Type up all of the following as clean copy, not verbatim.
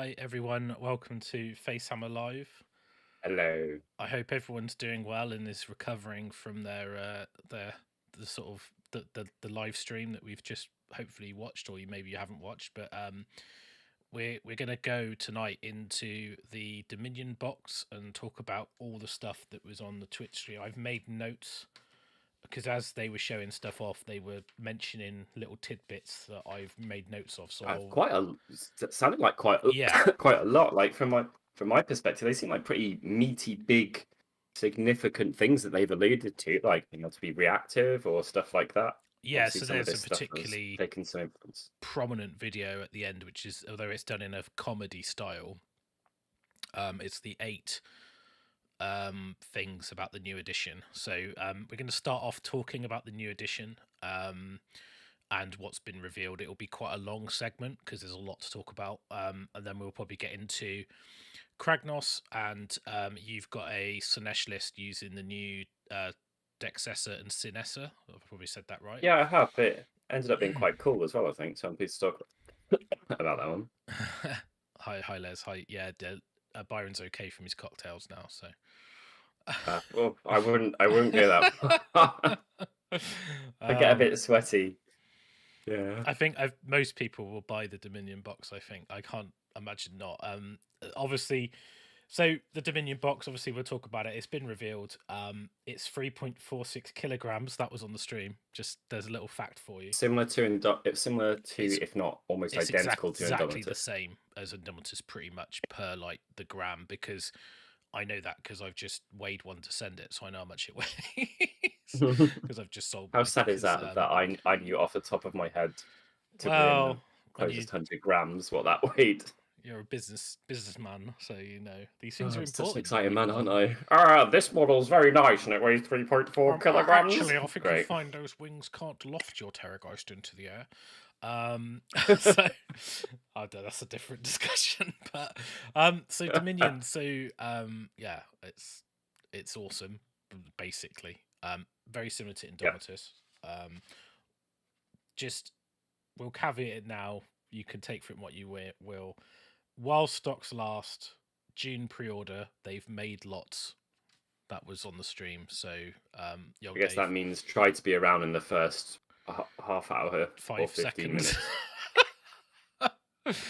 Hi everyone, welcome to FACEHAMMER Live. Hello. I hope everyone's doing well and is recovering from their the sort of the live stream that we've just hopefully watched, or maybe you haven't watched. But we're gonna go tonight into the Dominion box and talk about all the stuff that was on the Twitch stream. I've made notes because as they were showing stuff off, they were mentioning little tidbits that I've made notes of. So I've quite a sounded like quite yeah, quite a lot. Like from my perspective, they seem like pretty meaty, big, significant things that they've alluded to, like to be reactive or stuff like that. yeah. Obviously, So some of there's a this stuff has particularly taken some influence. prominent video at the end, which is, although it's done in a comedy style, it's the 8 things about the new edition. So we're going to start off talking about the new edition and what's been revealed. It'll be quite a long segment because there's a lot to talk about, and then we'll probably get into Kragnos, and you've got a Slaanesh list using the new Dexessa and Sinessa. I've probably said that right. Yeah, I have. It ended up being quite cool as well, I think. So I'm pleased to talk about that one. Hi, Les. Hi, yeah. Byron's okay from his cocktails now, so. Well, I wouldn't go that far. I get a bit sweaty. Yeah. I think most people will buy the Dominion box. I think I can't imagine not. Obviously, so the Dominion box. Obviously, we'll talk about it. It's been revealed. It's 3.46 kilograms. That was on the stream. Just there's a little fact for you. Similar to if not almost It's identical to exactly the Indomitus. same as Indomitus, pretty much per like the gram, because I know that because I've just weighed one to send it, so I know how much it weighs because I've just sold How one. sad is that I knew off the top of my head to within the closest 100 grams what that weighed. You're a businessman, so you know these Oh, things are I'm such an important. exciting man, aren't I? This model's very nice and it weighs 3.4 kilograms. Actually, I think Great. you find those wings can't loft your Terrorgeist into the air. So I don't know, that's a different discussion. But so Dominion, so yeah, it's awesome, basically. Very similar to Indomitus. Just we'll caveat it now. You can take from what you will. While stocks last, June pre-order, they've made lots. That was on the stream, so I guess that means try to be around in the first half hour 5 or 15 seconds. minutes.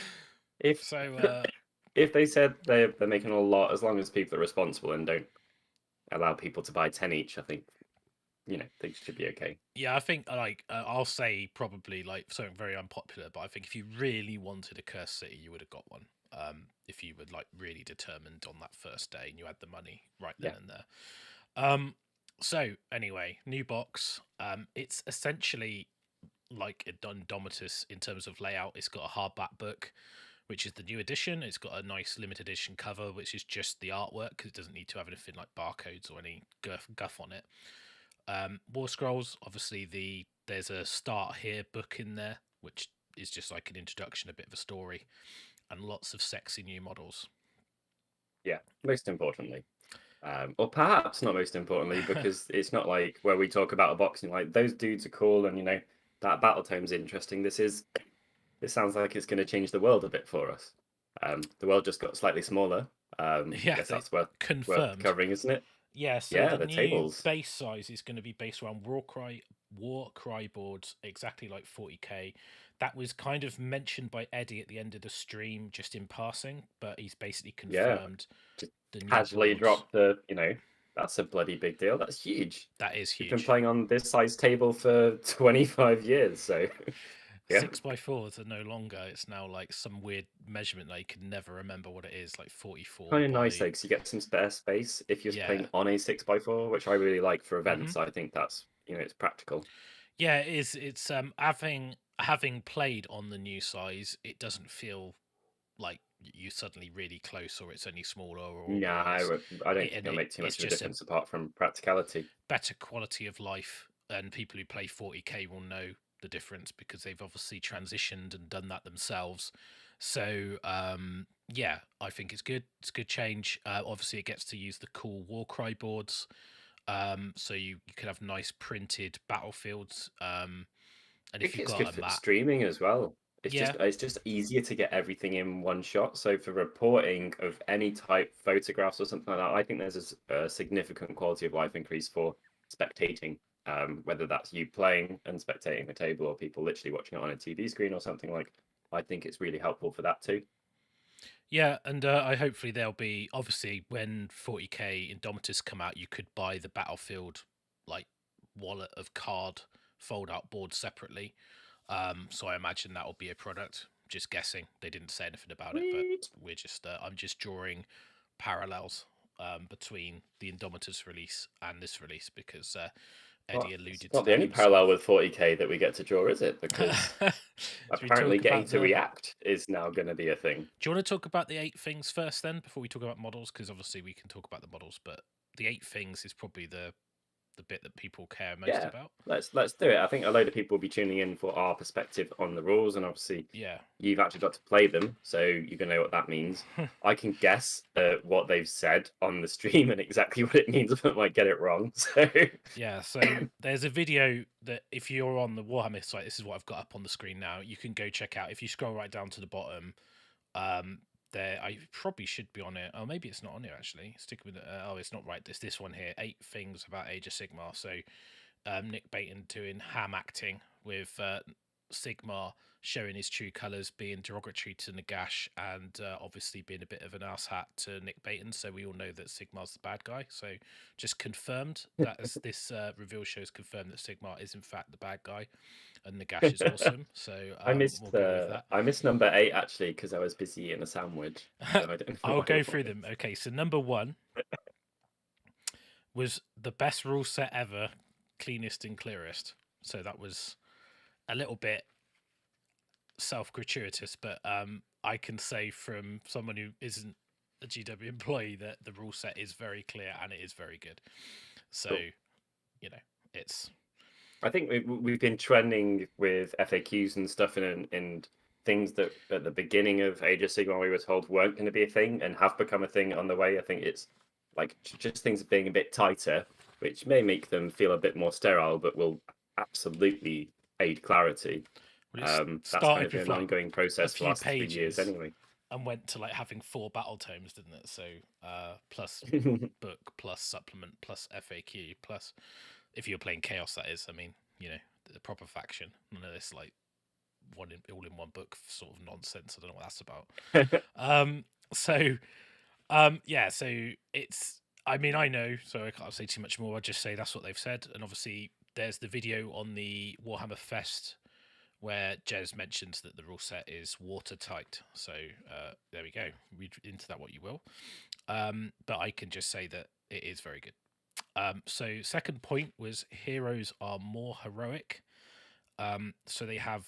If they said they're making a lot, as long as people are responsible and don't allow people to buy 10 each, I think things should be okay. Yeah, I think I'll say probably like something very unpopular, but I think if you really wanted a Cursed City, you would have got one. If you were like really determined on that first day and you had the money right then and there. So anyway, new box. It's essentially like a Indomitus in terms of layout. It's got a hardback book, which is the new edition. It's got a nice limited edition cover, which is just the artwork because it doesn't need to have anything like barcodes or any guff on it. Warscrolls, obviously there's a start here book in there, which is just like an introduction, a bit of a story, and lots of sexy new models. Yeah, most importantly. Or perhaps not most importantly, because it's not like where we talk about a boxing, like those dudes are cool and that battle tome's interesting. This sounds like it's going to change the world a bit for us. The world just got slightly smaller. Yeah, I guess that's worth covering, isn't it? Yeah, so yeah, the new tables. base size is going to be based around Warcry boards, exactly like 40k. That was kind of mentioned by Eddie at the end of the stream, just in passing, but he's basically confirmed. Just casually dropped that's a bloody big deal. That's huge. That is huge. You've been playing on this size table for 25 years, so... Yeah. 6x4s are no longer. It's now like some weird measurement that you can never remember what it is, like 44. Kind of nice though, because you get some spare space if you're playing on a 6x4, which I really like for events. I think that's it's practical. Yeah, it is. It's having played on the new size, it doesn't feel like you're suddenly really close or it's only smaller. Or no, I don't think it'll make too much of a difference apart from practicality. Better quality of life, and people who play 40k will know the difference because they've obviously transitioned and done that themselves. So yeah, I think it's good. It's a good change. Obviously, it gets to use the cool Warcry boards, so you can have nice printed battlefields. And if you've got good for streaming as well. It's just easier to get everything in one shot. So for reporting of any type, photographs or something like that, I think there's a significant quality of life increase for spectating. Whether that's you playing and spectating the table, or people literally watching it on a TV screen or something like. I think it's really helpful for that too. Yeah, and I hopefully there'll be, obviously when 40k Indomitus come out, you could buy the Battlefield like wallet of card fold out boards separately. So I imagine that will be a product. Just guessing. They didn't say anything about it, but we're just I'm just drawing parallels between the Indomitus release and this release because Eddie alluded it's to not the that only himself. parallel with 40k that we get to draw, is it? Because apparently getting to react is now going to be a thing. Do you want to talk about the 8 things first then, before we talk about models? Because obviously we can talk about the models, but the 8 things is probably the bit that people care most about. Let's do it. I think a load of people will be tuning in for our perspective on the rules, and obviously you've actually got to play them, so you're gonna know what that means. I can guess what they've said on the stream and exactly what it means, but I might get it wrong. So so there's a video that if you're on the Warhammer site, this is what I've got up on the screen now. You can go check out. If you scroll right down to the bottom, there I probably should be on it. Oh, maybe it's not on here actually. Stick with it. Oh, it's not right. This one here. 8 things about Age of Sigmar. So Nick Baton doing ham acting with Sigmar showing his true colours, being derogatory to Nagash, and obviously being a bit of an asshat to Nick Baton. So we all know that Sigmar's the bad guy. So just confirmed that as this reveal shows confirmed that Sigmar is in fact the bad guy, and Nagash is awesome. So I missed we'll go with that. I missed number 8 actually because I was busy eating a sandwich. So I'll go through them. Okay, so number 1 was the best rule set ever, cleanest and clearest. So that was a little bit self-gratuitous, but I can say from someone who isn't a GW employee that the rule set is very clear and it is very good. So, cool. It's... I think we've been trending with FAQs and stuff and things that at the beginning of Age of Sigmar we were told weren't going to be a thing and have become a thing on the way. I think it's like just things being a bit tighter, which may make them feel a bit more sterile, but will absolutely aid clarity. That's kind of an ongoing process for the last 3 years anyway. And went to like having 4 battle tomes, didn't it? So plus book, plus supplement, plus FAQ, plus if you're playing Chaos, that is. I mean, the proper faction. None of this like all in one book sort of nonsense. I don't know what that's about. So it's. I mean, I know, so I can't say too much more. I'll just say that's what they've said, and obviously there's the video on the Warhammer Fest where Jez mentions that the rule set is watertight. So there we go. Read into that what you will. But I can just say that it is very good. So second point was heroes are more heroic. So they have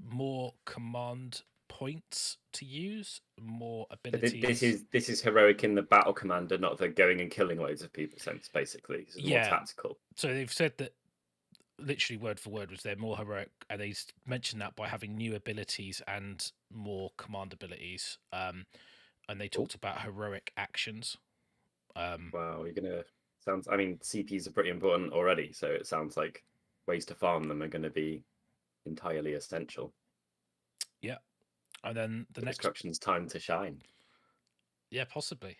more command points to use, more abilities. This is heroic in the battle commander, not the going and killing loads of people sense, basically. This is more tactical. So they've said that literally word for word was they're more heroic, and they mentioned that by having new abilities and more command abilities. And they talked about heroic actions. Wow, you're gonna sounds. I mean, CPs are pretty important already, so it sounds like ways to farm them are going to be entirely essential. Yeah, and then the next destruction's time to shine. Yeah, possibly.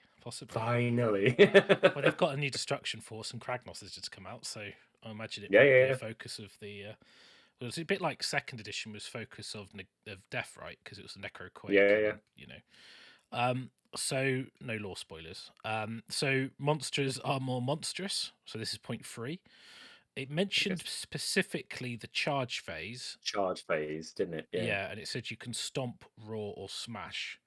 Finally. Well, they've got a new destruction force, and Kragnos has just come out, so I imagine it might be a focus of the. Well, it's a bit like second edition was focus of death, right? Because it was a necroquake. Yeah. So no lore spoilers. So monsters are more monstrous. So this is point 3. It mentioned specifically the charge phase. Charge phase, didn't it? Yeah, and it said you can stomp, roar, or smash.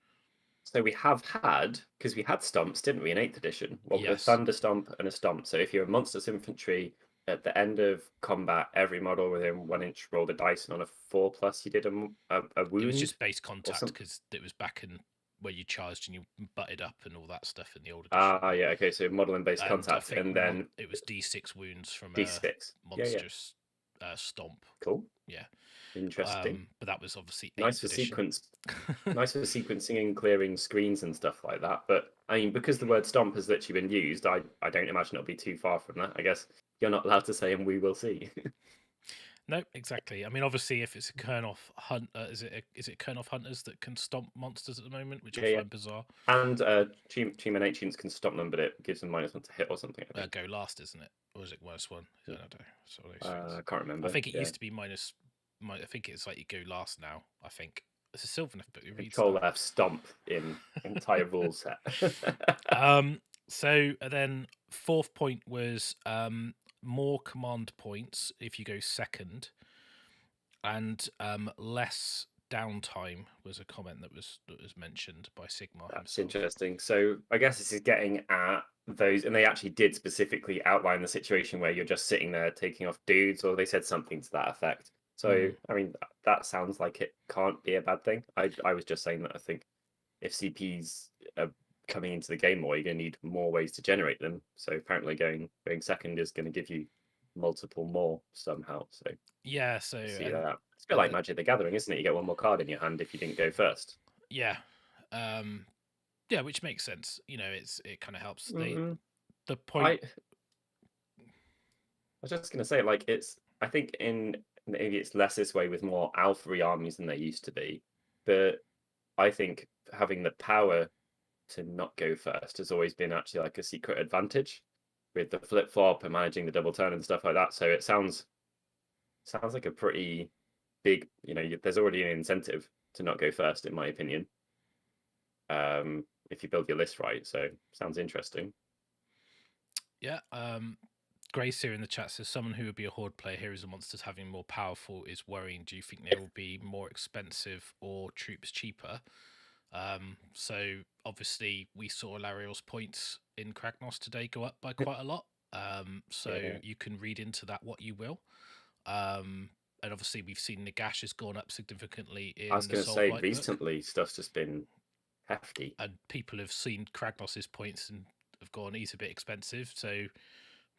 So we have had, because we had stomps, didn't we, in 8th edition? Well, yes. A thunder stomp and a stomp. So if you're a monstrous infantry, at the end of combat, every model within 1 inch rolled a dice, and on a 4+, you did a wound. It was just base contact because it was back in where you charged and you butted up and all that stuff in the old edition. Yeah, okay. So model and base contact, and then it was D6 wounds from D6 monstrous stomp. Cool. Yeah. Interesting. But that was obviously nice for nice for sequencing and clearing screens and stuff like that. But I mean, because the word stomp has literally been used, I don't imagine it'll be too far from that. I guess you're not allowed to say, and we will see. No, exactly. I mean, obviously, if it's a Kurnoff hunt, is it Kurnoff hunters that can stomp monsters at the moment, which I find bizarre. And Team and Ancients can stop them, but it gives them -1 to hit or something. I think. Go last, isn't it? Or is it -1? I don't know. I can't remember. I think it used to be minus. I think it's like you go last now. I think it's a Sylvaneth book. Control F stomp in entire rule set. So then 4th point was more command points if you go second, and less downtime was a comment that was mentioned by Sigmar. That's interesting. So I guess this is getting at those, and they actually did specifically outline the situation where you're just sitting there taking off dudes, or they said something to that effect. So I mean, that sounds like it can't be a bad thing. I was just saying that I think if CPs are coming into the game more, you're going to need more ways to generate them. So apparently going second is going to give you multiple more somehow. So yeah, so see that. It's a bit like Magic the Gathering, isn't it? You get one more card in your hand if you didn't go first. Yeah, yeah, which makes sense. You know, it kind of helps. The point. I was just going to say, like, I think maybe it's less this way with more alpha armies than they used to be, but I think having the power to not go first has always been actually like a secret advantage with the flip flop and managing the double turn and stuff like that. So it sounds like a pretty big, there's already an incentive to not go first, in my opinion. If you build your list right, so sounds interesting. Yeah. Grace here in the chat says someone who would be a horde player, heroes and monsters having more powerful is worrying. Do you think they will be more expensive or troops cheaper? So obviously we saw Lariel's points in Kragnos today go up by quite a lot. So you can read into that what you will. And obviously we've seen Nagash has gone up significantly in I was going to say recently stuff's just been hefty, and people have seen Kragnos's points and have gone, he's a bit expensive. So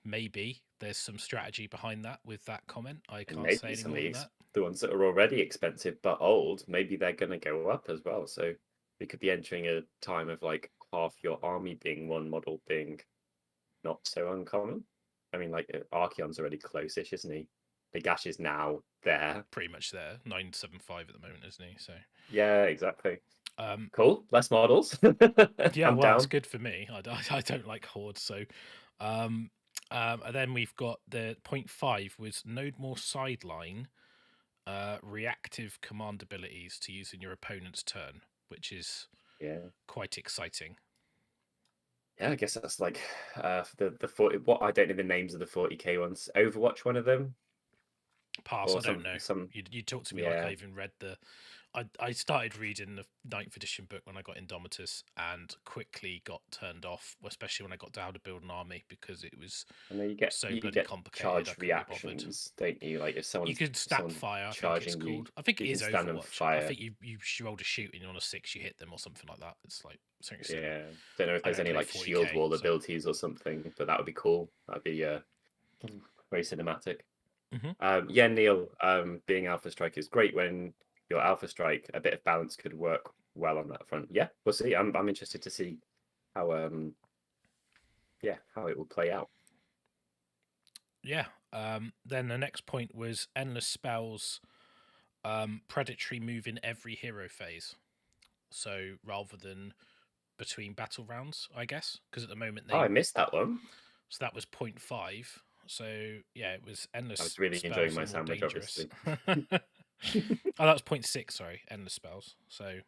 maybe there's some strategy behind that with that comment. I can't say any more than that. The ones that are already expensive but old, maybe they're going to go up as well. So we could be entering a time of like half your army being one model being not so uncommon. I mean, like Archeon's already close-ish, isn't he? Nagash is now there. Pretty much there. 975 at the moment, isn't he? So yeah, exactly. Cool. Less models. Yeah, well, it's good for me. I don't like hordes, so and then we've got the 0.5 was node more sideline reactive command abilities to use in your opponent's turn, which is quite exciting. Yeah, I guess that's like the 40. What I don't know the names of the 40k ones. Overwatch, one of them. Pass. I don't know. You talked to me like I even read the. I started reading the 9th edition book when I got Indomitus and quickly got turned off, especially when I got to how to build an army because it was so bloody complicated. Charge reactions, don't you? Like if someone you could stab fire, charging you. I think it is Overwatch. I think you rolled a shoot and on a 6 you hit them or something like that. It's like yeah. Don't know if there's any like shield wall abilities or something, but that would be cool. That'd be very cinematic. Yeah, Neil, being Alpha Strike is great when your Alpha Strike, a bit of balance could work well on that front. Yeah, we'll see. I'm interested to see how how it will play out. Yeah. Then the next point was endless spells, predatory move in every hero phase. So rather than between battle rounds, I guess, because at the moment I missed that one. So that was 0.5. So yeah, it was endless. I was really enjoying my sandwich, obviously. Oh, that was 0.6. Sorry, endless spells. So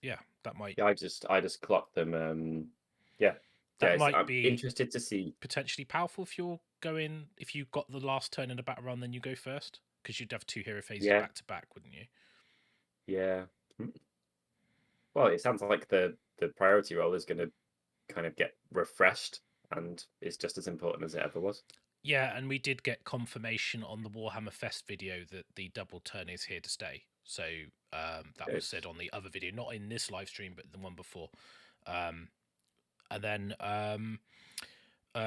yeah, that might. Yeah, I just clocked them. That might be interested to see potentially powerful if you got the last turn in a battle round, then you go first because you'd have 2 hero phases back to back, wouldn't you? Yeah. Well, it sounds like the priority roll is going to kind of get refreshed and it's just as important as it ever was. Yeah, and we did get confirmation on the Warhammer Fest video that the double turn is here to stay. So that was said on the other video, not in this live stream, but the one before. And then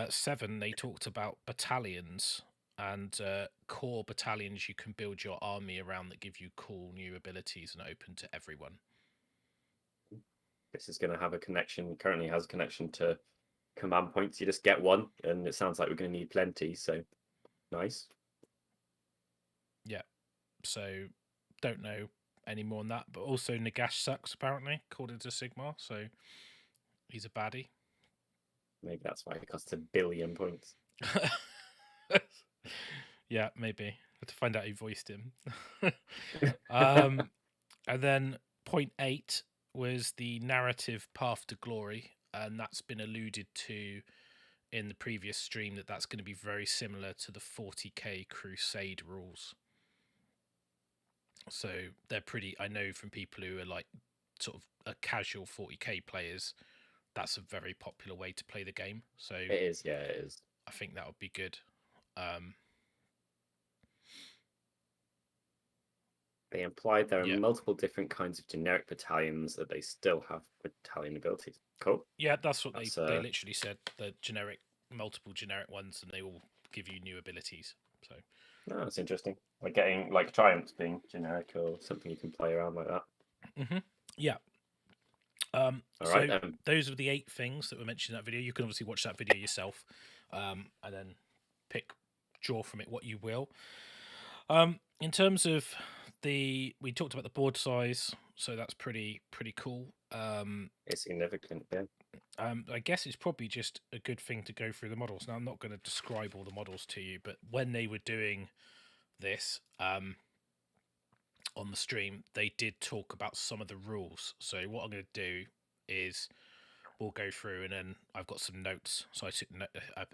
7, they talked about battalions and core battalions you can build your army around that give you cool new abilities and open to everyone. This is going to have a connection, currently has a connection to command points. You just get one, and it sounds like we're going to need plenty, so nice. So don't know any more on that. But also Nagash sucks apparently, according to Sigmar. So he's a baddie. Maybe that's why it costs 1 billion points. Yeah, maybe. Have to find out who voiced him. And then point 8 was the narrative path to glory, and that's been alluded to in the previous stream that's going to be very similar to the 40k crusade rules. So they're pretty, I know from people who are like sort of a casual 40k players, that's a very popular way to play the game. So it is, yeah, it is. I think that would be good. They implied there are multiple different kinds of generic battalions, that they still have battalion abilities. Cool. Yeah, that's what they literally said. The multiple generic ones, and they all give you new abilities. So that's interesting. Like getting like triumphs being generic or something you can play around like that. Yeah. All right. So those are the 8 things that were mentioned in that video. You can obviously watch that video yourself, and then draw from it what you will. In terms of we talked about the board size, so that's pretty cool. It's significant, yeah. I guess it's probably just a good thing to go through the models. Now, I'm not going to describe all the models to you, but when they were doing this on the stream, they did talk about some of the rules. So what I'm going to do is we'll go through, and then I've got some notes. So I took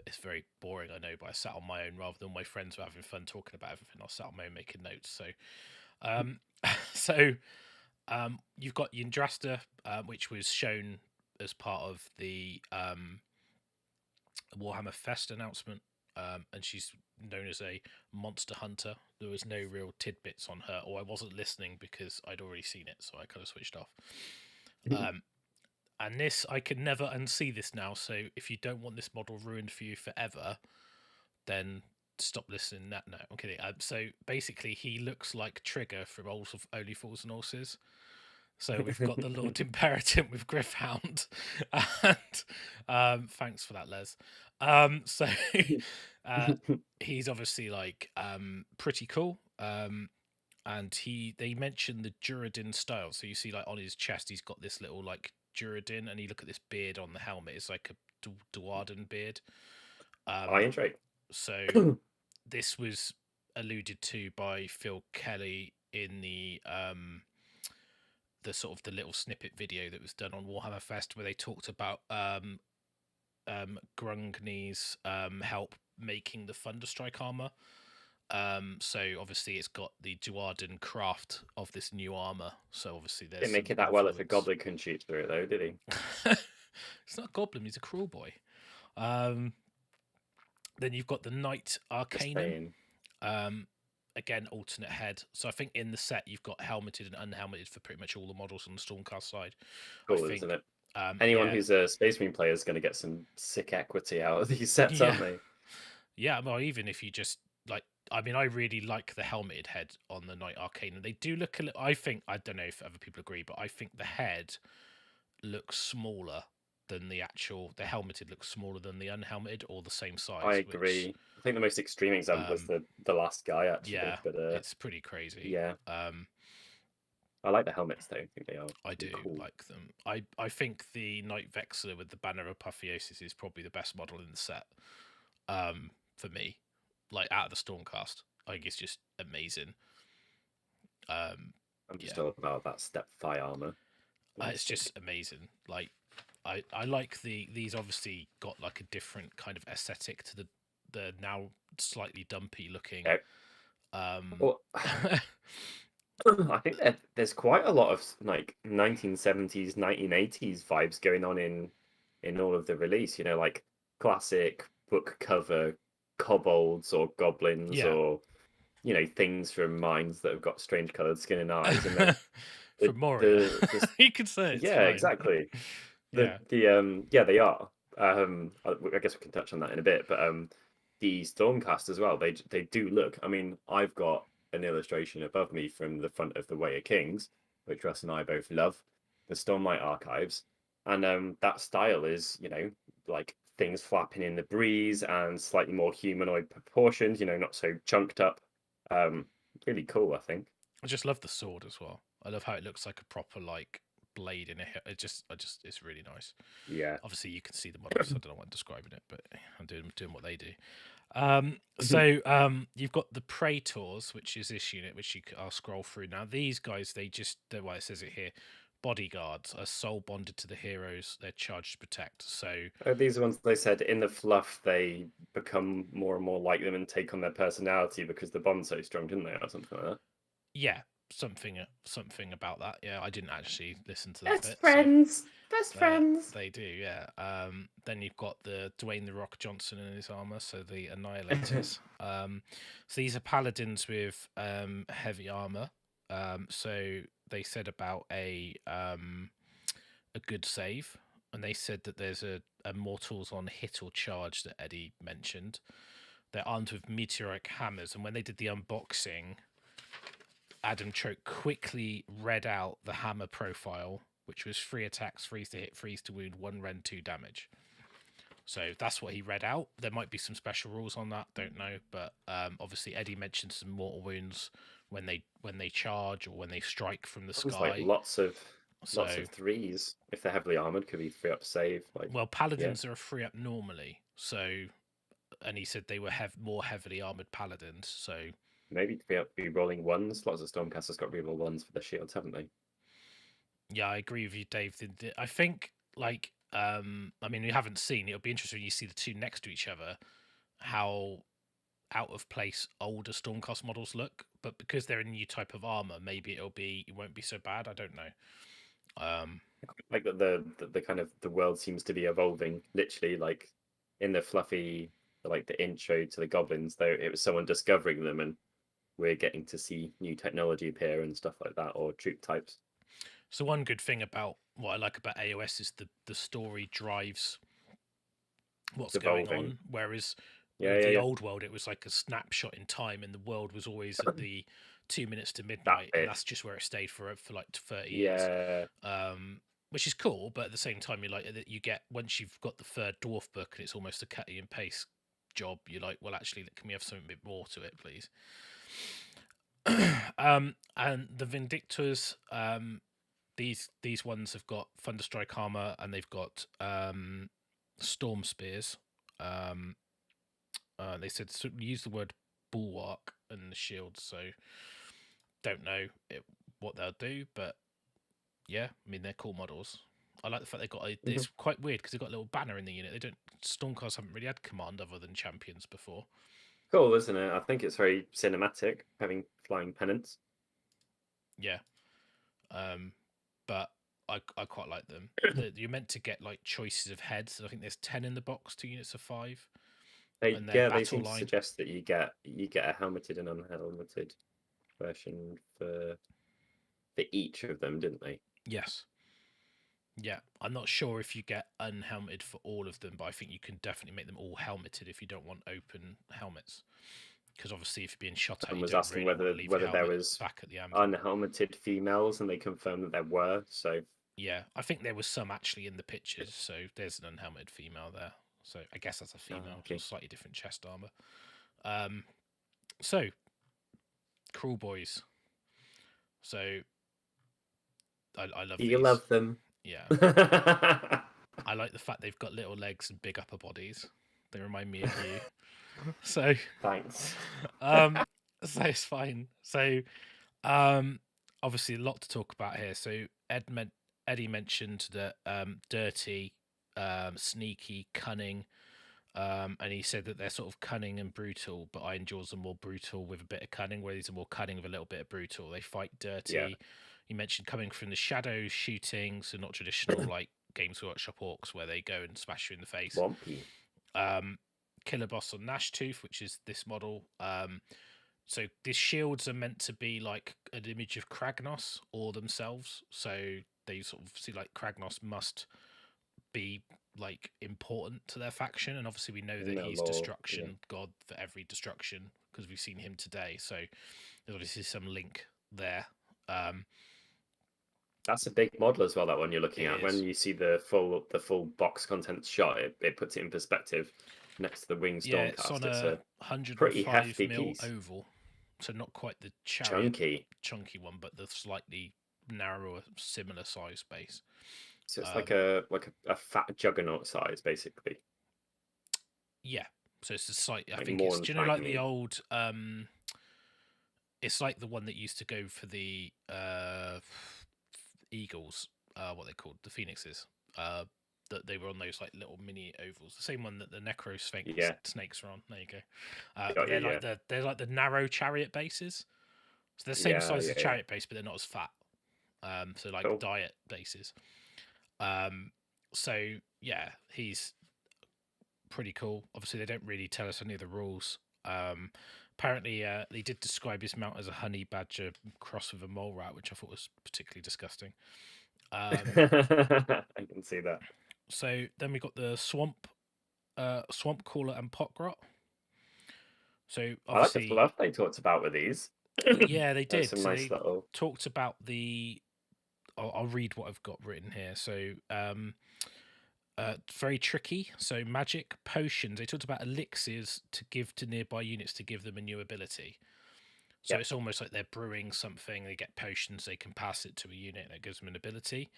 it's very boring, I know, but I sat on my own rather than my friends were having fun talking about everything. I sat on my own making notes. So you've got Yndrasta, which was shown as part of the Warhammer Fest announcement, and she's known as a monster hunter. There was no real tidbits on her, or I wasn't listening because I'd already seen it, so I kind of switched off. And this, I can never unsee this now, so if you don't want this model ruined for you forever, then stop listening. No, I'm kidding. So basically, he looks like Trigger from Only Fools and Horses. So we've got the Lord Imperator with Gryph-hound, and thanks for that, Les. So he's obviously like pretty cool. And they mentioned the Duradin style. So you see, like on his chest, he's got this little like Duradin, and you look at this beard on the helmet. It's like a Duardin beard. Intrigue. So this was alluded to by Phil Kelly in the sort of the little snippet video that was done on Warhammer Fest, where they talked about Grungni's help making the Thunderstrike armor. So obviously it's got the Duardin craft of this new armor. So obviously there's didn't make it that well if a goblin couldn't shoot through it though, did he? It's not a goblin, he's a Kruleboy. Then you've got the Knight Arcanum. Again, alternate head. So I think in the set you've got helmeted and unhelmeted for pretty much all the models on the Stormcast side. Cool, isn't it? Anyone who's a Space Marine player is going to get some sick equity out of these sets, aren't they? Yeah, well, even if you just like, I mean, I really like the helmeted head on the Knight Arcanum. They do look a little. I don't know if other people agree, but I think the head looks smaller than the helmeted looks smaller than the unhelmeted, or the same size. I agree. I think the most extreme example is the last guy, actually. Yeah, but it's pretty crazy. Yeah. I like the helmets though. I think they are. I do like them. I think the Knight Vexillor with the Banner of Apotheosis is probably the best model in the set. For me, like out of the Stormcast, I think it's just amazing. I'm just all about that step 5 armor. It's just amazing. Like I like these obviously got like a different kind of aesthetic to the now slightly dumpy looking. Well, I think there's quite a lot of like 1970s, 1980s vibes going on in all of the release. You know, like classic book cover kobolds or goblins, or you know, things from mines that have got strange coloured skin and eyes. And then from Moria, you could say it's fine. Exactly. They are. I guess we can touch on that in a bit, but the Stormcast as well. They do look. I mean, I've got an illustration above me from the front of the Way of Kings, which Russ and I both love, the Stormlight Archives, and that style is, you know, like things flapping in the breeze and slightly more humanoid proportions. You know, not so chunked up. Really cool, I think. I just love the sword as well. I love how it looks like a proper like blade in a. It's really nice. Yeah. Obviously, you can see the models. So I don't know why I'm describing it, but I'm doing what they do. You've got the Praetors, which is this unit, which I'll scroll through now. These guys, well, it says it here. Bodyguards are soul bonded to the heroes. They're charged to protect. So These are ones they said in the fluff they become more and more like them and take on their personality because the bond's so strong, didn't they, or something like that? yeah, something about that. Yeah, I didn't actually listen to that bit. Best friends. They do, yeah. Then you've got the Dwayne the Rock Johnson in his armor, so the Annihilators. So these are paladins with heavy armor. So they said about a good save, and they said that there's a mortals on hit or charge that Eddie mentioned. They're armed with meteoric hammers, and when they did the unboxing, Adam Choke quickly read out the hammer profile, which was 3 attacks, freeze to hit, freeze to wound, 1 rend, 2 damage. So that's what he read out. There might be some special rules on that, don't know. But obviously Eddie mentioned some mortal wounds when they charge or when they strike from the sky. Like lots of 3s. If they're heavily armored, could be 3-up save. Well, paladins are a 3-up normally. So, and he said they were more heavily armored paladins. So maybe 3-up be rolling 1s. Lots of Stormcasters got reroll 1s for their shields, haven't they? Yeah, I agree with you, Dave. I think I mean, we haven't seen. It'll be interesting when you see the two next to each other, how out of place older Stormcast models look. But because they're a new type of armor, maybe it won't be so bad. I don't know. Like the kind of the world seems to be evolving. Literally, like in the fluffy, like the intro to the goblins, though it was someone discovering them, and we're getting to see new technology appear and stuff like that, or troop types. So one good thing about what I like about AOS is the story drives what's going on, whereas with the old world it was like a snapshot in time, and the world was always at the 2 minutes to midnight, and that's just where it stayed for like 30 years. Which is cool, but at the same time, you get once you've got the third dwarf book and it's almost a cutting and paste job, you're like, well, actually, can we have something a bit more to it, please? And the Vindictors, these ones have got Thunderstrike armor, and they've got Storm Spears. They said use the word bulwark in the shield, so don't know what they'll do, but yeah, I mean, they're cool models. I like the fact they got it's quite weird because they've got a little banner in the unit. Stormcast haven't really had command other than champions before. Cool, isn't it? I think it's very cinematic, having flying pennants. Yeah. But I quite like them. You're meant to get like choices of heads. I think there's 10 in the box, 2 units of 5. They seem to suggest that you get a helmeted and unhelmeted version for each of them, didn't they? Yes. Yeah, I'm not sure if you get unhelmeted for all of them, but I think you can definitely make them all helmeted if you don't want open helmets. Because obviously, if you're being shot at, I was asking whether there was back at the unhelmeted females, and they confirmed that there were. So yeah, I think there was some actually in the pictures. So there's an unhelmeted female there. So I guess that's a female, slightly different chest armor. So Kruleboyz. So I love. You love them. Yeah. I like the fact they've got little legs and big upper bodies. They remind me of you. So thanks. So it's fine. So obviously a lot to talk about here. So Eddie mentioned that dirty, sneaky, cunning, and he said that they're sort of cunning and brutal, but I enjoy them more brutal with a bit of cunning, where these are more cunning with a little bit of brutal. They fight dirty. Yeah. You mentioned coming from the shadows, shooting, so not traditional like Games Workshop orcs where they go and smash you in the face. Killer boss on Gnashtooth, which is this model. So these shields are meant to be like an image of Kragnos or themselves. So they sort of see like Kragnos must be like important to their faction, and obviously we know that he's destruction god for every destruction because we've seen him today. So there's obviously some link there. That's a big model as well, that one you're looking at. When you see the full box contents shot, it puts it in perspective next to the wing Stormcast. It's on a 105 pretty hefty piece. Oval. So not quite the chariot chunky one, but the slightly narrower, similar size base. So it's like a fat juggernaut size, basically. Yeah. So it's the site. I Like think more it's. Do you know like the tiny. old? It's like the one that used to go for the eagles. What they called the phoenixes. That they were on those like little mini ovals. The same one that the necro snakes are on. There you go. But they're like the narrow chariot bases. So they're the same size as a chariot base, but they're not as fat. So like Cool. diet bases. So yeah, he's pretty cool. Obviously, they don't really tell us any of the rules. Apparently, they did describe his mount as a honey badger cross with a mole rat, which I thought was particularly disgusting. I can see that. So then we got the swamp crawler and pot grot. So obviously, I like the fluff they talked about with these. Yeah, they did. Some So nice they little... talked about the. I'll read what I've got written here. So, very tricky. So magic potions. They talked about elixirs to give to nearby units to give them a new ability. So it's almost like they're brewing something. They get potions. They can pass it to a unit that gives them an ability.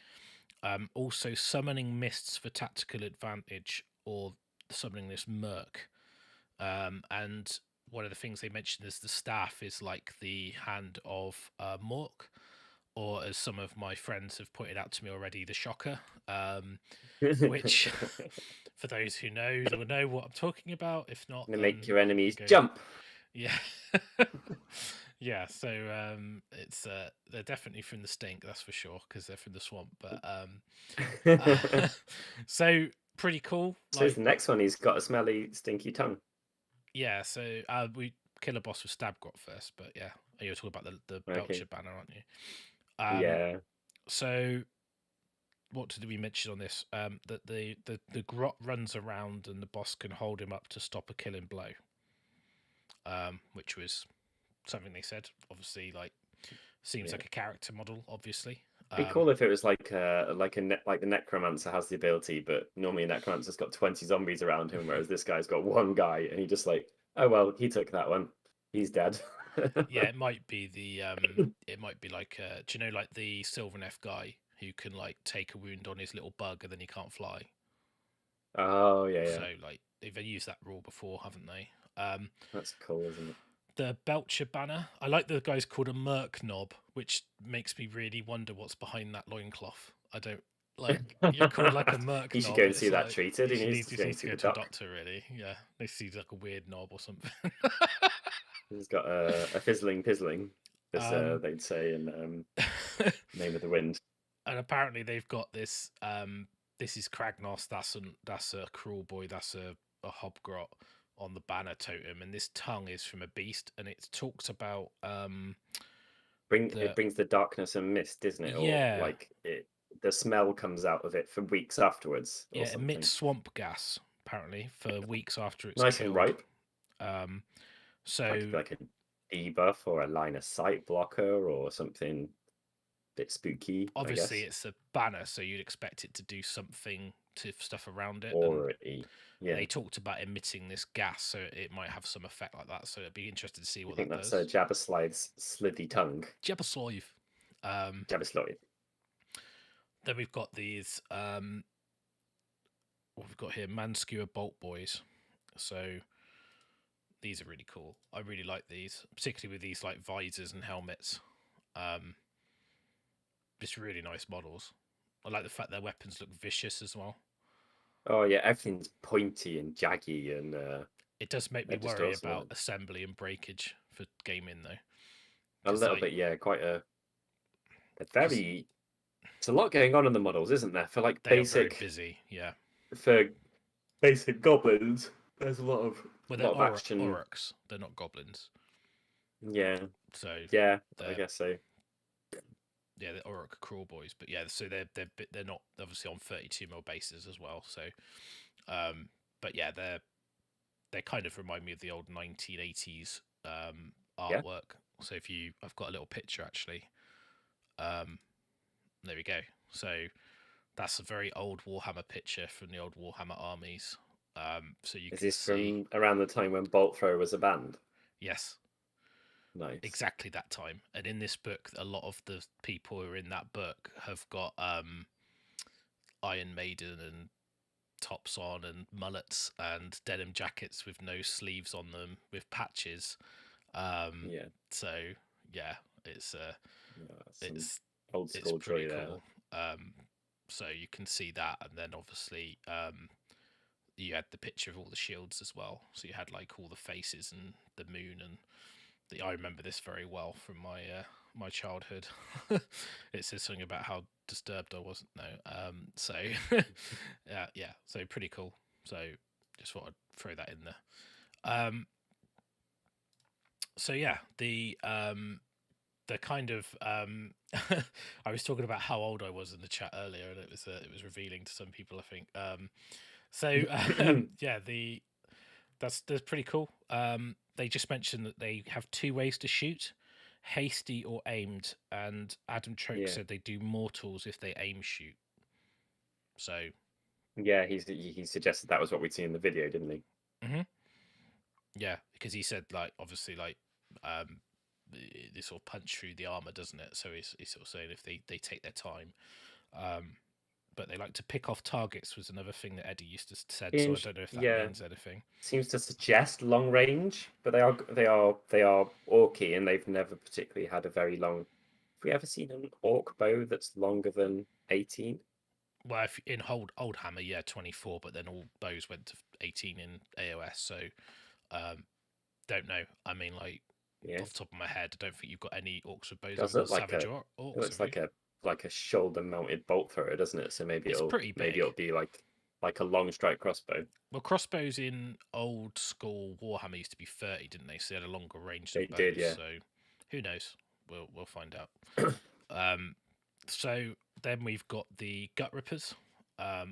Also, summoning mists for tactical advantage, or summoning this murk. And one of the things they mentioned is the staff is like the hand of Mork, or as some of my friends have pointed out to me already, the Shocker, which, for those who know, will know what I'm talking about. If not, to make your enemies jump. Yeah. Yeah, so it's they're definitely from the stink, that's for sure, because they're from the swamp. But so pretty cool. So the next one, he's got a smelly, stinky tongue. Yeah, so we kill a boss with Stabgrot first, but yeah, you're talking about the Belcher banner, aren't you? Yeah. So what did we mention on this? That the grot runs around and the boss can hold him up to stop a killing blow. Which was something they said. Obviously, like seems like a character model. Obviously, it'd be cool if it was like the necromancer has the ability, but normally a necromancer's got 20 zombies around him, whereas this guy's got one guy, and he just like, oh well, he took that one, he's dead. Yeah, it might be the it might be like do you know like the Sylvaneth guy who can like take a wound on his little bug and then he can't fly? Oh yeah. So like they've used that rule before, haven't they? That's cool, isn't it? The Belcher banner. I like the guy's called a Merc Knob, which makes me really wonder what's behind that loincloth. I don't like. You're called like a Merc. You should go and see that treated. He needs to go to a doctor, really. Yeah, they see like a weird knob or something. He's got a fizzling pizzling, as they'd say in Name of the Wind. And apparently they've got this. This is Kragnos. That's a Kruleboyz. That's a Hobgrot on the banner totem, and this tongue is from a beast, and it talks about it brings the darkness and mist, doesn't it? Yeah, or like the smell comes out of it for weeks afterwards. Yeah, it emits swamp gas apparently for weeks after it's nice killed. And ripe. So like a debuff or a line of sight blocker or something a bit spooky. Obviously, it's a banner, so you'd expect it to do something to stuff around it. Or they talked about emitting this gas, so it might have some effect like that. So it'd be interesting to see what that does. I think that's Jabberslive's slithy tongue. Jabberslive. Jabberslive. Then we've got these. What we've got here, Manskewer Bolt Boys. So these are really cool. I really like these, particularly with these like visors and helmets. Just really nice models. I like the fact their weapons look vicious as well. Oh yeah, everything's pointy and jaggy, and it does make me worry about assembly and breakage for gaming, though. A little bit, yeah. Quite a very. It's a lot going on in the models, isn't there? For like basic, very busy, yeah. For basic goblins, there's a lot of action. Orcs, they're not goblins. Yeah. So yeah, I guess so. Yeah, the Orc Kruleboyz, but yeah, so they're not obviously on 32mm bases as well. So, but yeah, they kind of remind me of the old 1980s artwork. So I've got a little picture actually. There we go. So that's a very old Warhammer picture from the old Warhammer armies. So you is this from around the time when Bolt Thrower was a band? Yes. Nice. exactly that time. And in this book, a lot of the people who are in that book have got Iron Maiden and tops on and mullets and denim jackets with no sleeves on them with patches. Yeah. So yeah, it's Some it's old it's school pretty joy there. cool. So you can see that, and then obviously you had the picture of all the shields as well. So you had like all the faces and the moon, and I remember this very well from my my childhood. It says something about how disturbed I wasn't. No, so yeah, so pretty cool. So just thought I'd throw that in there. So yeah, the kind of I was talking about how old I was in the chat earlier, and it was revealing to some people, I think. So yeah, that's pretty cool. They just mentioned that they have 2 ways to shoot: hasty or aimed. And Adam Troke said they do mortals if they aim shoot. So yeah, he suggested that was what we'd see in the video, didn't he? Yeah, because he said like obviously like they sort of punch through the armor, doesn't it? So he's sort of saying if they take their time. But they like to pick off targets was another thing that Eddie used to said. So I don't know if that means anything. Seems to suggest long range, but they are orky, and they've never particularly had a very long. Have we ever seen an orc bow that's longer than 18? Well, if in old hammer, yeah, 24, but then all bows went to 18 in AOS. So don't know. I mean, like off the top of my head, I don't think you've got any orcs with bows. Does look like savage orcs. It looks like a shoulder-mounted bolt thrower, doesn't it? So maybe it'll be like a long strike crossbow. Well, crossbows in old school Warhammer used to be 30, didn't they? So they had a longer range than bows. Did, yeah. So who knows? We'll find out. So then we've got the Gut Rippers. I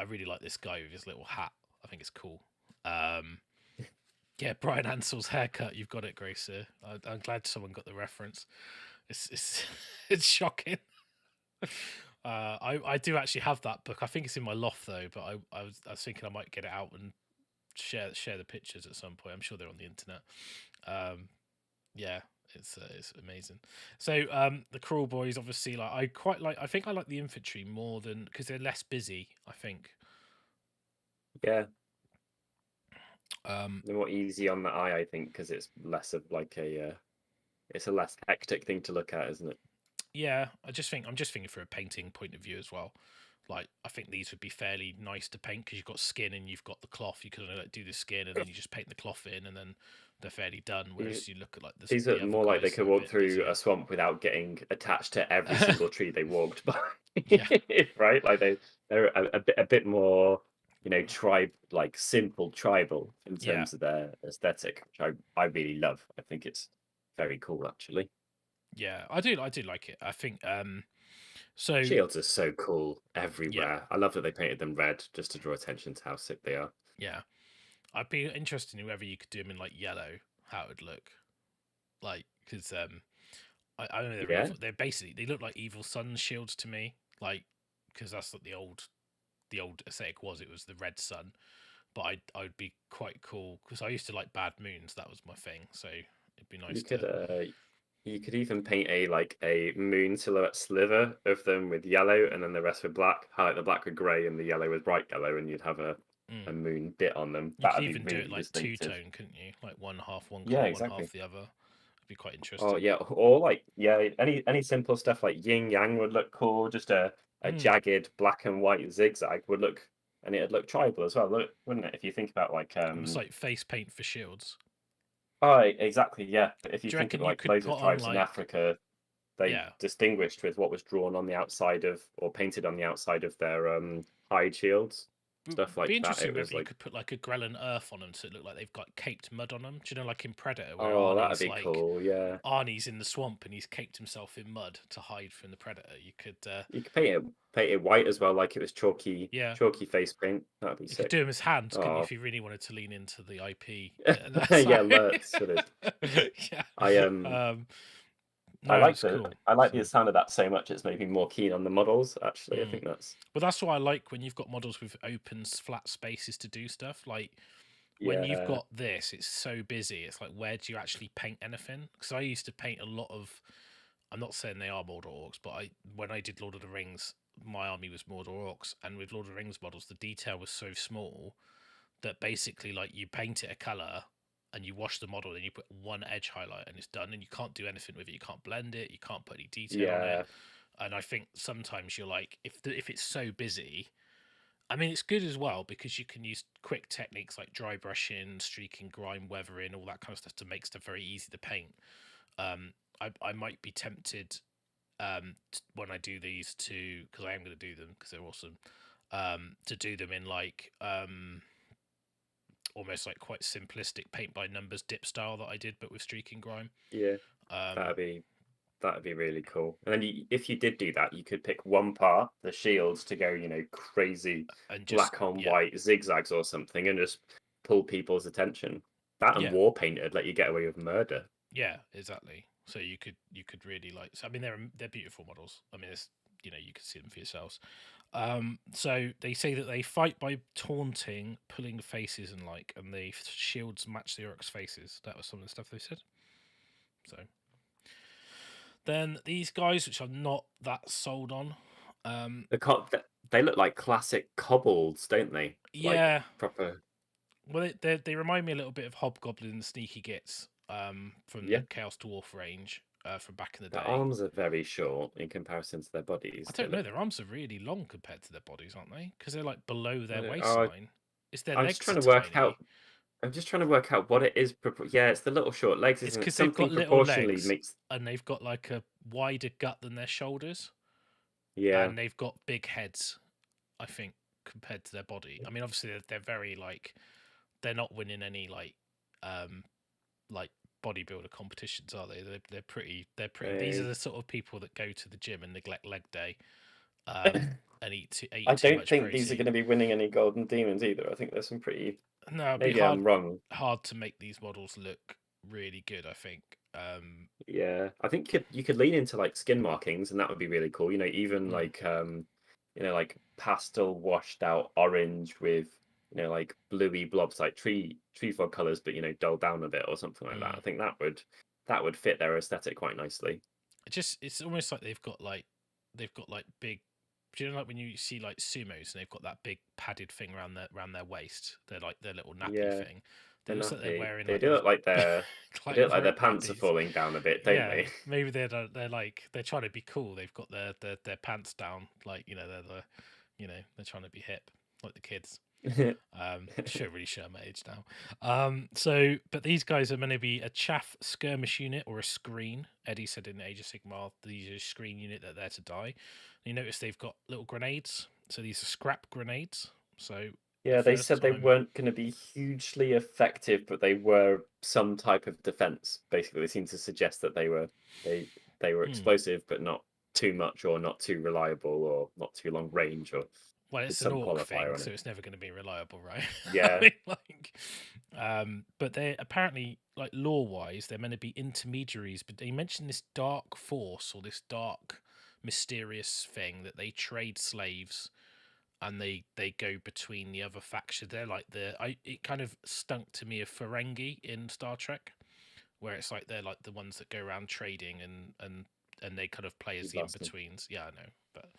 really like this guy with his little hat. I think it's cool. Yeah, Brian Ansell's haircut. You've got it, Grace. I'm glad someone got the reference. It's it's shocking. I do actually have that book. I think it's in my loft though, but I was thinking I might get it out and share the pictures at some point. I'm sure they're on the internet. Yeah, it's amazing. So the Kruleboyz, obviously, like I think I like the infantry more than because they're less busy. I think. Yeah. They're more easy on the eye, I think, because it's less of like it's a less hectic thing to look at, isn't it? Yeah, I'm just thinking from a painting point of view as well. Like I think these would be fairly nice to paint because you've got skin and you've got the cloth. You can do the skin and then you just paint the cloth in and then they're fairly done. Whereas you look at like these are more like they could walk through a swamp without getting attached to every single tree they walked by. Yeah. Right? Like they're a bit more, like simple tribal in terms of their aesthetic, which I really love. I think it's very cool, actually. Yeah, I do like it. I think so shields are so cool everywhere. I love that they painted them red just to draw attention to how sick they are. Yeah, I'd be interested in whether you could do them in like yellow, how it would look, like because I don't know they're basically they look like Evil Sun's shields to me, like because that's what the old aesthetic was. It was the red sun, but I'd be quite cool because I used to like Bad Moons. That was my thing, so it'd be nice You could even paint a moon silhouette sliver of them with yellow, and then the rest with black. Highlight the black with grey, and the yellow with bright yellow, and you'd have a moon bit on them. You could even do it like two-tone, couldn't you? Like one half one color, one half the other. It'd be quite interesting. Oh yeah, or any simple stuff like yin yang would look cool. Just a jagged black and white zigzag would look, and it'd look tribal as well, wouldn't it? If you think about it's like face paint for shields. Oh, exactly, yeah. But if you think of like loads of tribes in Africa, they distinguished with what was drawn on the outside of or painted on the outside of their hide shields, stuff like that. It'd be interesting if you could put like a Grelin earth on them so it looked like they've got caked mud on them. Do you know, like in Predator, where that'd be cool, yeah. Arnie's in the swamp and he's caked himself in mud to hide from the Predator. You could paint it white as well, like it was chalky face paint. That'd be sick. You could do him as hands, couldn't you, if you really wanted to lean into the IP? Let's sort of. Yeah. I like the sound of that so much. It's made me more keen on the models. Actually, I think that's. Well, that's what I like when you've got models with open, flat spaces to do stuff. Like when you've Yeah. got this, it's so busy. It's like, where do you actually paint anything? Because I used to paint a lot of. I'm not saying they are Mordor orcs, but when I did Lord of the Rings, my army was Mordor orcs, and with Lord of the Rings models, the detail was so small that basically, like, you paint it a color and you wash the model and you put one edge highlight and it's done, and you can't do anything with it. You can't blend it. You can't put any detail on it. Yeah. And I think sometimes you're like, if it's so busy, I mean, it's good as well because you can use quick techniques like dry brushing, streaking, grime, weathering, all that kind of stuff to make stuff very easy to paint. I might be tempted when I do these to, because I am going to do them because they're awesome, to do them in like almost like quite simplistic paint by numbers dip style that I did, but with streaking grime. Yeah. Um, That'd be really cool. And then if you did do that, you could pick one part, the shields, to go, crazy and just black on white zigzags or something, and just pull people's attention. That and war painted let you get away with murder. Yeah, exactly. So you could really like. So, I mean, they're beautiful models. I mean, it's, you can see them for yourselves. So they say that they fight by taunting, pulling faces, and the shields match the orcs' faces. That was some of the stuff they said. So then these guys, which I'm not that sold on. They look like classic kobolds, don't they? Yeah, like proper. Well, they remind me a little bit of Hobgoblin and Sneaky Gits from the Chaos Dwarf range from back in the day. Their arms are very short in comparison to their bodies. I don't know. Their arms are really long compared to their bodies, aren't they? Because they're like below their waistline. It's their legs. I'm just trying to work out what it is. Yeah, it's the little short legs. It's Isn't it? because they've got Something little proportionally legs, makes. and they've got like a wider gut than their shoulders. Yeah, and they've got big heads, I think, compared to their body. I mean, obviously they're very like, they're not winning any like bodybuilder competitions, are they? They're pretty. These are the sort of people that go to the gym and neglect leg day, and eat I too don't much think protein. these are going to be winning any golden demons either. I think there's some pretty. No, it'd maybe be hard, I'm wrong. hard to make these models look really good, I think. Yeah, I think you could lean into like skin markings, and that would be really cool. Even like like pastel washed out orange with like bluey blobs, like tree fog colors, but dulled down a bit or something like that. I think that would fit their aesthetic quite nicely. It's almost like they've got like big. Do you know, like when you see like sumos and they've got that big padded thing around their waist? They're like their little nappy thing. They look like they're wearing. They do it like their pants are falling down a bit, don't they? Maybe they're trying to be cool. They've got their pants down, like they're trying to be hip, like the kids. Should really show my age now. But these guys are going to be a chaff skirmish unit or a screen. Eddie said in Age of Sigmar, these are a screen unit that are there to die. And you notice they've got little grenades. So these are scrap grenades. So yeah, they said they weren't going to be hugely effective, but they were some type of defense. Basically, they seemed to suggest that they were explosive, but not too much, or not too reliable, or not too long range, or. Well, it's an orc thing, so it's never going to be reliable, right? Yeah. But they're apparently, like, lore-wise, they're meant to be intermediaries. But they mentioned this dark force or this dark, mysterious thing that they trade slaves, and they go between the other faction. They're like it kind of stunk to me of Ferengi in Star Trek, where it's like they're like the ones that go around trading and they kind of play as the in-betweens. Yeah, I know, but.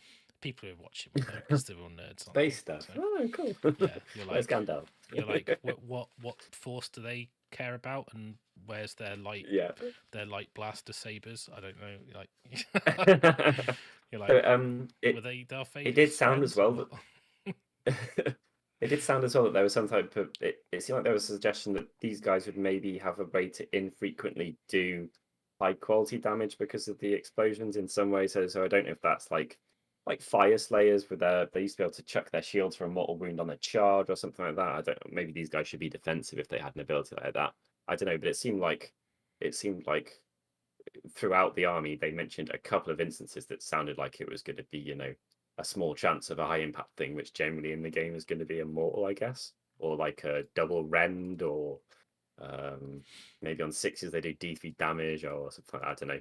People who are watching because they're all nerds. Space stuff. So, oh, cool. Yeah, you're like Gandalf. You're like, what force do they care about, and where's their light? Yeah, their light blaster sabers. I don't know. Like, you're like, were they Darth Vader's It did sound as well that. It did sound as well that there was some type of. It seemed like there was a suggestion that these guys would maybe have a way to infrequently do high quality damage because of the explosions in some way. So I don't know if that's like fire slayers with they used to be able to chuck their shields for a mortal wound on a charge or something like that. I don't know. Maybe these guys should be defensive if they had an ability like that. I don't know, but it seemed like throughout the army they mentioned a couple of instances that sounded like it was going to be a small chance of a high impact thing, which generally in the game is going to be a mortal, I guess, or like a double rend, or maybe on 6s they do D3 damage or something. I don't know,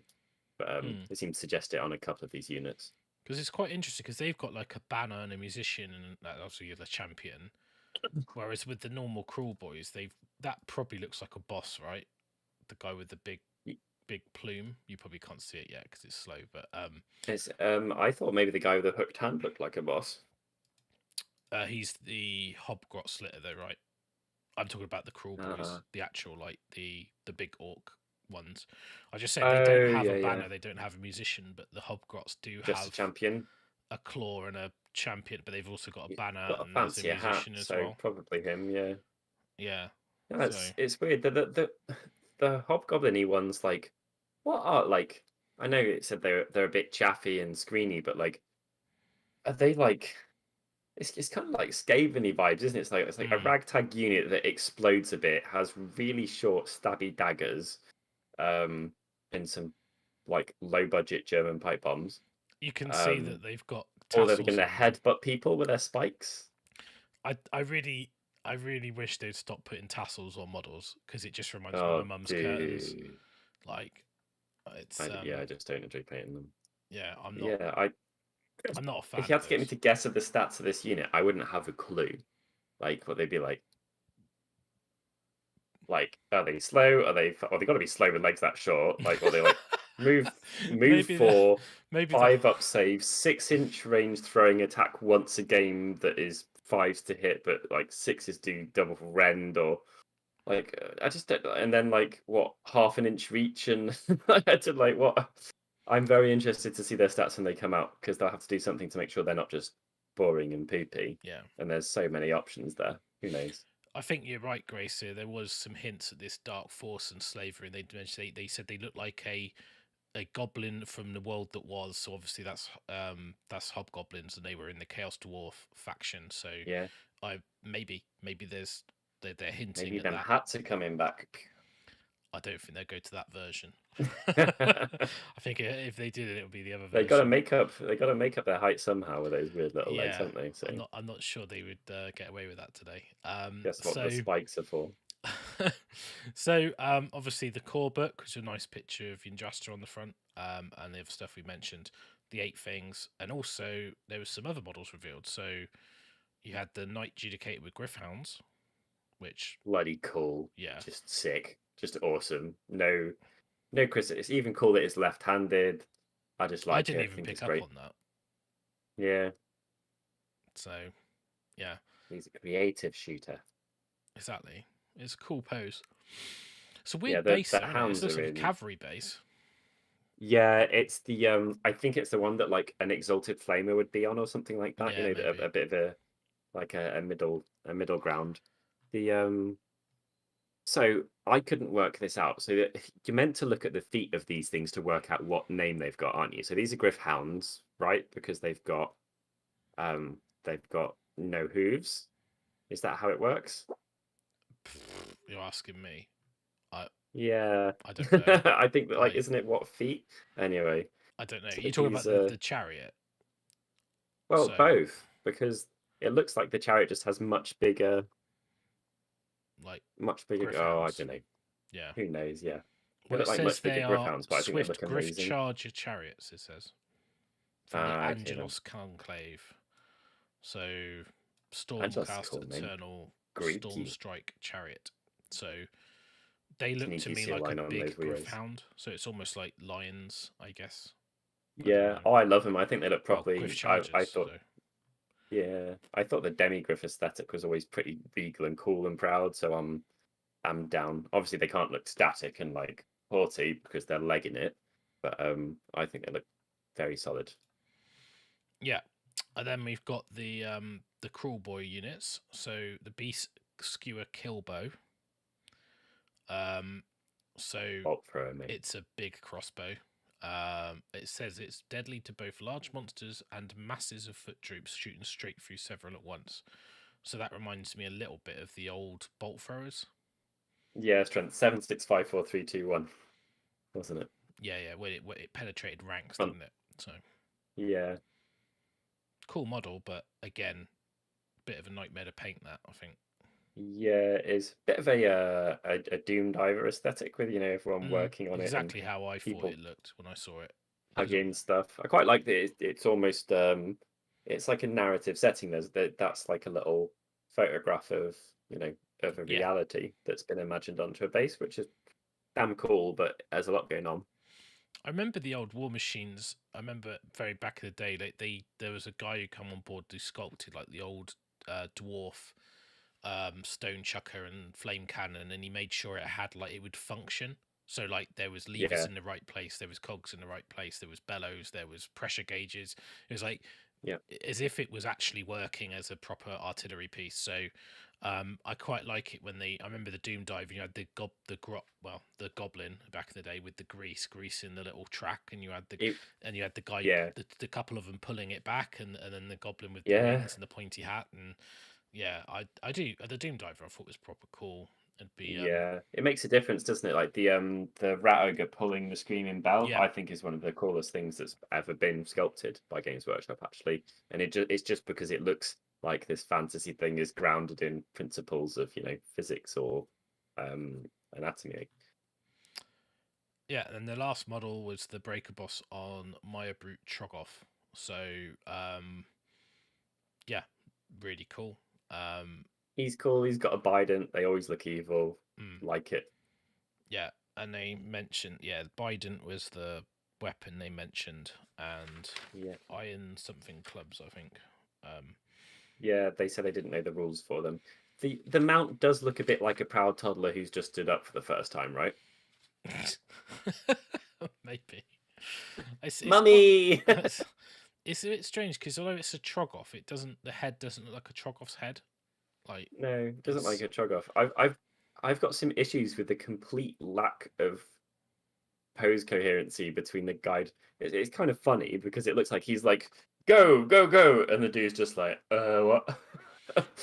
but they seem to suggest it on a couple of these units. Because it's quite interesting because they've got like a banner and a musician, and obviously you're the champion, Whereas with the normal Kruleboyz, that probably looks like a boss, right? The guy with the big plume. You probably can't see it yet because it's slow, but It's I thought maybe the guy with the hooked hand looked like a boss. he's the Hobgrot Slitter, though, right? I'm talking about the Kruleboyz, the actual like the big orc ones. I just said they don't have a banner, they don't have a musician, but the Hobgrots do just a have champion, a claw and a champion, but they've also got a banner got a and there's a fancier hat, musician as so well. probably him. Yeah. Yeah. Yeah, it's weird. The hobgoblin-y ones, like, what are like? I know it said they're a bit chaffy and screeny, but like, are they like? It's kind of like Skaven-y vibes, isn't it? It's like a ragtag unit that explodes a bit, has really short stabby daggers, and some like low-budget German pipe bombs. You can see that they've got or they're tassels going to on them. headbutt people with their spikes. I really wish they'd stop putting tassels on models because it just reminds me of my mum's curtains. Like, it's I just don't enjoy painting them. Yeah, I'm not a fan. If you had to get me to guess at the stats of this unit, I wouldn't have a clue. Like what they'd be like. Like, are they slow? Are they? Or they got to be slow with legs that short. Like, or they like move Maybe 4, 5 up save, 6-inch range throwing attack once a game that is 5s to hit, but like 6s do double rend or like I just don't. And then like what, half an inch reach and I had to like what. I'm very interested to see their stats when they come out because they'll have to do something to make sure they're not just boring and poopy. Yeah. And there's so many options there. Who knows? I think you're right, Grace. Here there was some hints at this dark force and slavery. They said they look like a goblin from the world that was. So obviously that's hobgoblins, and they were in the Chaos Dwarf faction. So yeah, maybe they're hinting. Maybe at them that. hats are coming back. I don't think they'll go to that version. I think if they did it would be the other version. They got to make up their height somehow with those weird little legs, haven't they? So I'm not sure they would get away with that today. Guess what the spikes are for. So obviously the core book, which is a nice picture of Yndrasta on the front, and the other stuff we mentioned, the 8 things, and also there was some other models revealed. So you had the Knight Judicator with Gryph-hounds, which bloody cool. Yeah, just sick, just awesome. No criticism. It's even cool that it's left-handed. I just like. I didn't even pick up on that. Yeah. So, yeah. He's a creative shooter. Exactly. It's a cool pose. It's a weird base. The hounds it looks like a cavalry base. Yeah, it's the I think it's the one that like an exalted flamer would be on or something like that. Yeah, a bit of a middle ground. The so I couldn't work this out. So you're meant to look at the feet of these things to work out what name they've got, aren't you? So these are Gryph-hounds, right? Because they've got no hooves. Is that how it works? You're asking me. Yeah, I don't know. I think that like isn't it what feet? Anyway, I don't know. So you're talking about the chariot. Well, both, because it looks like the chariot just has much bigger. Oh, I don't know. Yeah. Who knows? Yeah. Well, it says they are swift Gryph charger chariots. It says from the Angelos Conclave. So Stormcast Eternal Stormstrike Chariot. So they look to me like a big Gryph-hound. So it's almost like lions, I guess. Yeah. Oh, I love them. I think they look properly. I thought. Yeah, I thought the demigryph aesthetic was always pretty regal and cool and proud. So I'm down. Obviously, they can't look static and like haughty because they're legging it, but I think they look very solid. Yeah, and then we've got the Kruleboyz units. So the Beast Skewer Killbow. So it's a big crossbow. It says it's deadly to both large monsters and masses of foot troops shooting straight through several at once. So that reminds me a little bit of the old bolt throwers. Yeah, strength 7, 6, 5, 4, 3, 2, 1, wasn't it? Yeah, where it penetrated ranks, didn't it? So yeah, cool model, but again, bit of a nightmare to paint that, I think. Yeah, it's a bit of a Doom Diver aesthetic with everyone working on exactly how I thought it looked when I saw it. Hugging stuff. I quite like that. It's almost it's like a narrative setting. That's like a little photograph of of a Yeah. reality that's been imagined onto a base, which is damn cool. But there's a lot going on. I remember the old War Machines. I remember very back in the day, like there was a guy who come on board who sculpted like the old dwarf stone chucker and flame cannon, and he made sure it had like it would function. So like there was levers Yeah, in the right place, there was cogs in the right place, there was bellows, there was pressure gauges. It was like yeah. as if it was actually working as a proper artillery piece. So I quite like it when I remember the Doom Dive. You had the goblin back in the day with the grease in the little track, and you had the guy, Yeah, the couple of them pulling it back, and then the goblin with the yeah, wings and the pointy hat, and yeah, I do the Doom Diver. I thought was proper cool. It'd be yeah. It makes a difference, doesn't it? Like the rat ogre pulling the screaming bell, yeah. I think is one of the coolest things that's ever been sculpted by Games Workshop, actually. And it's just because it looks like this fantasy thing is grounded in principles of physics or anatomy. Yeah, and the last model was the Breaker Boss on Maya Brute Trogoff. So, yeah, really cool. He's cool. He's got a Bident. They always look evil. Mm, Like it. yeah, and they mentioned, Biden was the weapon they mentioned, and Yeah. iron something clubs, I think. Yeah, they said they didn't know the rules for them. The mount does look a bit like a proud toddler who's just stood up for the first time, right? Maybe. Mummy! It's a bit strange because although it's a Trogoff, the head doesn't look like a Trogoff's head. Like No, it doesn't like a Cho'Gath. I've got some issues with the complete lack of pose coherency between the guide. It's kind of funny because it looks like he's like, go, go, go, and the dude's just like, what?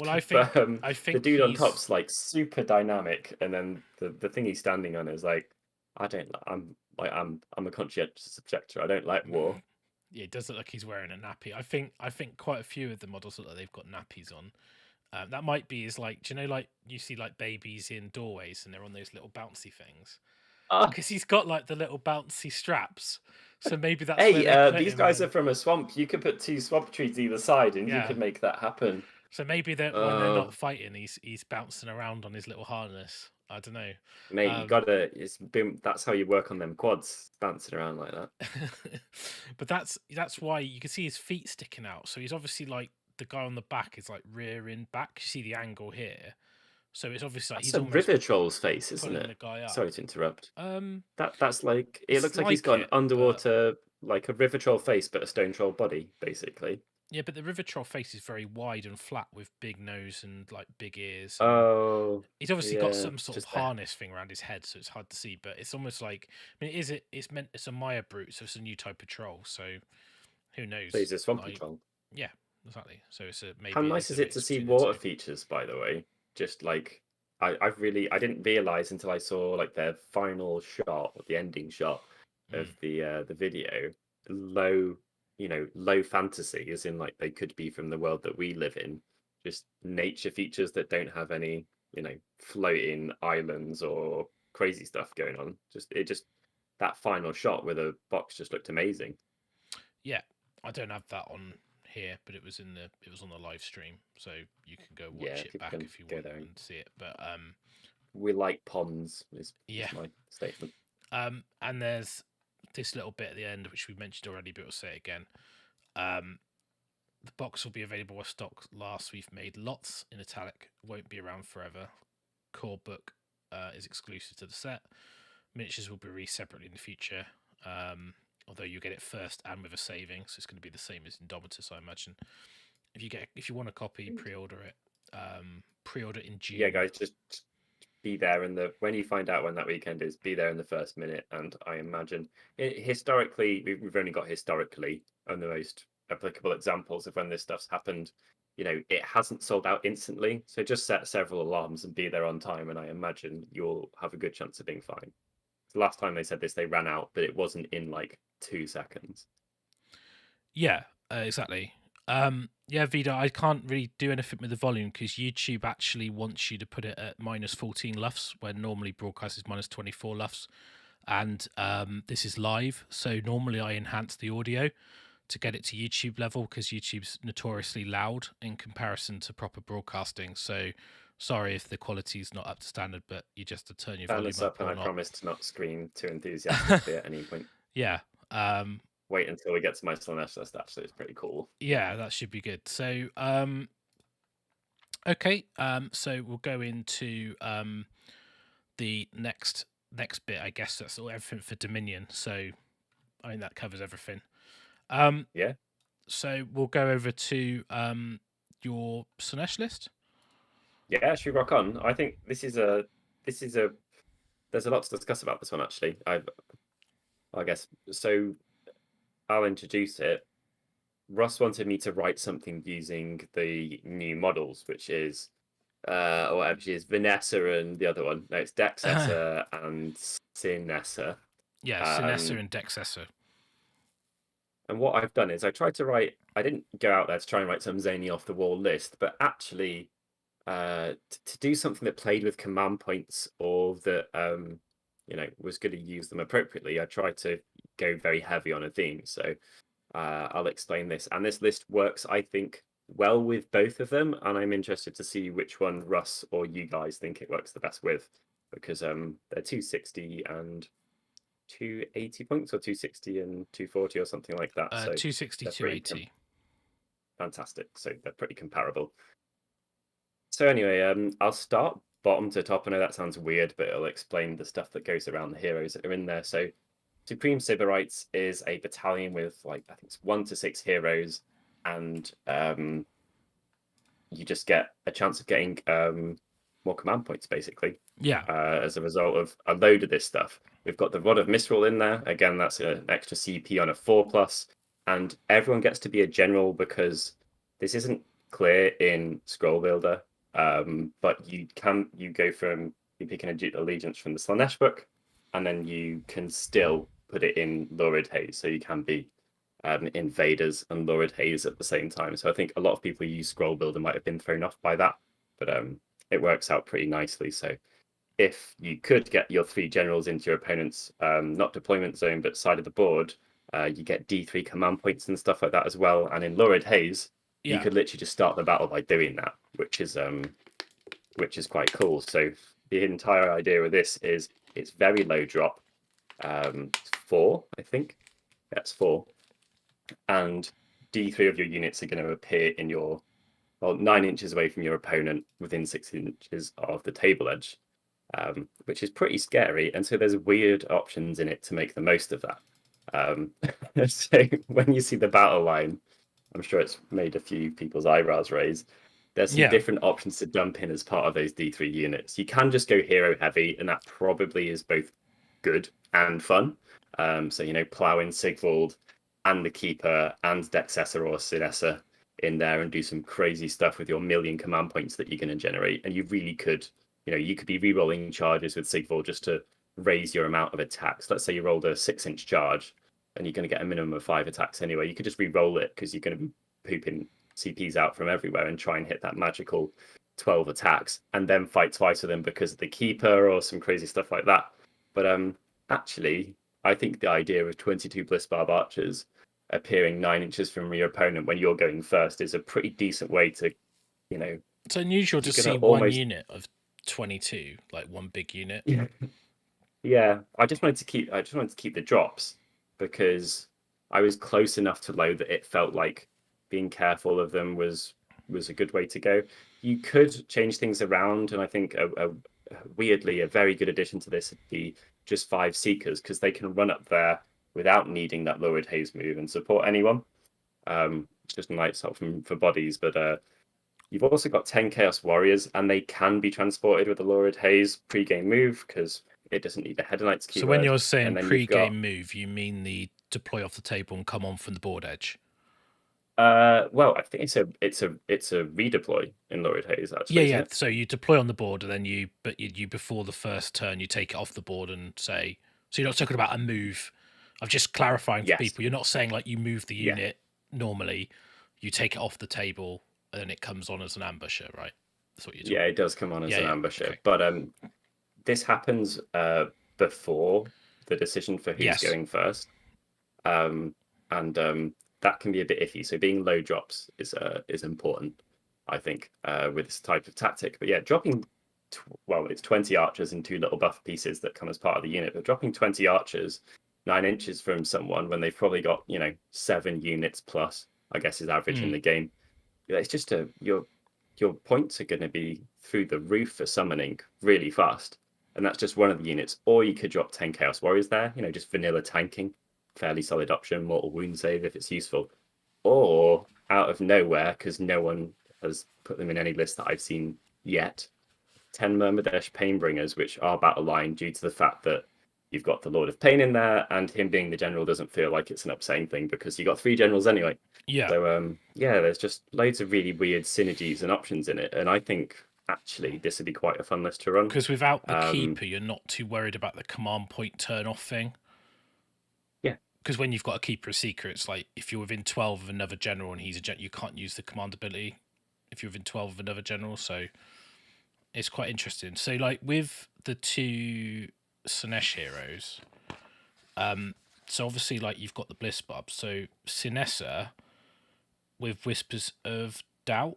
Well, I think the dude on he's top's like super dynamic, and then the thing he's standing on is like, I'm a conscientious objector. I don't like war. Yeah, it does look like he's wearing a nappy. I think quite a few of the models look like they've got nappies on. That might be like, do you know, like you see like babies in doorways and they're on those little bouncy things because he's got like the little bouncy straps. So maybe that's where Hey, they put these him guys when... are from a swamp. You could put 2 swamp trees either side, and you Yeah. could make that happen. So maybe that when they're not fighting, he's bouncing around on his little harness. I don't know. Mate, you gotta. That's how you work on them quads, bouncing around like that. But that's why you can see his feet sticking out. So he's obviously like the guy on the back is like rearing back. You see the angle here. So it's obviously like That's he's a almost river troll's face, isn't pulling it? the guy up. Sorry to interrupt. That's like it It's looks like he's got an but underwater, like a river troll face, but a stone troll body, basically. yeah, but the river troll face is very wide and flat with big nose and like big ears. Oh, He's obviously got some sort of just there. harness thing around his head, so it's hard to see. But it's almost like, I mean, it's a Maya brute, so it's a new type of troll. So who knows? So he's a swampy Like, troll. yeah, exactly. So it's maybe How nice a is it to mix see between the water two. features, by the way? Just like I didn't realize until I saw like their final shot, or the ending shot of the video. Low, low fantasy, as in like they could be from the world that we live in. Just nature features that don't have any, floating islands or crazy stuff going on. Just that final shot with a box just looked amazing. Yeah, I don't have that on here, but it was on the live stream, so you can go watch it back if you want and see it. But we like ponds is my statement. And there's this little bit at the end which we mentioned already, but we'll say it again. The box will be available as stock lasts. We've made lots in italic, won't be around forever. Core book is exclusive to the set. Miniatures will be released separately in the future, although you get it first and with a saving, so it's going to be the same as Indomitus, I imagine. If you want a copy, pre-order it. Pre-order in June. Yeah, guys, just be there when you find out when that weekend is, be there in the first minute. And I imagine historically, we've only got historically and the most applicable examples of when this stuff's happened. It hasn't sold out instantly, so just set several alarms and be there on time, and I imagine you'll have a good chance of being fine. The last time they said this, they ran out, but it wasn't in like 2 seconds. Yeah, exactly. Yeah, Vida, I can't really do anything with the volume because YouTube actually wants you to put it at -14 lufs when normally broadcast is -24 lufs. And this is live, so normally I enhance the audio to get it to YouTube level, because YouTube's notoriously loud in comparison to proper broadcasting. So sorry if the quality's not up to standard, but you just have to turn your Turn volume this up up, and or I not. promise to not scream too enthusiastically at any point. Yeah. Wait until we get to my Slaanesh list. Actually, it's pretty cool. Yeah, that should be good. So okay, so we'll go into the next bit. I guess that's all, everything for Dominion. So I mean that covers everything. Yeah. So we'll go over to your Slaanesh list. Yeah, should we rock on? I think this is a there's a lot to discuss about this one actually. I guess so. I'll introduce it. Russ wanted me to write something using the new models, which is or whatever she is, Vanessa and the other one. No, it's Dexessa and Sinessa. Yeah, Sinessa and Dexessa. And what I've done is I tried to write. I didn't go out there to try and write some zany off the wall list, but actually to do something that played with command points or that was going to use them appropriately, I tried to go very heavy on a theme. So I'll explain this. And this list works, I think, well with both of them. And I'm interested to see which one Russ or you guys think it works the best with, because they're 260 and 280 points, or 260 and 240 or something like that. So 260, 280. Fantastic. So they're pretty comparable. So anyway, I'll start bottom to top. I know that sounds weird, but it'll explain the stuff that goes around the heroes that are in there. So Supreme Sybarites is a battalion with, like, I think it's 1 to 6 heroes, and you just get a chance of getting more command points, basically. Yeah. As a result of a load of this stuff. We've got the Rod of Mistral in there. Again, that's an extra CP on a 4+, and everyone gets to be a general, because this isn't clear in Scroll Builder. But you go from, you pick an allegiance from the Slaanesh book, and then you can still put it in Lurid Haze, so you can be invaders and Lurid Haze at the same time. So I think a lot of people who use Scroll Builder might have been thrown off by that, but it works out pretty nicely. So if you could get your 3 generals into your opponent's not deployment zone but side of the board, you get D3 command points and stuff like that as well. And in Lurid Haze, you could literally just start the battle by doing that, which is quite cool. So the entire idea of this is it's very low drop, 4, I think. That's 4, and D3 of your units are going to appear in your 9 inches away from your opponent, within 6 inches of the table edge, which is pretty scary. And so there's weird options in it to make the most of that. So when you see the battle line, I'm sure it's made a few people's eyebrows raise. There's some different options to dump in as part of those D3 units. You can just go hero heavy, and that probably is both good and fun. So, plow in Sigvald and the Keeper and Dexessa or Sinessa in there and do some crazy stuff with your 1,000,000 command points that you're going to generate. And you really could, you could be re-rolling charges with Sigvald just to raise your amount of attacks. Let's say you rolled a 6-inch charge, and you're going to get a minimum of 5 attacks anyway. You could just re-roll it, because you're going to be pooping CPs out from everywhere and try and hit that magical 12 attacks, and then fight twice with them because of the Keeper or some crazy stuff like that. But actually, I think the idea of 22 Blissbarb Archers appearing 9 inches from your opponent when you're going first is a pretty decent way to, It's unusual to see one unit of 22, like one big unit. Yeah. I just wanted to keep the drops, because I was close enough to low that it felt like being careful of them was a good way to go. You could change things around, and I think weirdly a very good addition to this would be just 5 Seekers, because they can run up there without needing that Lurid Haze move and support anyone. It's just a nice help for bodies, but you've also got 10 Chaos Warriors, and they can be transported with the Lurid Haze pre-game move, because it doesn't need a Hedonites keyword. So when you're saying pre-game move, you mean the deploy off the table and come on from the board edge? Well, I think it's a redeploy in Lurid Haze, actually. Yeah. So you deploy on the board, and then you before the first turn, you take it off the board and say. So you're not talking about a move. I'm just clarifying for people. You're not saying like you move the unit normally. You take it off the table, and then it comes on as an ambusher, right? That's what you're talking. Yeah, it does come on as an ambusher, okay. But this happens before the decision for who's going first, and that can be a bit iffy. So being low drops is important, I think, with this type of tactic. But yeah, dropping it's 20 archers and 2 little buff pieces that come as part of the unit, but dropping 20 archers 9 inches from someone when they've probably got 7 units plus, I guess, is average in the game. It's just your points are going to be through the roof for summoning really fast, and that's just one of the units. Or you could drop 10 Chaos Warriors there, just vanilla tanking, fairly solid option, mortal wound save if it's useful. Or out of nowhere, because no one has put them in any list that I've seen yet, 10 Myrmidesh Painbringers, which are battle line due to the fact that you've got the Lord of Pain in there, and him being the general doesn't feel like it's an upsetting thing because you got 3 generals anyway. Yeah. So there's just loads of really weird synergies and options in it, and I think actually this would be quite a fun list to run. Because without the keeper, you're not too worried about the command point turn off thing. Yeah. Because when you've got a keeper or seeker, it's like if you're within 12 of another general and he's a you can't use the command ability if you're within 12 of another general. So it's quite interesting. So like with the 2 Slaanesh heroes, so obviously like you've got the Bliss Bub. So Sinessa with Whispers of Doubt,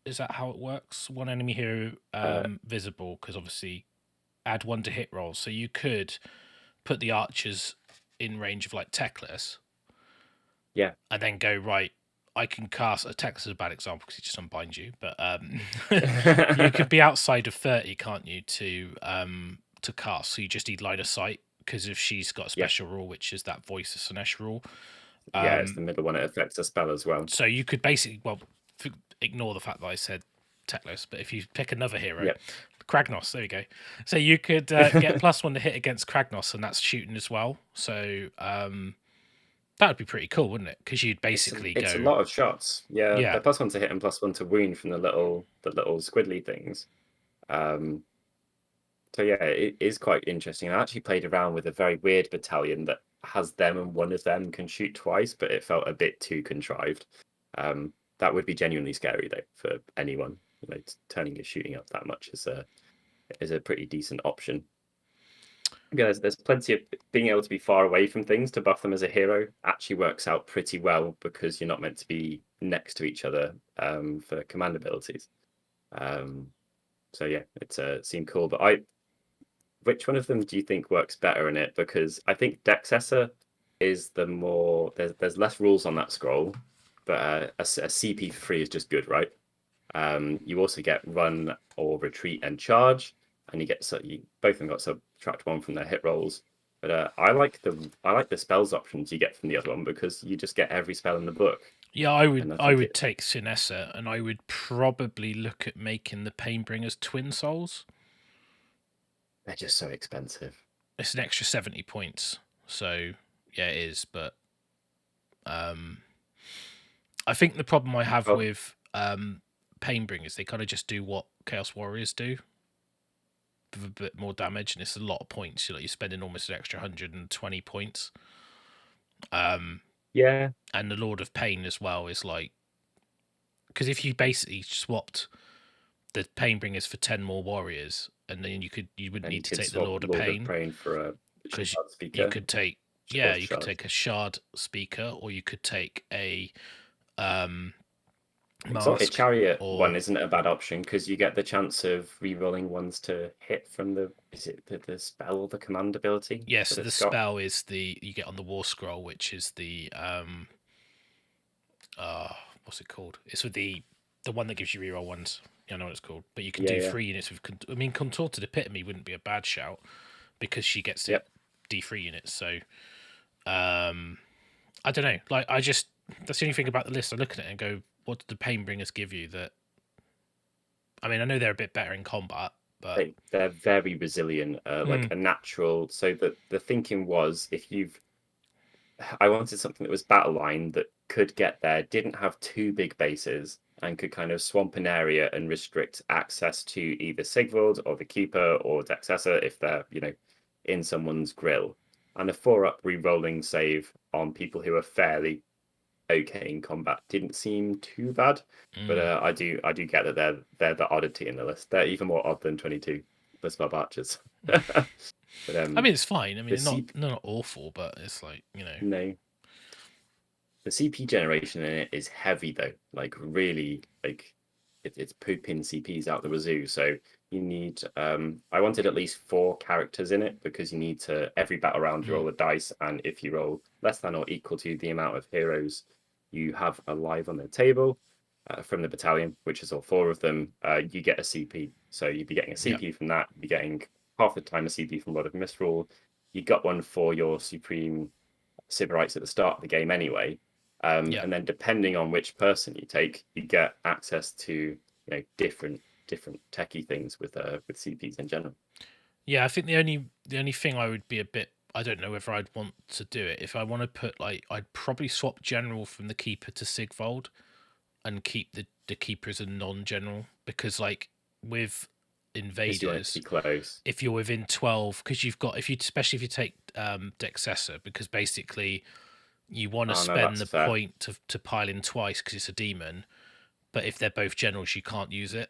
is that how it works? 1 enemy hero visible, because obviously add 1 to hit rolls. So you could put the archers in range of like Teclis. Yeah. And then go, right, I can cast a Teclis is a bad example because he just unbinds you, but you could be outside of 30, can't you, to cast. So you just need line of sight, because if she's got a special rule, which is that Voice of Slaanesh rule. It's the middle one. It affects a spell as well. So you could basically, ignore the fact that I said Teclis, but if you pick another hero, Kragnos, there you go. So you could get +1 to hit against Kragnos, and that's shooting as well. So that would be pretty cool, wouldn't it? Because you'd basically it's a lot of shots. Yeah. They're +1 to hit and +1 to wound from the little squiddly things. So yeah, it is quite interesting. I actually played around with a very weird battalion that has them, and one of them can shoot twice, but it felt a bit too contrived. That would be genuinely scary though for anyone. Turning your shooting up that much is a pretty decent option. Yeah, there's plenty of being able to be far away from things to buff them as a hero actually works out pretty well, because you're not meant to be next to each other for command abilities. So yeah, it seemed cool. But which one of them do you think works better in it? Because I think Dexessor is the more there's less rules on that scroll, but a CP for free is just good, right? You also get run or retreat and charge, and you get both of them got subtract 1 from their hit rolls. But I like the spells options you get from the other one, because you just get every spell in the book. Yeah, I would take Sinessa, and I would probably look at making the Painbringers Twin Souls. They're just so expensive. It's an extra 70 points. So yeah, it is. But I think the problem I have with Painbringers, they kind of just do what Chaos Warriors do, with a bit more damage, and it's a lot of points. You're spending almost an extra 120 points. Yeah. And the Lord of Pain as well is like, because if you basically swapped the Painbringers for 10 more warriors, and then you wouldn't need to take the Lord of Pain for a because speaker. you could take could take a shard speaker, or you could take a a chariot one isn't a bad option, because you get the chance of re-rolling ones to hit from the spell or the command ability. Yes, the spell is you get on the war scroll, which is the what's it called? It's with the one that gives you reroll ones. I know what it's called, but you can do 3 units with. I mean, Contorted Epitome wouldn't be a bad shout, because she gets it D3 units. So I don't know. Like, that's the only thing about the list. I look at it and go, what did the Painbringers give you? That, I mean, I know they're a bit better in combat, but they're very resilient, like a natural. So the thinking was, I wanted something that was battle line that could get there, didn't have 2 big bases, and could kind of swamp an area and restrict access to either Sigvald or the Keeper or Dexessor if they're in someone's grill, and a 4-up re-rolling save on people who are fairly okay in combat didn't seem too bad. But I do get that they're the oddity in the list. They're even more odd than 22 Bliss Bub Archers. But, I mean, it's fine. I mean, they're not awful, but it's like, No. The CP generation in it is heavy though, like really, like it's pooping CPs out the wazoo. So you need, I wanted at least 4 characters in it because you need to, every battle round you roll a dice, and if you roll less than or equal to the amount of heroes you have alive on the table from the battalion, which is all 4 of them, you get a CP. So you'd be getting a CP from that, you'd be getting half the time a CP from Lord of Misrule. You got one for your Supreme Sybarites at the start of the game anyway. And then depending on which person you take, you get access to different techie things with CPs in general. Yeah, I think the only thing I would be a bit, I don't know whether I'd want to do it. If I want to put I'd probably swap general from the keeper to Sigvold, and keep the keeper as a non-general, because with invaders, close. if you're within 12, because you've got, especially if you take Dexessor, because basically you want to spend the point to pile in twice because it's a demon, but if they're both generals you can't use it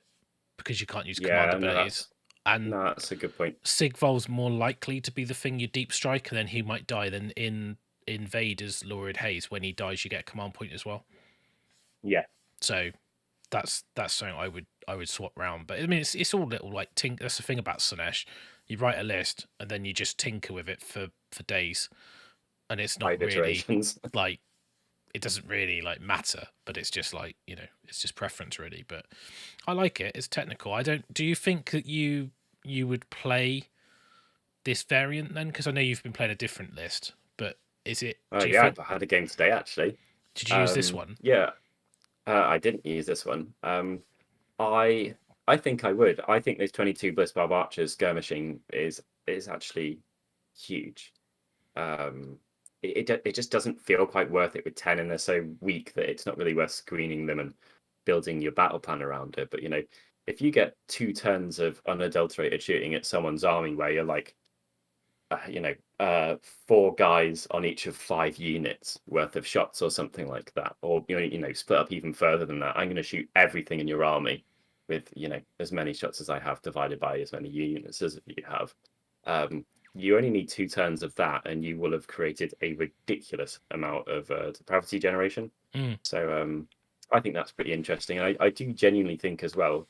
because you can't use command abilities. No, that's a good point. Sigvold's more likely to be the thing you deep strike, and then he might die. Then in Invaders Lurid Haze, when he dies you get a command point as well. Yeah. So that's something I would swap round. But I mean, it's all little that's the thing about Slaanesh. You write a list and then you just tinker with it for days, and it's not really it doesn't really matter. But it's just it's just preference really. But I like it. It's technical. Do you think that you would play this variant then? Because I know you've been playing a different list, but is it? I had a game today actually. Did you use this one? Yeah. I didn't use this one. I think I would. I think those 22 Blitzbarb Archers skirmishing is actually huge. It just doesn't feel quite worth it with 10, and they're so weak that it's not really worth screening them and building your battle plan around it. But if you get 2 turns of unadulterated shooting at someone's army where you're 4 guys on each of 5 units worth of shots or something like that, or split up even further than that, I'm going to shoot everything in your army with as many shots as I have divided by as many units as you have. You only need 2 turns of that and you will have created a ridiculous amount of depravity generation. So I think that's pretty interesting. And I do genuinely think as well,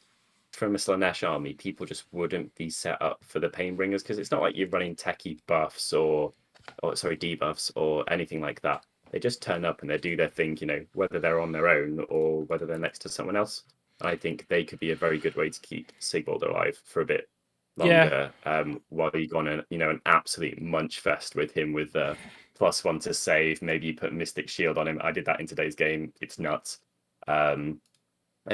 from a Slaanesh army, people just wouldn't be set up for the Painbringers, because it's not like you're running techie buffs or debuffs or anything like that. They just turn up and they do their thing, whether they're on their own or whether they're next to someone else. I think they could be a very good way to keep Sigvold alive for a bit longer, while you go on an absolute munch fest with him with +1 to save. Maybe you put Mystic Shield on him. I did that in today's game. It's nuts. And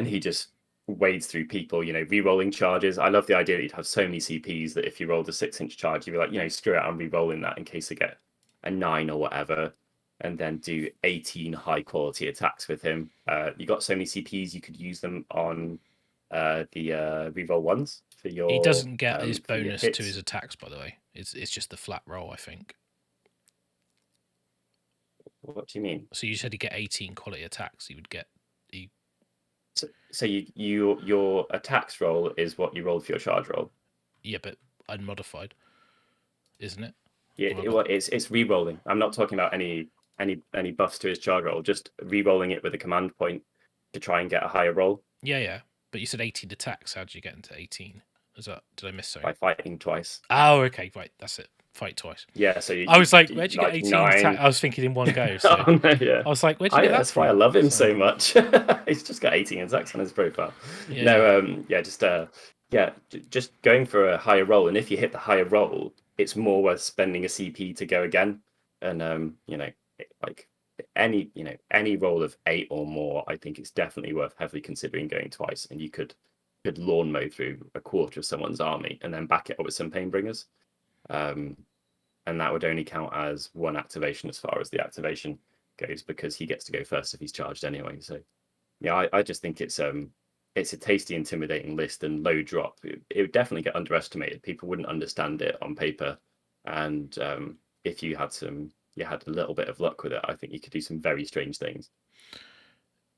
he just wades through people, re-rolling charges. I love the idea that you'd have so many CPs that if you rolled a 6-inch charge, you'd be like, screw it, I'm re-rolling that in case I get a 9 or whatever, and then do 18 high quality attacks with him. You got so many CPs, you could use them on the re-roll ones for your. He doesn't get his bonus to his attacks, by the way. It's just the flat roll, I think. What do you mean? So you said he'd get 18 quality attacks. He would get. So your attacks roll is what you rolled for your charge roll. Yeah, but unmodified, isn't it? Yeah, it's re-rolling. I'm not talking about any buffs to his charge roll. Just re-rolling it with a command point to try and get a higher roll. Yeah. But you said 18 attacks. How did you get into 18? Did I miss something? By fighting twice. Oh, okay, right. That's it. Fight twice. Yeah, so I was like, where'd you get 18 attacks? I was thinking in one go. So I was like, where'd you get that That's from? why I love him so much. He's just got 18 attacks on his profile. Just going for a higher roll, and if you hit the higher roll, it's more worth spending a CP to go again. And any roll of 8 or more, I think it's definitely worth heavily considering going twice, and you could lawn mow through a quarter of someone's army and then back it up with some Painbringers. And that would only count as 1 activation as far as the activation goes, because he gets to go first if he's charged anyway. So yeah, I just think it's a tasty, intimidating list and low drop. It would definitely get underestimated. People wouldn't understand it on paper, and if you had a little bit of luck with it, I think you could do some very strange things.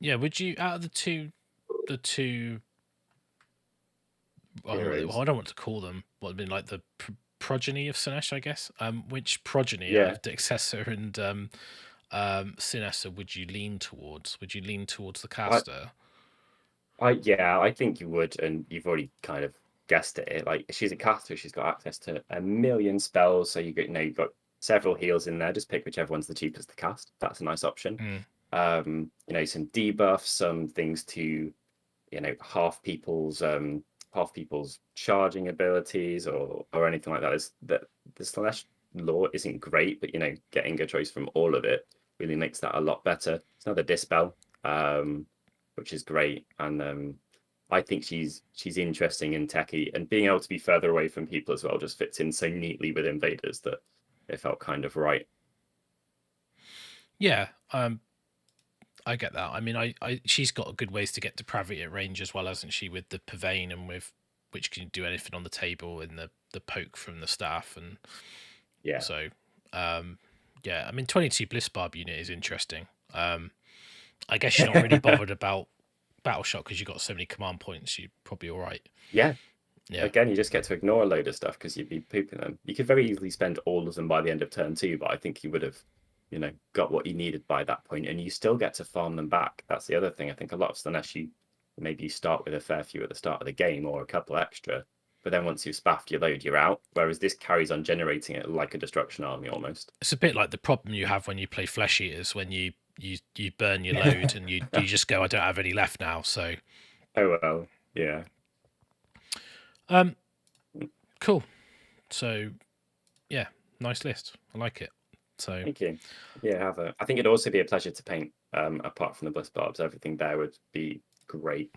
Yeah, would you, out of the two I don't know what to call them, what would have been like the progeny of Slaanesh, I guess. Which progeny of Dexessor and Sinessa would you lean towards? Would you lean towards the I, caster? yeah, I think you would, and you've already kind of guessed it. Like, she's a caster, she's got access to a million spells, so you've got several heals in there. Just pick whichever one's the cheapest to cast. That's a nice option. Mm. Some debuffs, some things to, half people's charging abilities or anything like that. The Slaanesh lore isn't great, but getting a choice from all of it really makes that a lot better. It's another dispel, which is great, and I think she's interesting and techy, and being able to be further away from people as well just fits in so neatly with invaders that it felt kind of right. Yeah, I get that. I mean, she's got good ways to get depravity at range as well, hasn't she? With the purveying and with which can do anything on the table, and the poke from the staff, and Yeah. So, yeah. I mean, 22 Bliss Barb unit is interesting. I guess you're not really bothered about Battle Shot because you've got so many command points. You're probably all right. Yeah. Yeah. Again, you just get to ignore a load of stuff because you'd be pooping them. You could very easily spend all of them by the end of turn 2, but I think you would have, got what you needed by that point, and you still get to farm them back. That's the other thing. I think a lot of Slaanesh, maybe you start with a fair few at the start of the game or a couple extra, but then once you've spaffed your load, you're out. Whereas this carries on generating it like a destruction army almost. It's a bit like the problem you have when you play Flesh Eaters, when you burn your load and you just go, I don't have any left now. So. Oh well, yeah. Cool. So, yeah, nice list. I like it. So thank you. Yeah, I think it'd also be a pleasure to paint. Apart from the Bliss Barbs, everything there would be great.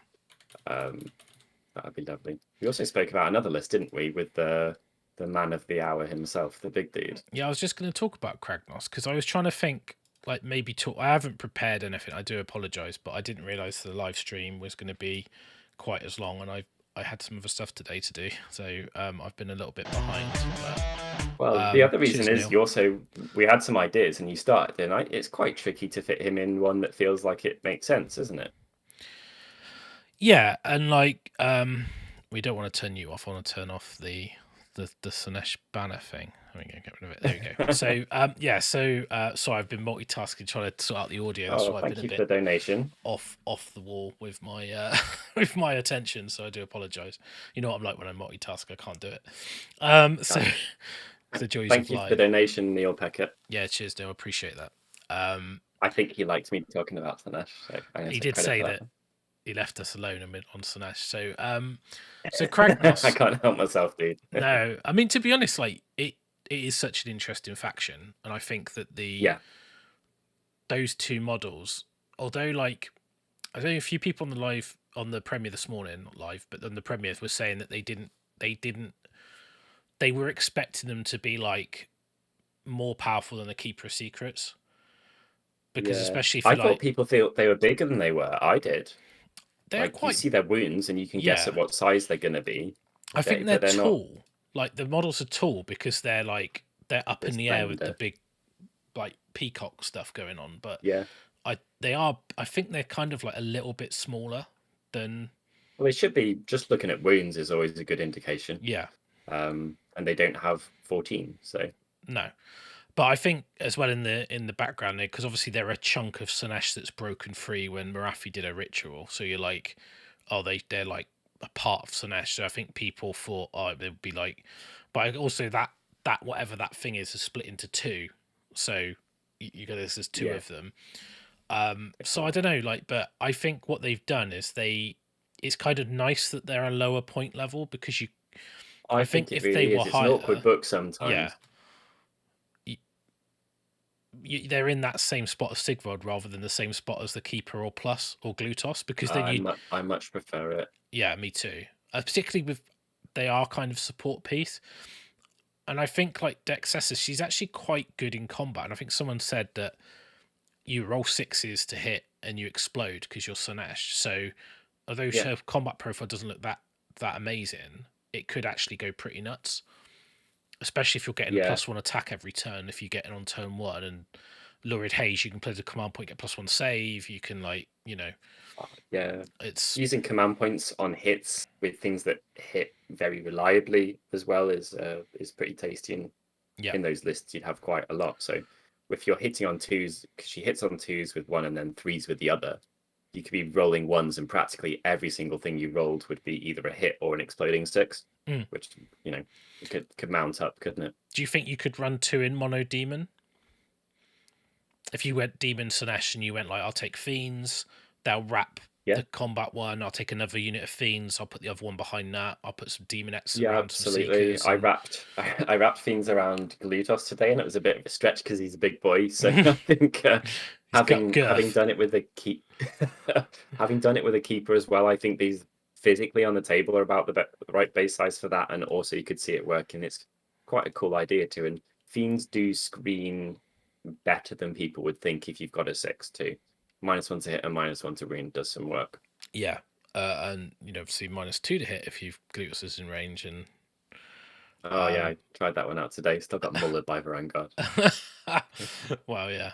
That'd be lovely. We also spoke about another list, didn't we, with the man of the hour himself, the big dude. Yeah, I was just going to talk about Kragnos because I was trying to think, like, maybe talk. I haven't prepared anything. I do apologize, but I didn't realize the live stream was going to be quite as long, and I had some other stuff today to do, so I've been a little bit behind. But, well, the other reason is we had some ideas and you started, and it's quite tricky to fit him in one that feels like it makes sense, isn't it? Yeah, and like we don't want to turn you off. I want to turn off the Slaanesh banner thing. I'm going to get rid of it. There we go. So yeah, so I've been multitasking trying to sort out the audio. So I've been thank you for the donation. Off the wall with my with my attention, so I do apologise. You know what I'm like when I multitask, I can't do it. So the joys thank of you life. for the donation, Neil Peckett. Yeah, cheers, Neil. Appreciate that. I think he liked me talking about Slaanesh. So he did say that he left us alone on Slaanesh. So Kragnos. I can't help myself, dude. No, I mean, to be honest, like it is such an interesting faction, and I think that those two models, although like I know a few people on the premiere this morning, not live, but on the premiere were saying that they were expecting them to be like more powerful than the Keeper of Secrets. Because especially if I thought people thought they were bigger than they were. I did. They're quite. You see their wounds and you can guess at what size they're going to be. I think they're tall. Not... Like the models are tall because they're up in the air with the big like peacock stuff going on. But yeah, I think they're kind of like a little bit smaller than. Well, they should be. Just looking at wounds is always a good indication. Yeah. And they don't have 14, so no. But I think as well in the background there, because obviously they're a chunk of Slaanesh that's broken free when Marathi did a ritual. So you're like, oh, they're like a part of Slaanesh. So I think people thought, oh, they'd be like, but also that whatever that thing is split into two. So you got there's two of them. So I don't know, like, but I think what they've done is it's kind of nice that they're a lower point level because I think if they were higher, it's an awkward book sometimes. Yeah. They're in that same spot as Sigvard rather than the same spot as the Keeper or Plus or Glutos because then I much prefer it. Yeah, me too. Particularly with they are kind of support piece, and I think like Dexessa, she's actually quite good in combat. And I think someone said that you roll 6s to hit and you explode because you're Slaanesh. So although her combat profile doesn't look that amazing, it could actually go pretty nuts. Especially if you're getting a +1 attack every turn. If you get it on turn 1 and Lurid Haze, you can play the command point, get +1 save. You can it's using command points on hits with things that hit very reliably as well is pretty tasty. And in those lists, you'd have quite a lot. So if you're hitting on twos, because she hits on twos with one and then threes with the other, you could be rolling ones, and practically every single thing you rolled would be either a hit or an exploding six, which could mount up, couldn't it? Do you think you could run 2 in mono demon? If you went demon Slaanesh and you went like, I'll take fiends, they'll wrap the combat one. I'll take another unit of fiends. I'll put the other one behind that. I'll put some demonettes around. Absolutely. Some seekers. I wrapped fiends around Glutos today, and it was a bit of a stretch because he's a big boy. So I think having done it with a keeper as well, I think these physically on the table are about the right base size for that, and also you could see it working. It's quite a cool idea too, and fiends do screen better than people would think if you've got a 6-2. -1 to hit and -1 to wound does some work. Yeah, and obviously -2 to hit if you've Glutos in range. And yeah, I tried that one out today. Still got mullered by Vanguard. Well, yeah.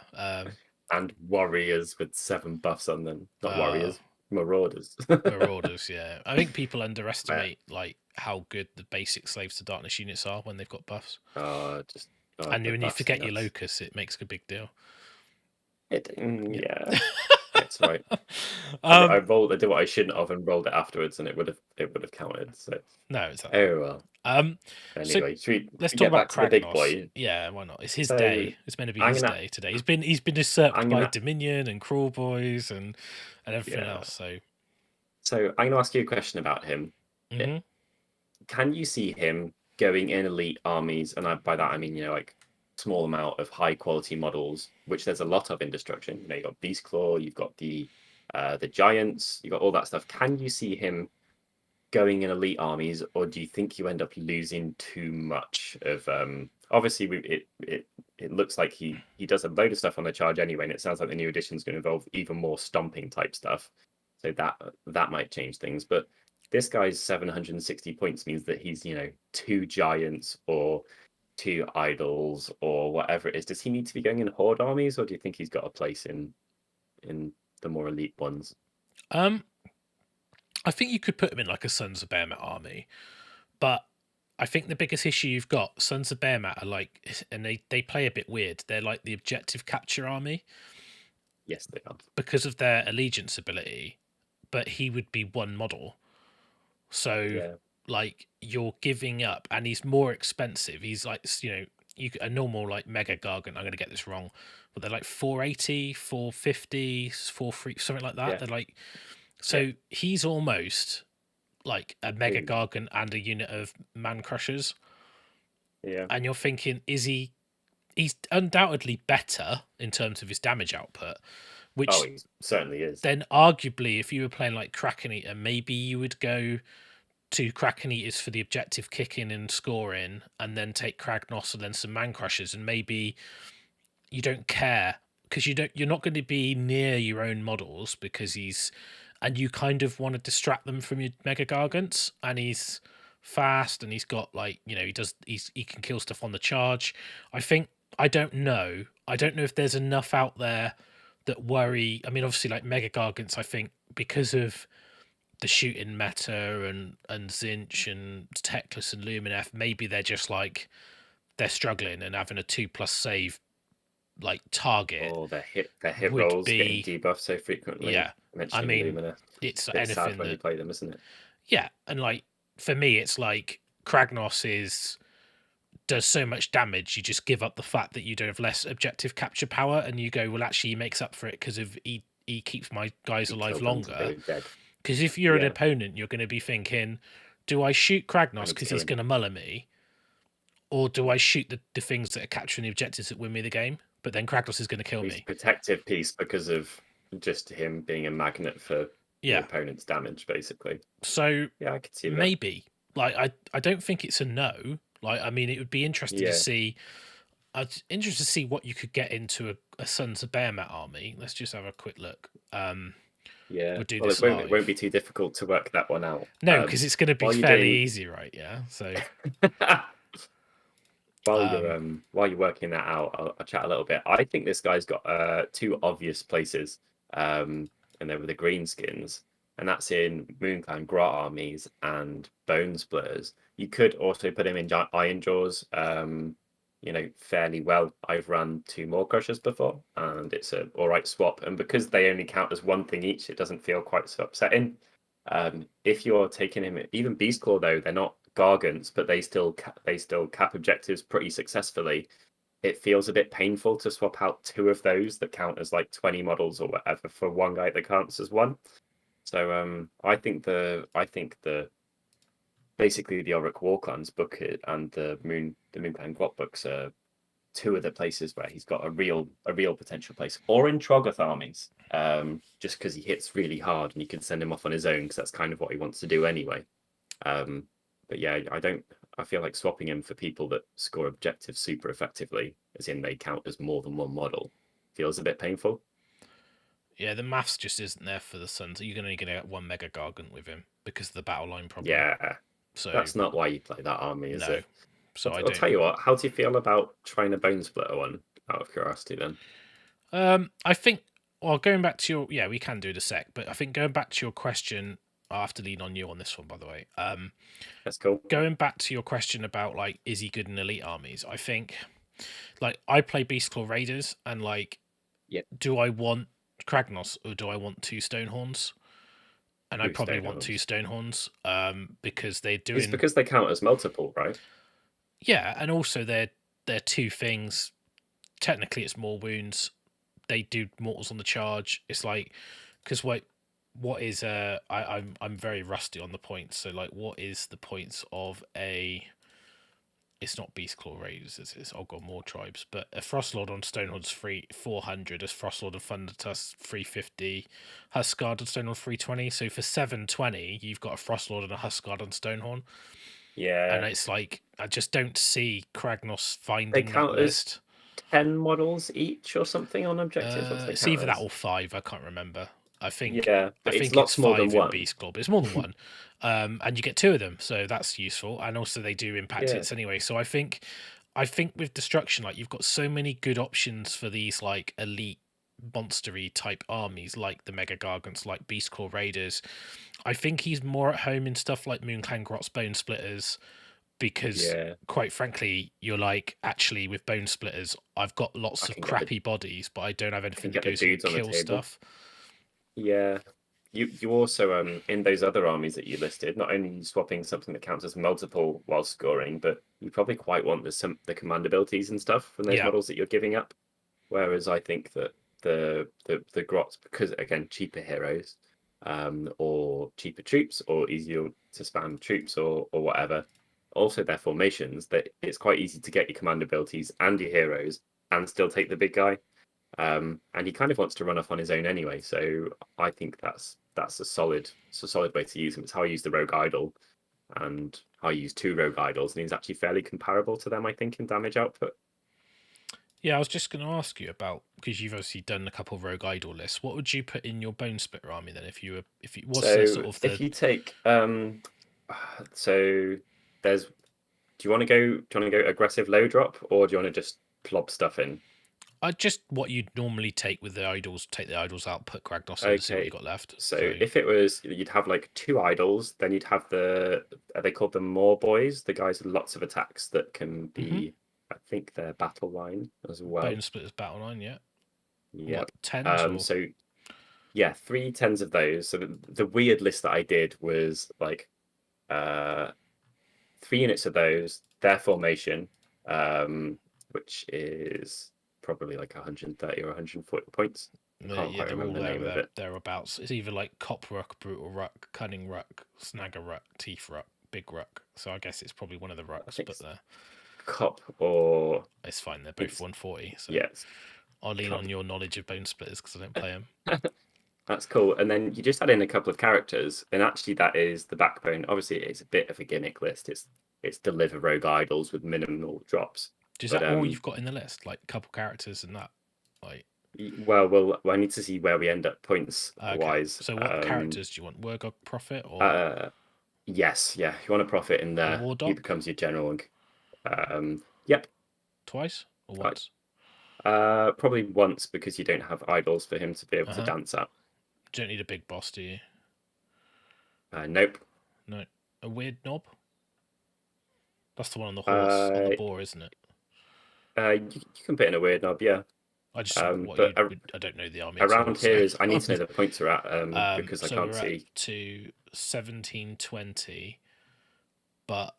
And warriors with 7 buffs on them. Not warriors, marauders. Marauders, yeah. I think people underestimate like how good the basic Slaves to Darkness units are when they've got buffs. And when you forget your locus, it makes a big deal. Yeah. That's right. I did what I shouldn't have and rolled it afterwards, and it would have counted. So no, exactly. Oh well. Anyway, let's talk about Kragnos. The big boy? Yeah, why not? It's his day. It's meant to be his day today. He's been usurped by Dominion and Kruleboyz and everything else. So I'm gonna ask you a question about him. Mm-hmm. Can you see him going in elite armies, and by that I mean like small amount of high quality models, which there's a lot of in Destruction. You've got Beastclaw, you've got the giants, you've got all that stuff. Can you see him going in elite armies, or do you think you end up losing too much of obviously it looks like he does a load of stuff on the charge anyway, and it sounds like the new edition is going to involve even more stomping type stuff, so that might change things. But this guy's 760 points means that he's 2 giants or 2 idols or whatever it is. Does he need to be going in horde armies, or do you think he's got a place in the more elite ones? I think you could put him in like a Sons of Behemat army, but I think the biggest issue you've got, Sons of Behemat are like, and they play a bit weird. They're like the objective capture army. Yes, they are. Because of their allegiance ability, but he would be 1 model. So like you're giving up, and he's more expensive. He's like, a normal like Mega Gargant, I'm going to get this wrong, but they're like 480, 450, 430, something like that. They're like, so he's almost like a Mega Gargant and a unit of Man Crushers. Yeah. And you're thinking, he's undoubtedly better in terms of his damage output, which he certainly is. Then arguably, if you were playing like Kraken Eater, maybe you would go to Kraken Eaters for the objective kicking and scoring, and then take Kragnos and then some Man Crushers, and maybe you don't care because you're not going to be near your own models because and you kind of want to distract them from your Mega Gargants, and he's fast and he's got like he can kill stuff on the charge. I don't know if there's enough out there that worry. I mean, obviously like Mega Gargants, I think because of the shooting meta and Zinch and Teclis and Luminef, maybe they're just like they're struggling, and having a 2+ save like target, or their hit rolls getting debuffed so frequently. Yeah, I mean, Luminef. It's anything sad when you play them, isn't it? Yeah, and like for me, it's like Kragnos does so mumuch damage. You just give up the fact that you don't have less objective capture power, and you go, well, actually, he makes up for it because of he keeps my guys alive longer. Because if you're an opponent, you're going to be thinking, do I shoot Kragnos because he's going to muller me? Or do I shoot the things that are capturing the objectives that win me the game? But then Kragnos is going to kill me. Protective piece because of just him being a magnet for the opponent's damage, basically. So I could see that. Maybe. Like I don't think it's a no. Like I mean, it would be interesting to see. I'd interested to see what you could get into a Sons of Behemat army. Let's just have a quick look. We'll do this live. It won't be too difficult to work that one out. No, because it's going to be fairly easy, right? Yeah. So while you're working that out, I'll chat a little bit. I think this guy's got 2 obvious places, and they were the greenskins, and that's in Moonclan Grot armies and Bone Splitters. You could also put him in Iron Jaws. fairly well. I've run 2 more crushers before, and it's a all right swap. And because they only count as one thing each, it doesn't feel quite so upsetting. If you're taking him, even Beastclaw though, they're not gargants, but they still cap objectives pretty successfully. It feels a bit painful to swap out 2 of those that count as like 20 models or whatever for one guy that counts as one. So I think the basically the Auric War Clans book and the Moonclan Grot books are 2 of the places where he's got a real potential place, or in Troggoth armies, just because he hits really hard and you can send him off on his own because that's kind of what he wants to do anyway. But yeah, I feel like swapping him for people that score objectives super effectively, as in they count as more than one model, feels a bit painful. Yeah, the maths just isn't there for the Suns. You're only going to get 1 Mega Gargant with him because of the battle line problem. Yeah, so that's not why you play that army, is it? So I'll tell you what. How do you feel about trying a Bone Splitter one? Out of curiosity, then. I think. Well, going back to your we can do it a sec, but I think going back to your question, I have to lean on you on this one, by the way. That's cool. Going back to your question about like, is he good in elite armies? I think, like, I play Beastclaw Raiders, and like, do I want Kragnos or do I want 2 Stonehorns? And I probably want 2 Stonehorns, because they're doing. It's because they count as multiple, right? Yeah, and also they're 2 things. Technically, it's more wounds. They do mortals on the charge. It's like, because what is I'm very rusty on the points. So like, what is the points of a? It's not Beastclaw Raiders. It's oh god, more tribes. But a Frostlord on Stonehorn's 400. A Frostlord on Thundertusk 350. Huskguard on Stonehorn 320. So for 720, you've got a Frostlord and a Huskguard on Stonehorn. Yeah. And it's like, I just don't see Kragnos finding that list. 10 models each or something on objectives. It's either that or 5. I can't remember. I think. Yeah, but I think it's lots more than one. Beastclaw, but it's more than one. And you get 2 of them, so that's useful. And also they do impact hits anyway. So I think with Destruction, like, you've got so many good options for these like elite monstery type armies, like the Mega Gargants, like Beastclaw Raiders. I think he's more at home in stuff like Moonclan Grot's Bone Splitters, because quite frankly, you're like, actually with Bone Splitters, I've got lots of crappy bodies, but I don't have anything that goes and kill stuff. Yeah. You also in those other armies that you listed, not only swapping something that counts as multiple while scoring, but you probably quite want the command abilities and stuff from those models that you're giving up. Whereas I think that the Grots, because again, cheaper heroes, or cheaper troops, or easier to spam troops or whatever. Also, their formations, that it's quite easy to get your command abilities and your heroes and still take the big guy. And he kind of wants to run off on his own anyway, so I think that's a solid way to use him. It's how I use the Rogue Idol, and I use 2 Rogue Idols, and he's actually fairly comparable to them, I think, in damage output. Yeah, I was just going to ask you about, because you've obviously done a couple of Rogue Idol lists. What would you put in your Bone Splitter army then? If you if you take so there's, do you want to go aggressive low drop, or do you want to just plop stuff in? Just what you'd normally take with the idols. Take the idols out, put Kragnos in, see what you got left. So if it was, you'd have like 2 idols, then you'd have are they called the More Boys? The guys with lots of attacks that can be, I think they're battle line as well. Bone Splitter's battle line, yeah. Yeah. 10s? So yeah, 3 10s of those. So the weird list that I did was like 3 units of those, their formation, which is probably like 130 or 140 points. Can't quite remember the name of it. Thereabouts. It's either like Cop Ruck, Brutal Ruck, Cunning Ruck, Snagger Ruck, Teeth Ruck, Big Ruck. So I guess it's probably one of the Rucks, but they're Cop, or it's fine. They're both 140. So yes, I'll lean on your knowledge of Bone Splitters because I don't play them. That's cool. And then you just add in a couple of characters, and actually that is the backbone. Obviously, it's a bit of a gimmick list. It's deliver Rogue Idols with minimal drops. Is that all you've got in the list? Like a couple characters and that? Like, well, I need to see where we end up points wise. So what characters do you want? Wargog Prophet or? Yes, yeah. You want a Prophet in there. He becomes your general. Yep. Twice or once? Probably once, because you don't have idols for him to be able to dance at. You don't need a big boss, do you? Nope. No. A weird knob? That's the one on the horse, on the boar, isn't it? You can put in a weird knob, yeah. I just I don't know the army around here is I need to know the the points are at because I can't we're see. up to 1720, but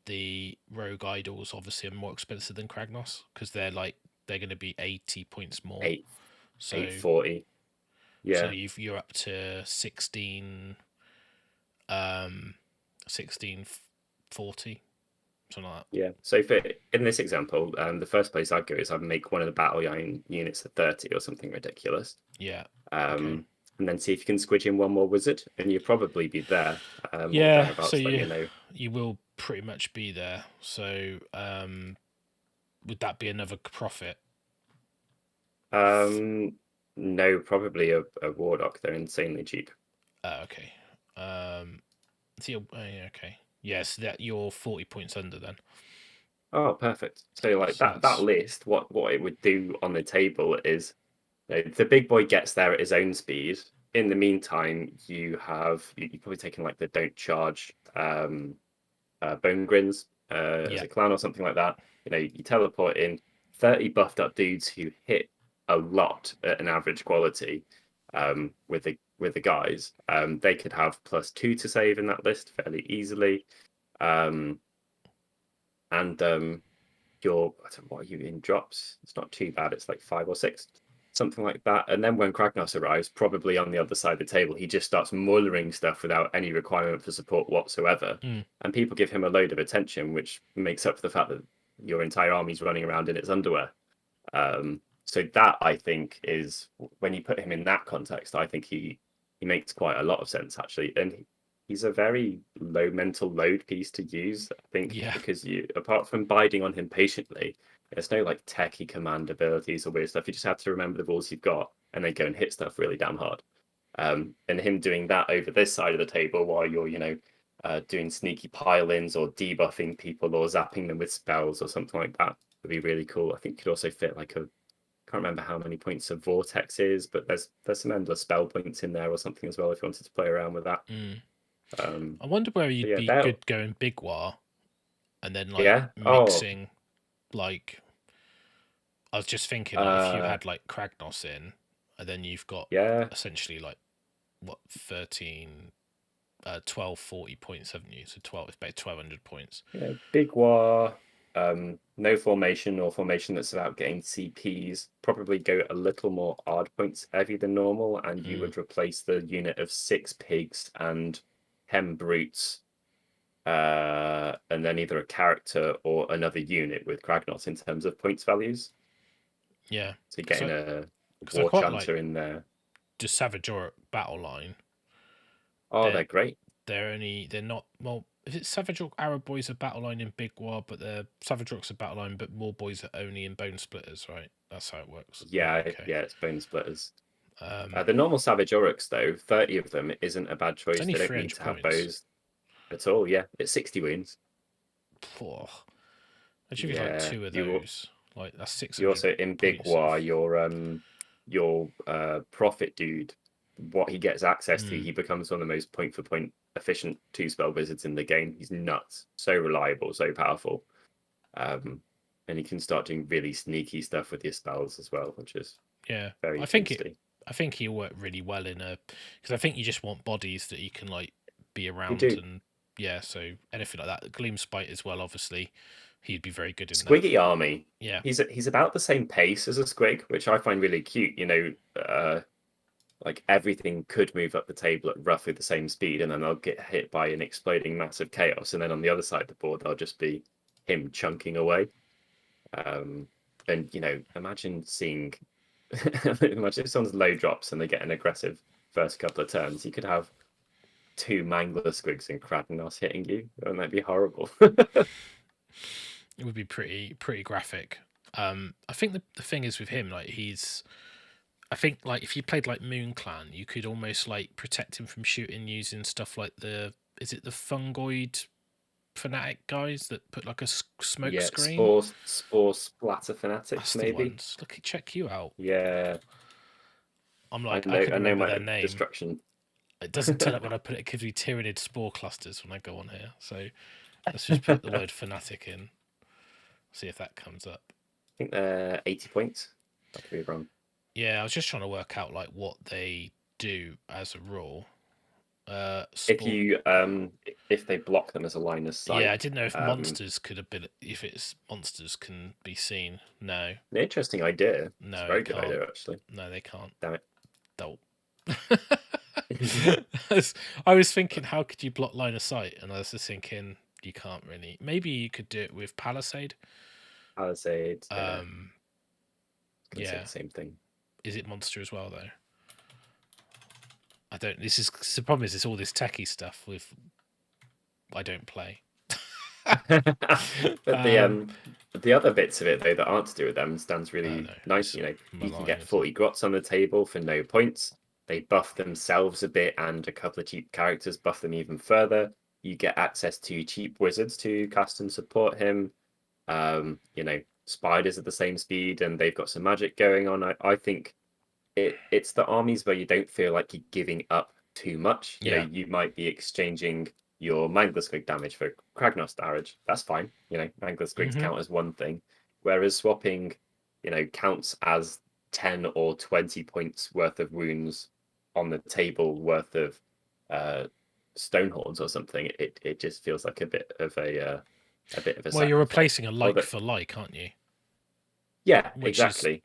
the rogue idols obviously are more expensive than Kragnos because they're going to be 80 points more. 840. Yeah. So you're up to 1640, something like that. Yeah. So in this example, the first place I'd go is I'd make one of the battle line units a 30 or something ridiculous. Yeah. Okay. And then see if you can squidge in one more wizard, and you'll probably be there. Yeah. So you will pretty much be there. So would that be another profit? No, probably a Warlock. They're insanely cheap. Okay. Okay. Yes, that you're 40 points under then. Oh, perfect. So like that list, what it would do on the table is the big boy gets there at his own speed. In the meantime, you've probably taken like the don't charge bone grins as a clan or something like that. You teleport in 30 buffed up dudes who hit a lot at an average quality with the guys. They could have +2 to save in that list fairly easily. And what are you in drops? It's not too bad. It's like 5 or 6, something like that. And then when Kragnos arrives, probably on the other side of the table, he just starts mullering stuff without any requirement for support whatsoever. And people give him a load of attention, which makes up for the fact that your entire army's running around in its underwear. So that, I think, is when you put him in that context, I think he makes quite a lot of sense, actually. And he's a very low mental load piece to use, I think, because apart from biding on him patiently, there's no like techie command abilities or weird stuff. You just have to remember the rules you've got and then go and hit stuff really damn hard. And him doing that over this side of the table while you're, doing sneaky pile-ins or debuffing people or zapping them with spells or something like that would be really cool. I think it could also fit like can't remember how many points a vortex is, but there's some endless spell points in there or something as well if you wanted to play around with that. I wonder where you'd be good going big war and then mixing like I was just thinking if you had like Kragnos in and then you've got essentially like what 12 40 points, haven't you? So 12 it's about 1200 points. Big war, no formation or formation that's about getting CPs, probably go a little more odd points heavy than normal, and you would replace the unit of 6 pigs and 10 brutes, and then either a character or another unit with Kragnos in terms of points values. Yeah. So you're getting a war chanter in there. Just Savage Orc battle line. Oh, they're great. They're not well. If it's Savage Orc Arab Boys are battle line in Big War, but the Savage Orcs are battle line, but War Boys are only in Bone Splitters, right? That's how it works. Yeah, it's Bone Splitters. The normal Savage Orcs, though, 30 of them isn't a bad choice. They don't need to have bows at all. Yeah, it's 60 wounds. Poor. Actually, like 2 of those. Like that's 600. You're also in Big War. Your prophet dude. What he gets access to, he becomes one of the most point for point efficient 2-spell wizards in the game. He's nuts, so reliable, so powerful, and he can start doing really sneaky stuff with his spells as well, which is very. I think he'll work really well in because I think you just want bodies that you can like be around and so anything like that. Gleam Spite as well, obviously. He'd be very good in Squiggy army. Yeah, he's about the same pace as a squig, which I find really cute. Like everything could move up the table at roughly the same speed, and then they'll get hit by an exploding massive chaos, and then on the other side of the board, they'll just be him chunking away. And imagine seeing, imagine if someone's low drops and they get an aggressive first couple of turns. You could have 2 Mangler Squigs and Kragnos hitting you, and that'd be horrible. It would be pretty graphic. I think the thing is with him, like I think like if you played like Moon Clan, you could almost like protect him from shooting using stuff like is it the fungoid fanatic guys that put like a smoke screen? Spore splatter fanatics. That's maybe. The ones. Look, check you out. Yeah. I'm like I can remember their name. Destruction. It doesn't tell it when I put it. It gives me Tyranid spore clusters when I go on here. So let's just put the word fanatic in. See if that comes up. think they're 80 points. I could be wrong. Yeah, I was just trying to work out like what they do as a rule. If they block them as a line of sight. Yeah, I didn't know if monsters could if it's monsters can be seen. No. An interesting idea. No, It's a very it good can't. idea, actually. No, they can't. Damn it. Don't. I was thinking, how could you block line of sight? And I was just thinking, you can't really. Maybe you could do it with Palisade. Palisade. Yeah. Say the same thing. Is it monster as well though? I don't. The problem is it's all this techie stuff with. I don't play. But the other bits of it though that aren't to do with them stands really nice. You can get 40 grots on the table for no points. They buff themselves a bit, and a couple of cheap characters buff them even further. You get access to cheap wizards to cast and support him. Spiders at the same speed, and they've got some magic going on. I think it's the armies where you don't feel like you're giving up too much. You might be exchanging your Mangler Squig damage for Kragnos damage. That's fine. Mangler Squigs count as one thing, whereas swapping, counts as 10 or 20 points worth of wounds on the table worth of Stonehorns or something. It just feels like a bit of a well, you're replacing a like for like, aren't you? Yeah, exactly.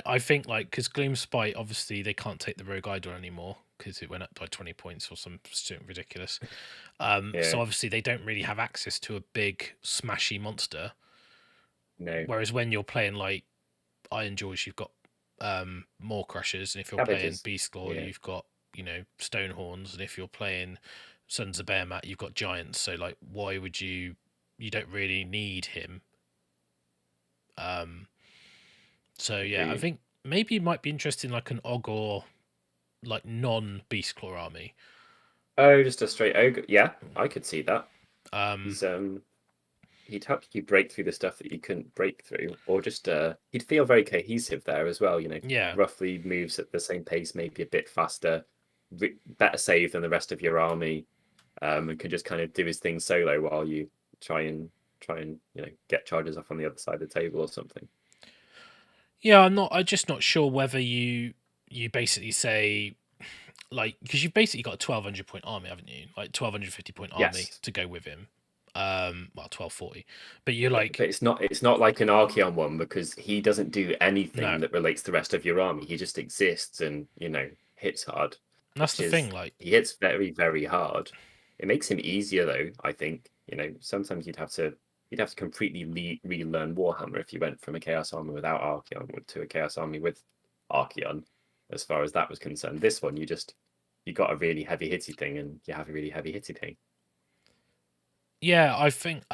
I think because Gloomspite, obviously they can't take the Rogue Idol anymore because it went up by 20 points or something ridiculous. So obviously they don't really have access to a big smashy monster. No. Whereas when you're playing like Iron Jaws, you've got more crushers, and if you're playing Beastclaw, you've got Stonehorns, and if you're playing Sons of Behemat, you've got Giants. So why would you don't really need him. So yeah, I think maybe it might be interesting like an Ogre, like non-Beastclaw army. Oh, just a straight ogre. Yeah, I could see that. He'd help you break through the stuff that you couldn't break through, or just he'd feel very cohesive there as well. Roughly moves at the same pace, maybe a bit faster, better save than the rest of your army, and can just kind of do his thing solo while you try and get charges off on the other side of the table or something. Yeah, I'm just not sure whether you basically say because you've basically got a 1200 point army, haven't you? Like 1250 point army to go with him. 1240, but you're like, but it's not like an Archeon one, because he doesn't do anything that relates to the rest of your army. He just exists and hits hard. That's the thing. He hits very, very hard. It makes him easier though. I think sometimes you'd have to completely relearn Warhammer if you went from a Chaos army without Archeon to a Chaos army with Archeon. As far as that was concerned, this one you got a really heavy hitty thing, and you have a really heavy hitty thing. Yeah, I think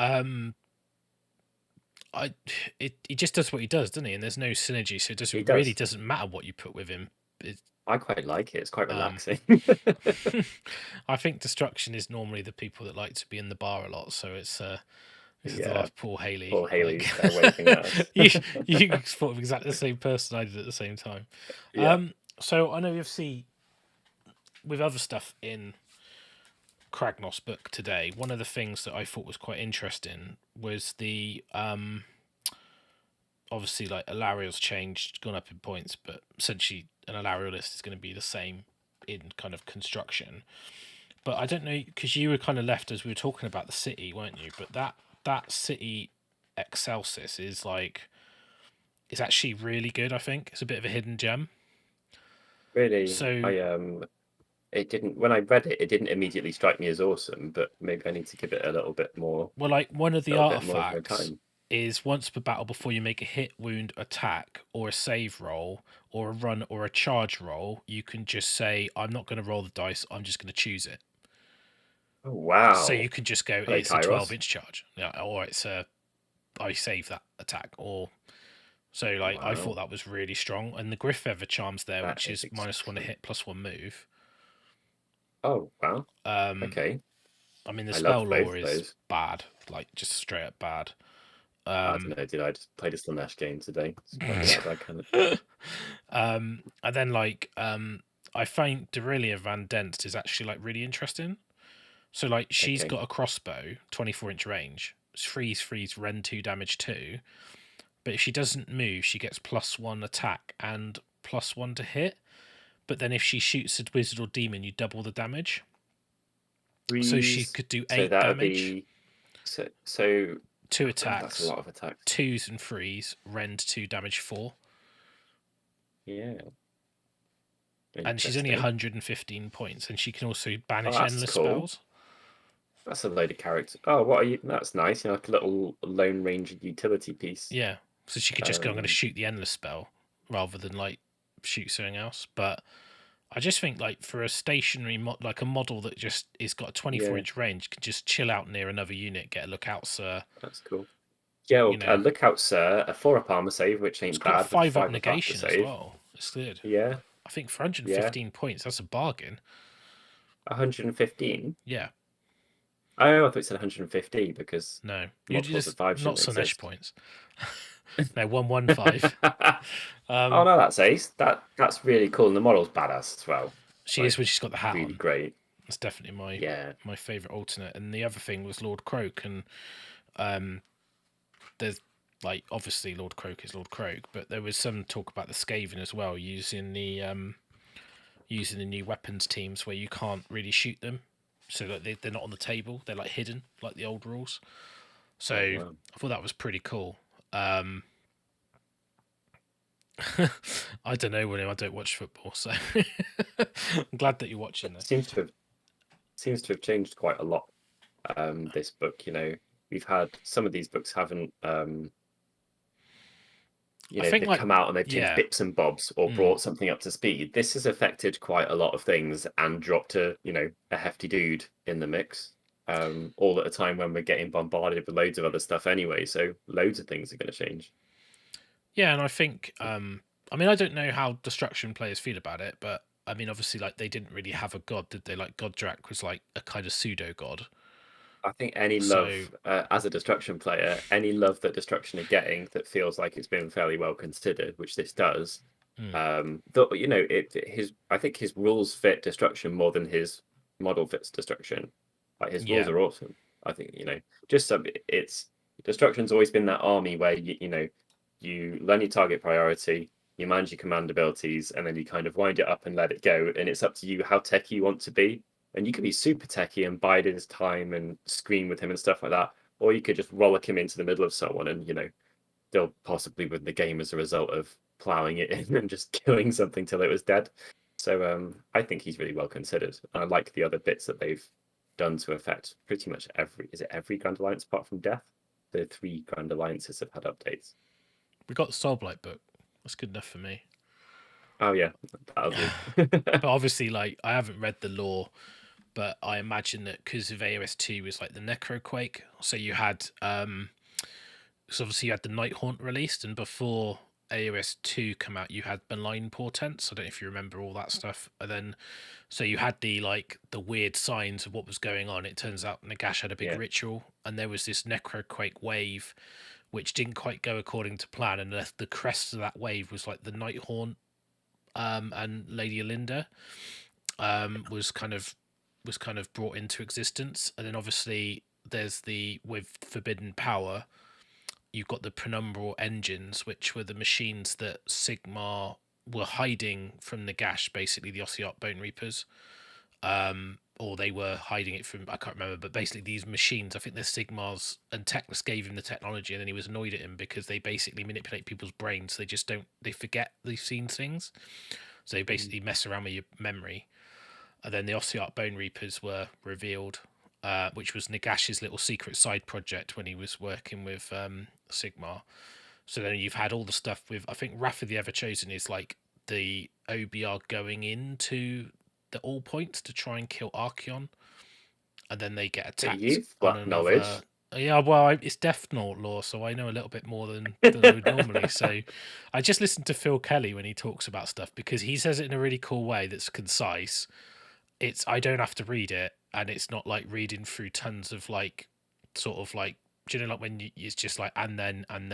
he just does what he does, doesn't he? And there's no synergy, so it really doesn't matter what you put with him. I quite like it. It's quite relaxing. I think Destruction is normally the people that like to be in the bar a lot, so it's this is the last Paul Haley. Paul Haley waving at us. you thought of exactly the same person I did at the same time. Yeah. So I know you've seen with other stuff in Kragnos book today, one of the things that I thought was quite interesting was the obviously like Alariel's changed, gone up in points, but essentially an Alariel list is going to be the same in kind of construction. But I don't know, because you were kind of left as we were talking about the city, weren't you? But that city Excelsis is it's actually really good. I think it's a bit of a hidden gem. Really? So it didn't, when I read it, it didn't immediately strike me as awesome, but maybe I need to give it a little bit more. Well, one of the artifacts is once per battle, before you make a hit, wound, attack, or a save roll, or a run, or a charge roll, you can just say, I'm not going to roll the dice, I'm just going to choose it. Oh, wow. So you could just go, it's a 12-inch charge. Yeah, or it's I save that attack, or... So, wow. I thought that was really strong. And the Griff Feather Charm's there, which is -1 to hit, +1 move. Oh, wow. Okay. I mean, the spell lore is bad. Just straight up bad. I don't know, did I just played a Slaanesh game today? And then, I find Derelia Van Dent is actually, really interesting. So, she's got a crossbow, 24-inch range. Freeze, Rend 2, damage 2. but if she doesn't move, she gets +1 attack and +1 to hit. But then if she shoots a wizard or demon, you double the damage. So she Freeze. could do So 8 that would damage. be 2 2 God, attacks. that's a lot of attacks. 2s and freeze. Rend 2, damage 4. Yeah. And she's only 115 points, and she can also banish endless spells. That's a load of characters. Oh, what are you? That's nice. You know, like a little Lone Ranger utility piece. Yeah. So she could just go, I'm going to shoot the endless spell rather than like shoot something else. But I just think like for a stationary like a model that just is got a 24-inch range, can just chill out near another unit, get a lookout, sir. That's cool. Yeah, well, a lookout, sir. A 4-up armor save, which ain't bad. It's got 5-up negation as well. It's good. Yeah. I think for 115 points, that's a bargain. 115. Yeah. Oh, I thought it said 150 because no, you just not Slaanesh points. No, 115. Oh no, that's ace. That's really cool, and the model's badass as well. She is when she's got the hat really on. Great. That's definitely my favorite alternate. And the other thing was Lord Croak, and there's like obviously Lord Croak is Lord Croak, but there was some talk about the Skaven as well, using the new weapons teams where you can't really shoot them. So that they're not on the table, they're like hidden, like the old rules. So I thought that was pretty cool. I don't know, William. I don't watch football, so I'm glad that you're watching this. Seems to have changed quite a lot. This book, you know, we've had some of these books haven't. You know, they've come out and they've changed bits and bobs or brought something up to speed. This has affected quite a lot of things and dropped a hefty dude in the mix. All at a time when we're getting bombarded with loads of other stuff anyway. So loads of things are going to change. Yeah, and I think, I mean, I don't know how Destruction players feel about it, but I mean, obviously, like they didn't really have a god, did they? Like Goddrak was like a kind of pseudo god. I think any love as a Destruction player, any love that Destruction are getting that feels like it's been fairly well considered, which this does. You know, I think his rules fit Destruction more than his model fits Destruction. Like his rules are awesome. I think, you know, just it's Destruction's always been that army where you learn your target priority, you manage your command abilities, and then you kind of wind it up and let it go. And it's up to you how techy you want to be. And you could be super techy and bide his time and scream with him and stuff like that. Or you could just rollick him into the middle of someone and, you know, they'll possibly win the game as a result of plowing it in and just killing something till it was dead. So I think he's really well considered. And I like the other bits that they've done to affect pretty much every Grand Alliance apart from Death? The 3 Grand Alliances have had updates. We got the Soulblight book. That's good enough for me. Oh yeah, that'll do. But obviously, like, I haven't read the lore, but I imagine that because of AOS2 was like the Necroquake, so you had so obviously you had the Nighthaunt released, and before AOS2 come out, you had Malign Portents. I don't know if you remember all that stuff. And then so you had the weird signs of what was going on. It turns out Nagash had a big ritual, and there was this Necroquake wave which didn't quite go according to plan, and the crest of that wave was like the Nighthaunt and Lady Alinda was kind of brought into existence. And then obviously there's with Forbidden Power, you've got the Penumbral Engines, which were the machines that Sigmar were hiding from Nagash, basically the Ossiarch Bone Reapers, or they were hiding it from, I can't remember, but basically these machines, I think they're Sigmar's, and Teclis gave him the technology, and then he was annoyed at him because they basically manipulate people's brains, so they forget they've seen things, so they basically mess around with your memory. And then the Ossiarch Bone Reapers were revealed, which was Nagash's little secret side project when he was working with Sigmar. So then you've had all the stuff with, I think Wrath of the Everchosen is like the OBR going into the All Points to try and kill Archeon, and then they get attacked. Knowledge. Yeah, well, it's Death Note lore, so I know a little bit more than I would normally. So I just listen to Phil Kelly when he talks about stuff, because he says it in a really cool way that's concise. I don't have to read it, and it's not like reading through tons of like sort of like, do you know, like when it's just like and then and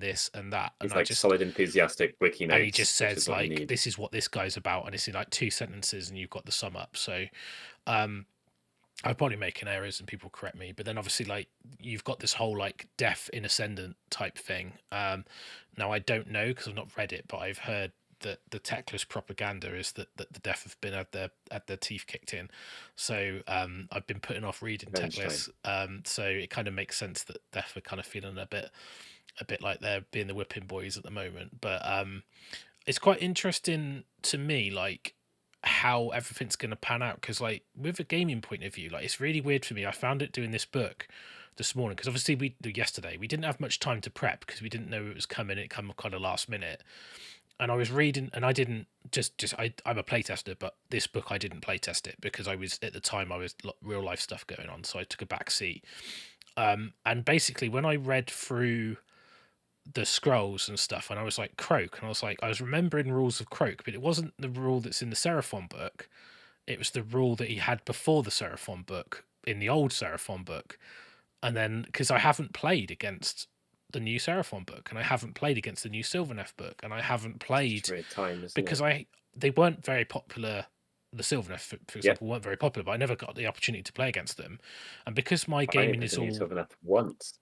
this and that. And it's like solid enthusiastic wiki notes. And he just says like, this is what this guy's about, and it's in like 2 sentences, and you've got the sum up. So I'm probably making errors and people correct me, but then obviously like you've got this whole like death in ascendant type thing. Now I don't know because I've not read it, but I've heard that the techless propaganda is that the death have been had their teeth kicked in. So I've been putting off reading Revenge techless. So it kind of makes sense that death are kind of feeling a bit like they're being the whipping boys at the moment. But it's quite interesting to me, like how everything's going to pan out, because like with a gaming point of view, like it's really weird for me. I found it doing this book this morning because obviously yesterday we didn't have much time to prep because we didn't know it was coming. It come kind of last minute, and I was reading, and I didn't I'm a playtester, but this book I didn't playtest it because I was at the time I was real life stuff going on, so I took a back seat. And basically when I read through the scrolls and stuff, and I was like Croak, and I was remembering rules of Croak, but it wasn't the rule that's in the Seraphon book. It was the rule that he had before the Seraphon book in the old Seraphon book. And then because I haven't played against the new Seraphon book, and I haven't played against the new Sylvaneth book, and I haven't played because they weren't very popular. The Sylvaneth, for example, weren't very popular, but I never got the opportunity to play against them. And because my gaming is all Sylvaneth once.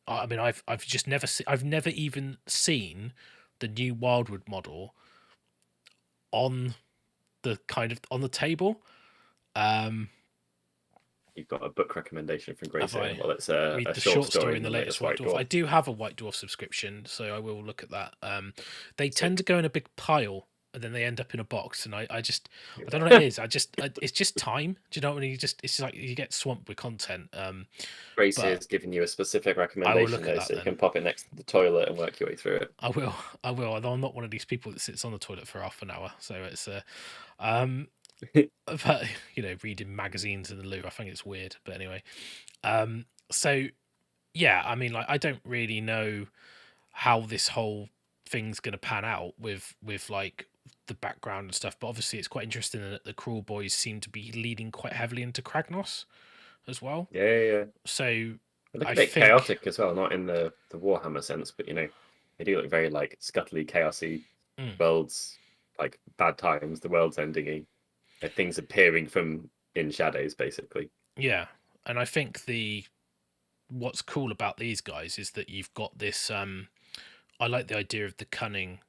I mean, I've just never I've never even seen the new Wildwood model on the on the table. You've got a book recommendation from Grace. Well, it's a read the short story in the latest White Dwarf. I do have a White Dwarf subscription, so I will look at that. They tend to go in a big pile, and then they end up in a box, and I don't know what it is. It's just time. Do you know what I mean? It's like you get swamped with content. Grace is giving you a specific recommendation there, so you can pop it next to the toilet and work your way through it. I will. Although I'm not one of these people that sits on the toilet for half an hour, so it's but reading magazines in the loo, I think it's weird. But anyway, so yeah, I mean, like I don't really know how this whole thing's going to pan out with like the background and stuff, but obviously it's quite interesting that the Kruleboyz seem to be leading quite heavily into Kragnos as well. Yeah. So they look a bit chaotic as well, not in the Warhammer sense, but they do look very like scuttly, chaosy worlds, like bad times, the world's ending, things appearing from in shadows, basically. Yeah, and I think what's cool about these guys is that you've got this. I like the idea of the cunning,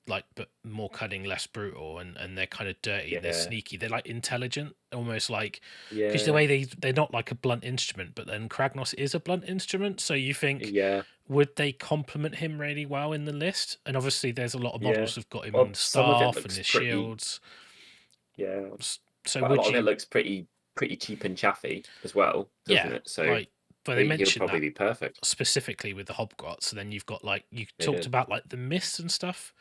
like, but more cunning, less brutal, and they're kind of dirty. They're sneaky. They're like intelligent, almost like because the way they're not like a blunt instrument, but then Kragnos is a blunt instrument. So you think, would they complement him really well in the list? And obviously, there's a lot of models who've got him on staff and his shields. Yeah. So a lot of it looks pretty cheap and chaffy as well, doesn't it? So right. But they mentioned he'll probably be perfect specifically with the Hobgrots. So then you've got like you talked about like the mists and stuff,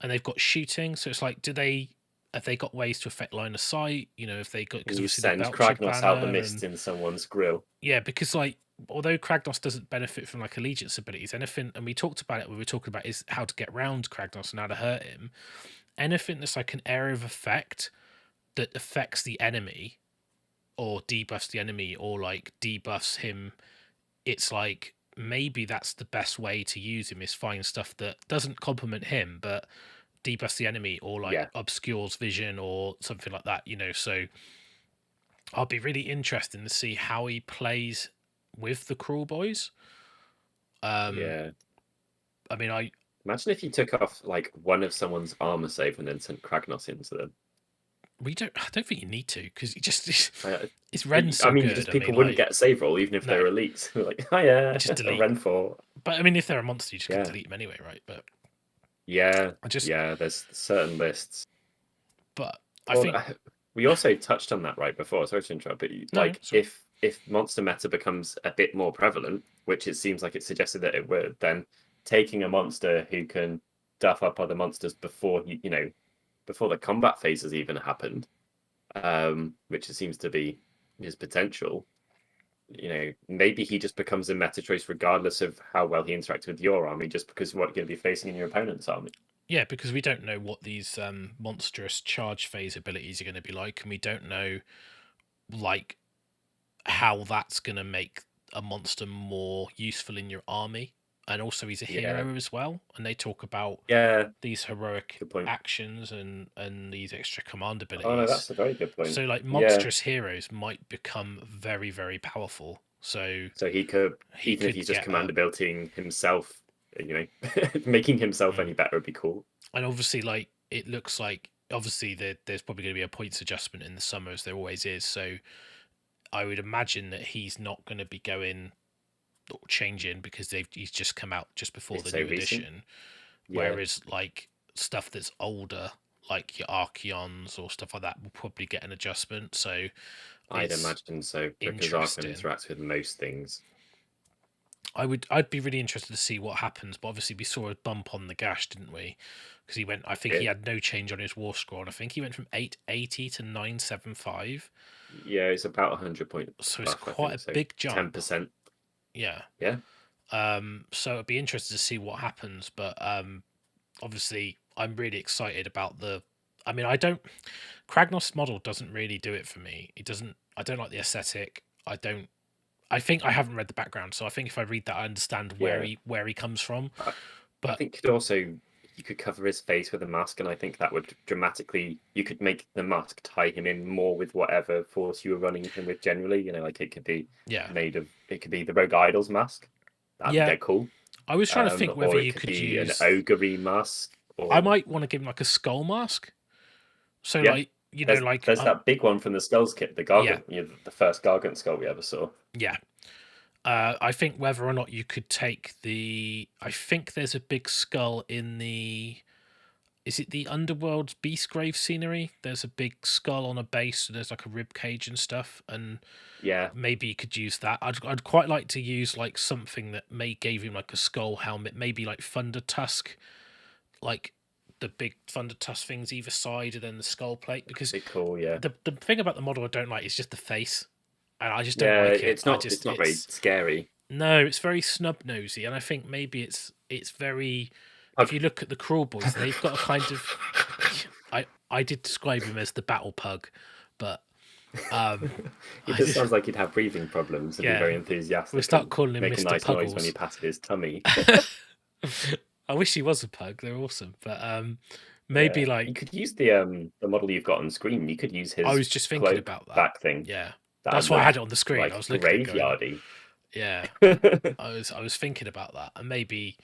and they've got shooting. So it's like, have they got ways to affect line of sight? If they got because you send Kragnos out the mist in someone's grill. Yeah, because like although Kragnos doesn't benefit from like allegiance abilities, anything, and we talked about it when we were talking about is how to get around Kragnos and how to hurt him. Anything that's like an area of effect that affects the enemy or debuffs the enemy or like debuffs him, it's like maybe that's the best way to use him, is find stuff that doesn't complement him but debuffs the enemy or like obscures vision or something like that, so I'll be really interested to see how he plays with the Kruleboyz. I mean, I imagine if you took off like one of someone's armor save and then sent Kragnos into them. I don't think you need to, because it's Ren so good. People wouldn't get a save roll even if they're elite. Like, just delete Ren 4. But I mean, if they're a monster, you just can delete them anyway, right? But there's certain lists. But I think we also touched on that right before. Sorry to interrupt, but if monster meta becomes a bit more prevalent, which it seems like it suggested that it would, then taking a monster who can duff up other monsters before before the combat phase has even happened, which it seems to be his potential. Maybe he just becomes a meta choice regardless of how well he interacts with your army, just because of what you're going to be facing in your opponent's army. Yeah, because we don't know what these monstrous charge phase abilities are going to be like, and we don't know like how that's going to make a monster more useful in your army. and also he's a Yeah. hero as well. And they talk about Yeah. these heroic Good point. actions and these extra command Oh no, abilities. that's a very good point. So like Yeah. monstrous heroes might become very, very powerful. So So he could, he even if could he's just get command abilitying himself, you know, making himself any better would be cool. and obviously like it looks like obviously there's probably going to be a points adjustment in the summer as there always is. So I would imagine that he's not going to be going or changing because he's just come out just before It's the so new recent. edition. Yeah. Whereas like stuff that's older, like your Archeons or stuff like that, will probably get an adjustment. So I'd it's imagine so, because interesting. Arkham interacts with most things. I'd be really interested to see what happens, but obviously we saw a bump on the gash, didn't we? Because he went, I think he had no change on his war score, and I think he went from 880 to 975. Yeah, it's about 100 points. So it's quite a big jump. 10%. Yeah. Yeah. So it'd be interesting to see what happens, but obviously I'm really excited about the. I mean, Kragnos model doesn't really do it for me. It doesn't. I don't like the aesthetic. I think I haven't read the background, so I think if I read that, I understand where he comes from. But I think you could cover his face with a mask, and I think that would dramatically. You could make the mask tie him in more with whatever force you were running him with. Generally, you know, like it could be it could be the Rogue Idol's mask. That'd be dead cool. I was trying to think whether you could use an ogre mask. Or... I might want to give him like a skull mask. So like there's that big one from the Skulls kit, the Gargant, the first Gargant skull we ever saw. Yeah. I think whether or not you could take I think there's a big skull in is it the Underworld's Beastgrave scenery? There's a big skull on a base, so there's like a rib cage and stuff, and maybe you could use that. I'd quite like to use like something that gave him like a skull helmet, maybe like Thunder Tusk, like the big Thunder Tusk things either side, and then the skull plate. Because cool, yeah. The thing about the model I don't like is just the face. And I just don't like it. It's not very scary. No, it's very snub nosy, and I think maybe it's very. If you look at the Kruleboyz, they've got a kind of. I did describe him as the battle pug, but it just sounds like he'd have breathing problems and be very enthusiastic. We'll start calling him make Mr. a nice Puggles. noise when he passes his tummy. I wish he was a pug. They're awesome, but maybe like you could use the model you've got on screen. You could use his. I was just thinking about that back thing. Yeah. That's why I had it on the screen. Like I was looking graveyardy. Yeah. I was thinking about that. And maybe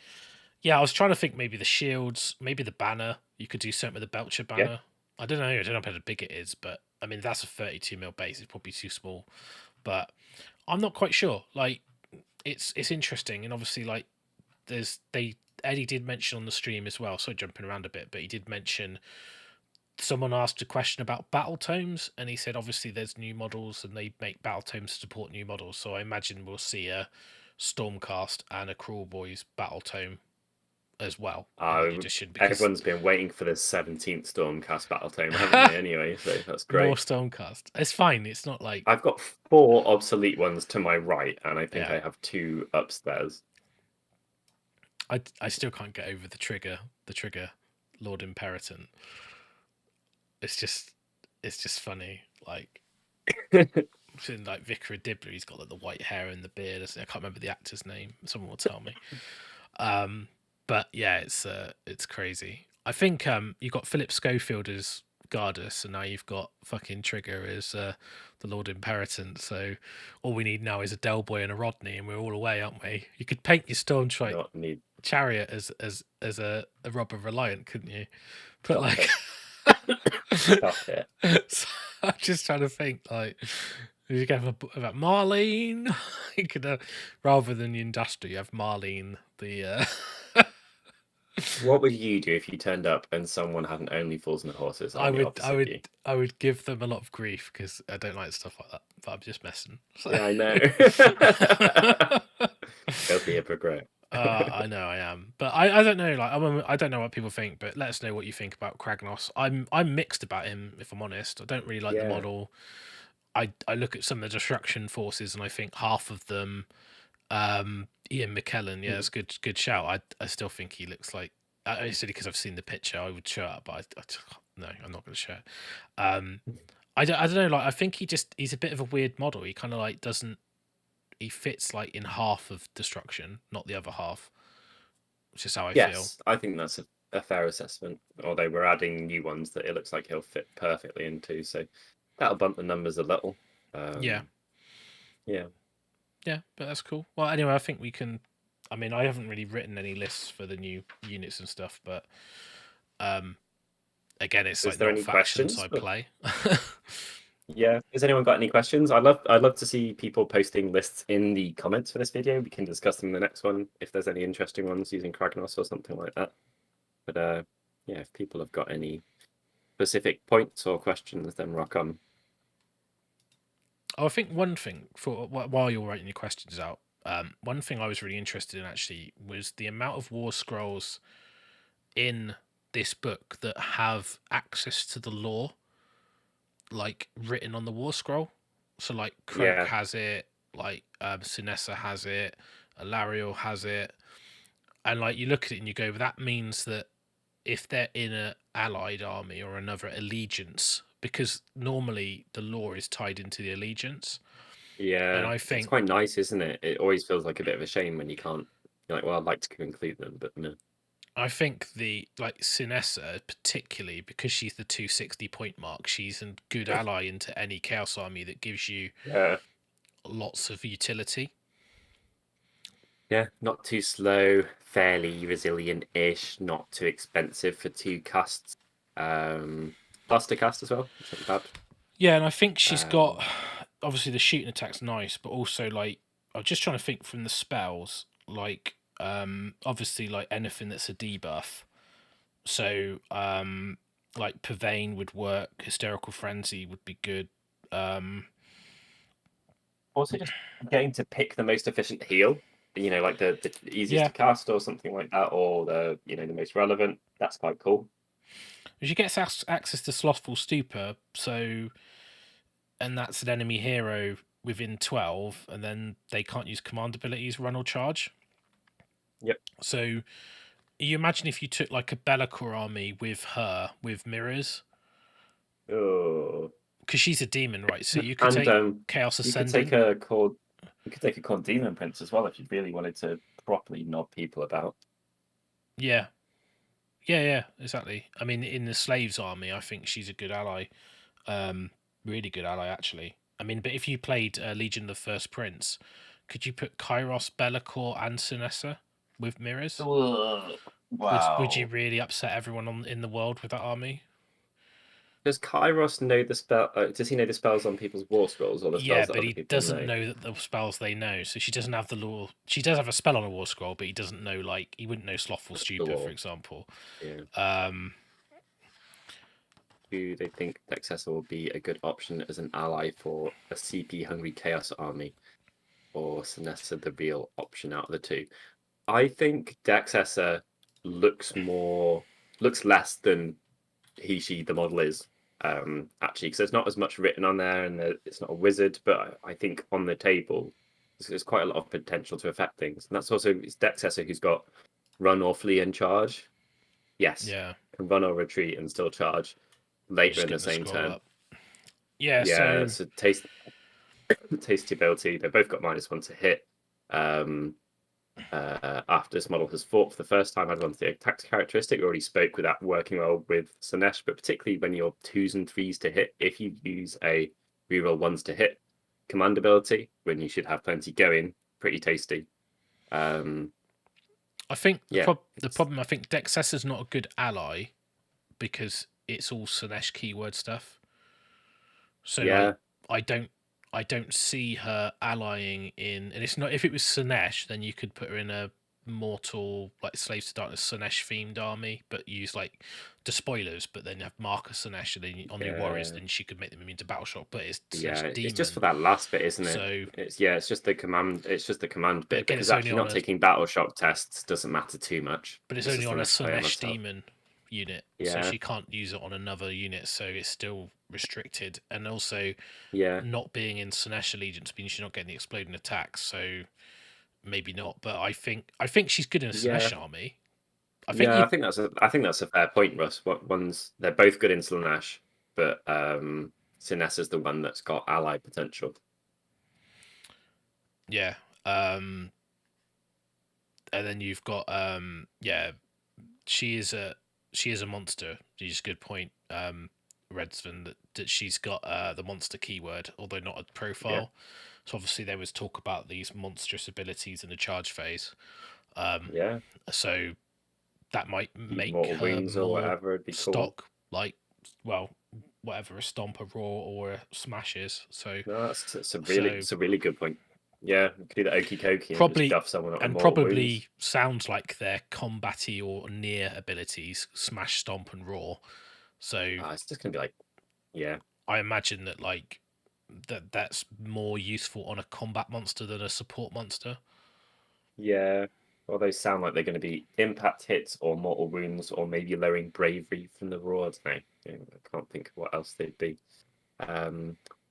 I was trying to think maybe the shields, maybe the banner. You could do something with the Belcher banner. Yeah. I don't know how big it is, but I mean that's a 32mm base. It's probably too small. But I'm not quite sure. Like it's interesting, and obviously like Eddie did mention on the stream as well, so jumping around a bit, but he did mention someone asked a question about battle tomes, and he said obviously there's new models and they make battle tomes to support new models, so I imagine we'll see a Stormcast and a Kruleboyz battle tome as well. Everyone's been waiting for the 17th Stormcast battle tome, haven't they? Anyway, so that's great. More Stormcast. It's fine. It's not like I've got 4 obsolete ones to my right, and I think I have 2 upstairs. I still can't get over the trigger Lord Imperator. It's just funny. Like in like Vicar of Dibbler, he's got like the white hair and the beard. I can't remember the actor's name. Someone will tell me. But yeah, it's crazy. I think you got Philip Schofield as Gardas, and now you've got fucking Trigger as the Lord Imperator. So all we need now is a Delboy and a Rodney, and we're all away, aren't we? You could paint your Stormtrike chariot as a Robber Reliant, couldn't you? But Stop like. Stop it. So I'm just trying to think, like, you get about Marlene. You could, rather than the Industry, you have Marlene. What would you do if you turned up and someone had an Only Fools and Horses? I would give them a lot of grief because I don't like stuff like that. But I'm just messing. So. Yeah, I know. Don't be a hypocrite. I know I am, but I don't know. Like I don't know what people think, but let us know what you think about Kragnos. I'm mixed about him, if I'm honest. I don't really like the model. I look at some of the Destruction Forces and I think half of them. Ian McKellen, it's good shout. I still think he looks like. It's because I've seen the picture. I would show it, but no, I'm not going to show it. I don't know. Like I think he's a bit of a weird model. He kind of like doesn't. He fits like in half of Destruction, not the other half. It's just how I feel. Yes, I think that's a fair assessment. Although we're adding new ones that it looks like he'll fit perfectly into, so that'll bump the numbers a little. Yeah. Yeah. Yeah, but that's cool. Well, anyway, I think we can. I mean, I haven't really written any lists for the new units and stuff, but again, it's Is like there not any factions questions? I play. Yeah. Has anyone got any questions? I'd love to see people posting lists in the comments for this video. We can discuss them in the next one if there's any interesting ones using Kragnos or something like that. But yeah, if people have got any specific points or questions, then rock on. Oh, I think one thing for while you're writing your questions out, one thing I was really interested in actually was the amount of war scrolls in this book that have access to the lore, like written on the war scroll. So like Croak Yeah. has it, like Sinessa has it, Alariel has it, and like you look at it and you go, that means that if they're in an allied army or another allegiance, because normally the lore is tied into the allegiance. And Yeah, I it's think, quite nice, isn't it? It always feels like a bit of a shame when you can't. You're like, well, I'd like to include them, but no. I think the like Sinessa, particularly because she's the 260 point mark, she's a good ally into any chaos army that gives you Yeah. lots of utility. Yeah, not too slow, fairly resilient-ish, not too expensive for 2 casts. Plus to cast as well, which isn't bad. Yeah, and I think she's got Um, obviously the shooting attack's nice, but also like I'm just trying to think from the spells, like obviously like anything that's a debuff. So like Purveyne would work, Hysterical Frenzy would be good. Also, just getting to pick the most efficient heal, like the easiest Yeah, to cast or something like that, or the most relevant. That's quite cool. she gets access to Slothful Stupor, so and that's an enemy hero within 12, and then they can't use command abilities, run or charge. Yep. So you imagine if you took like a Be'lakor army with her with mirrors, Oh. because she's a demon, right? So you could And take Chaos you could Ascendant. take a core. You could take a core demon prince as well if you really wanted to properly knob people about. Yeah, yeah, exactly. I mean, in the Slaves army, I think she's a good ally. Really good ally, actually. I mean, but if you played Legion of the First Prince, could you put Kairos, Be'lakor, and Sinessa with mirrors? Ugh, Would you wow. really upset everyone in the world with that army? Does Kairos know the spell? Does he know the spells on people's war scrolls or the Yeah, spells that but other he people doesn't know? know that the spells they know. So she doesn't have the lore. She does have a spell on a war scroll, but he doesn't know. Like he wouldn't know Slothful The Stupor, for law. example. Yeah. Um, Do they think Dexessa will be a good option as an ally for a CP hungry Chaos army, or Sinessa the real option out of the two? I think Dexessa looks less than she the model is, actually, because there's not as much written on there, and it's not a wizard, but I think on the table there's quite a lot of potential to affect things, and that's also it's Dexessa who's got run or flee and charge. Yes, yeah, can run or retreat and still charge I'm later just in the getting the same scroll turn. up. Yeah, Yeah, so so tasty ability. They both got -1 to hit. After this model has fought for the first time, I'd want the attack characteristic. We already spoke with that working well with Slaanesh, but particularly when you're 2s and 3s to hit, if you use a reroll 1s to hit command ability, when you should have plenty going, pretty tasty. I think Yeah, the problem. I think Dexessa's not a good ally because it's all Slaanesh keyword stuff. So like yeah, I don't see her allying in, and it's not, if it was Slaanesh, then you could put her in a mortal like Slaves to Darkness Slaanesh themed army, but use like despoilers, but then have Marker Slaanesh, and then on your warriors, yeah, then she could make them immune to battle shock. But it's Slaanesh yeah. It's just for demon, that last bit, isn't it? so It's just the command. It's just the command but bit again, because it's only actually on not a taking battle shock tests doesn't matter too much. but it's It's only just on a enough to play on Slaanesh herself. demon unit, so Yeah, she can't use it on another unit, so it's still restricted. And also, yeah. not being in Slaanesh allegiance means you're not getting the exploding attacks, so maybe not. But I think she's good in a Yeah, Slaanesh army. I think yeah. you I think that's a fair point, Russ. What ones? They're both good in Slaanesh, but Sinessa's the one that's got ally potential. yeah. and then you've got yeah, she is a monster. She's a good point, Redsvan, that she's got the monster keyword, although not a profile. So obviously there was talk about these monstrous abilities in the charge phase. So that might make Mortal her Wounds or more whatever would be cool. stock, like, well, whatever a stomp, a roar, or a smash is. So no, it's a really good point. Yeah, you could do the okey dokey and just duff someone up and with Mortal probably Wounds. sounds like their combatty or near abilities, smash, stomp, and roar. So it's just gonna be like, yeah. I imagine that like that's more useful on a combat monster than a support monster. Yeah. Well, those sound like they're going to be impact hits or mortal wounds or maybe lowering bravery from the roar. I can't think of what else they'd be.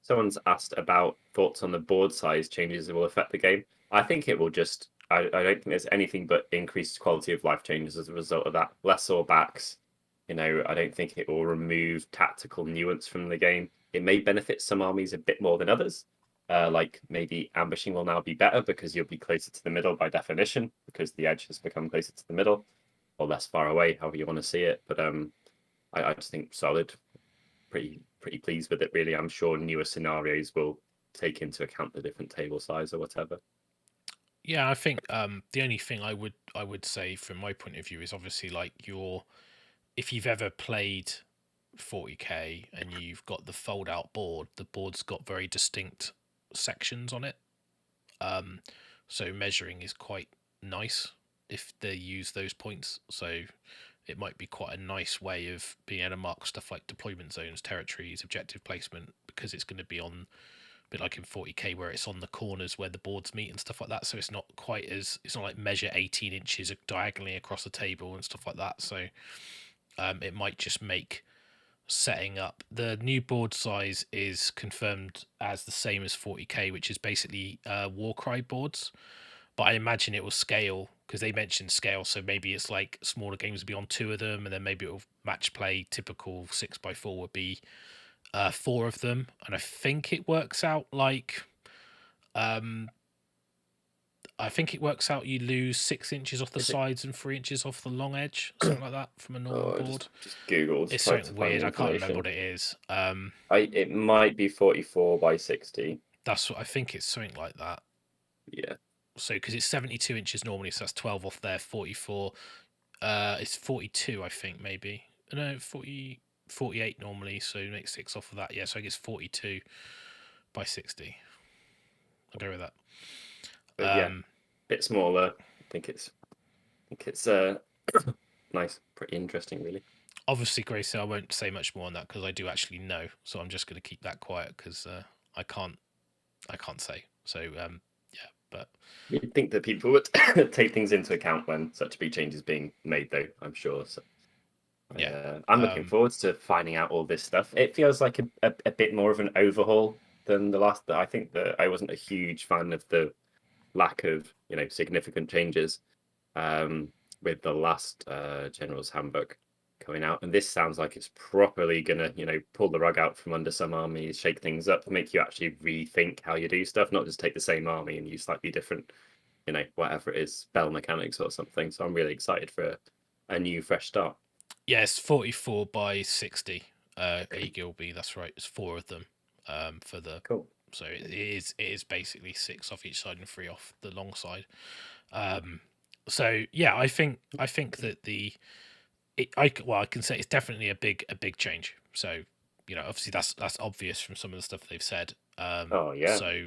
Someone's asked about thoughts on the board size changes that will affect the game. I think it will just. I don't think there's anything but increased quality of life changes as a result of that. Less sore backs. I don't think it will remove tactical nuance from the game. It may benefit some armies a bit more than others. Like maybe ambushing will now be better because you'll be closer to the middle by definition, because the edge has become closer to the middle or less far away, however you want to see it. But I just think solid. Pretty pleased with it, really. I'm sure newer scenarios will take into account the different table size or whatever. Yeah, I think the only thing I would say from my point of view is obviously like if you've ever played 40k and you've got the fold out board, the board's got very distinct sections on it. So measuring is quite nice if they use those points. So it might be quite a nice way of being able to mark stuff like deployment zones, territories, objective placement, because it's going to be on a bit like in 40k where it's on the corners where the boards meet and stuff like that. So it's not quite as, it's not like measure 18 inches diagonally across the table and stuff like that. So it might just make setting up. The new board size is confirmed as the same as 40k, which is basically Warcry boards, but I imagine it will scale because they mentioned scale, so maybe it's like smaller games will be on 2 of them, and then maybe it'll match play. Typical 6x4 would be 4 of them, and I think it works out like you lose 6 inches off the sides and 3 inches off the long edge, something like that, from a normal board. Just Google. It's something weird. I can't remember what it is. It might be 44 by 60. That's what I think. It's something like that. Yeah. So because it's 72 inches normally, so that's 12 off there. 44. It's 42, I think, maybe. No, 48 normally, so you make 6 off of that. Yeah, so I guess 42 by 60. I'll go with that. But yeah, bit smaller. I think it's nice, pretty interesting, really. Obviously, Gracie, I won't say much more on that because I do actually know. So I'm just going to keep that quiet because I can't say. So yeah, but you'd think that people would take things into account when such a big change is being made, though. I'm sure. So yeah, I'm looking forward to finding out all this stuff. It feels like a bit more of an overhaul than the last. I think that I wasn't a huge fan of the lack of significant changes with the last General's Handbook coming out, and this sounds like it's properly gonna pull the rug out from under some armies, shake things up, make you actually rethink how you do stuff, not just take the same army and use slightly different whatever it is, spell mechanics or something. So I'm really excited for a new fresh start. Yes, 44 by 60 A-Gilby, that's right. It's 4 of them for the cool. So it is basically 6 off each side and 3 off the long side. So yeah, I think that I can say it's definitely a big change. So obviously that's obvious from some of the stuff they've said. Oh yeah. So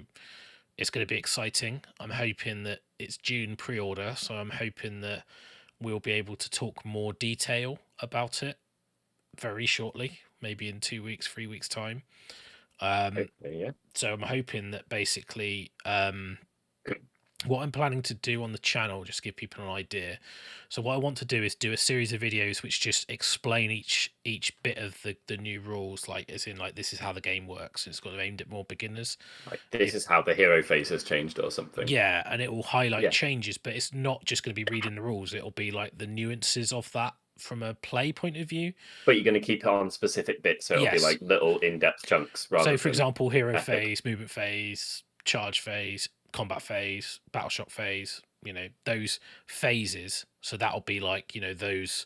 it's going to be exciting. I'm hoping that it's June pre-order, so I'm hoping that we'll be able to talk more detail about it very shortly, maybe in 2 weeks, 3 weeks time. Yeah. So I'm hoping that basically what I'm planning to do on the channel, just to give people an idea. So what I want to do is do a series of videos which just explain each bit of the new rules, like as in like this is how the game works. It's got aimed at more beginners. Like this is how the hero phase has changed or something. Yeah, and it will highlight changes, but it's not just going to be reading the rules. It'll be like the nuances of that from a play point of view. But you're going to keep it on specific bits, so it'll be like little in-depth chunks. So, for example, hero phase, movement phase, charge phase, combat phase, battle shock phase, those phases. So that'll be like those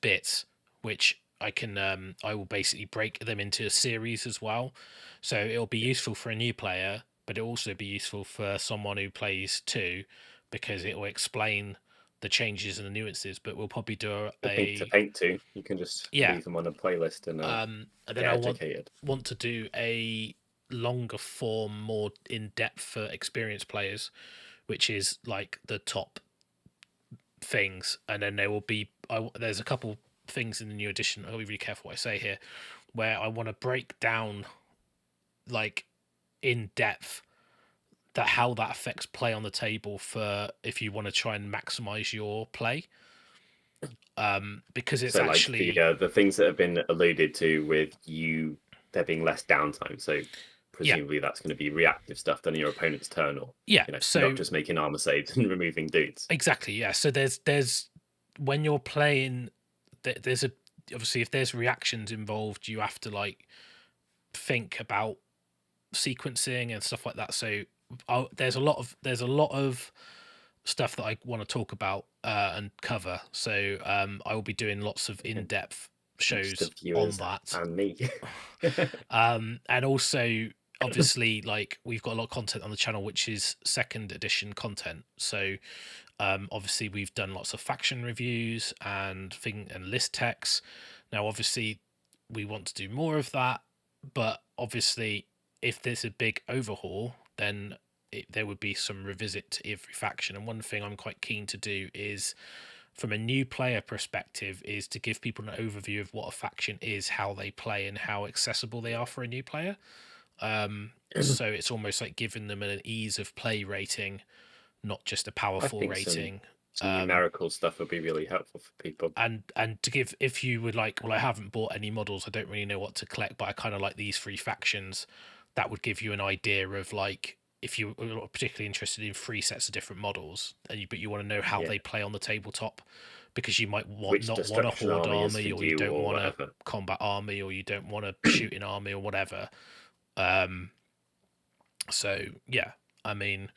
bits which I will basically break them into a series as well. So it'll be useful for a new player, but it'll also be useful for someone who plays too, because it will explain the changes and the nuances. But we'll probably do to paint to. You can just leave them on a playlist and then get educated. want to do a longer form, more in depth for experienced players, which is like the top things, and then there will be there's a couple things in the new edition. I'll be really careful what I say here, where I want to break down like in depth that how that affects play on the table for if you want to try and maximize your play. Because it's so actually like the things that have been alluded to with you there being less downtime. So presumably that's going to be reactive stuff done in your opponent's turn, or so not just making armor saves and removing dudes. Exactly, yeah. So there's when you're playing, there's obviously if there's reactions involved, you have to like think about sequencing and stuff like that. So there's a lot of stuff that I want to talk about and cover. So I will be doing lots of in-depth shows on that, and me. And also obviously like we've got a lot of content on the channel which is second edition content. So obviously we've done lots of faction reviews and list techs. Now obviously we want to do more of that, but obviously if there's a big overhaul, then there would be some revisit to every faction. And one thing I'm quite keen to do is, from a new player perspective, is to give people an overview of what a faction is, how they play, and how accessible they are for a new player. So it's almost like giving them an ease of play rating, not just a powerful rating. Some numerical stuff would be really helpful for people. And to give, if you would like, well, I haven't bought any models, I don't really know what to collect, but I kind of like these 3 factions. That would give you an idea of like, if you are particularly interested in 3 sets of different models, but you want to know how they play on the tabletop, because you might not want a horde army, or you don't want a combat army, or you don't want a shooting army, or whatever. So yeah, I mean,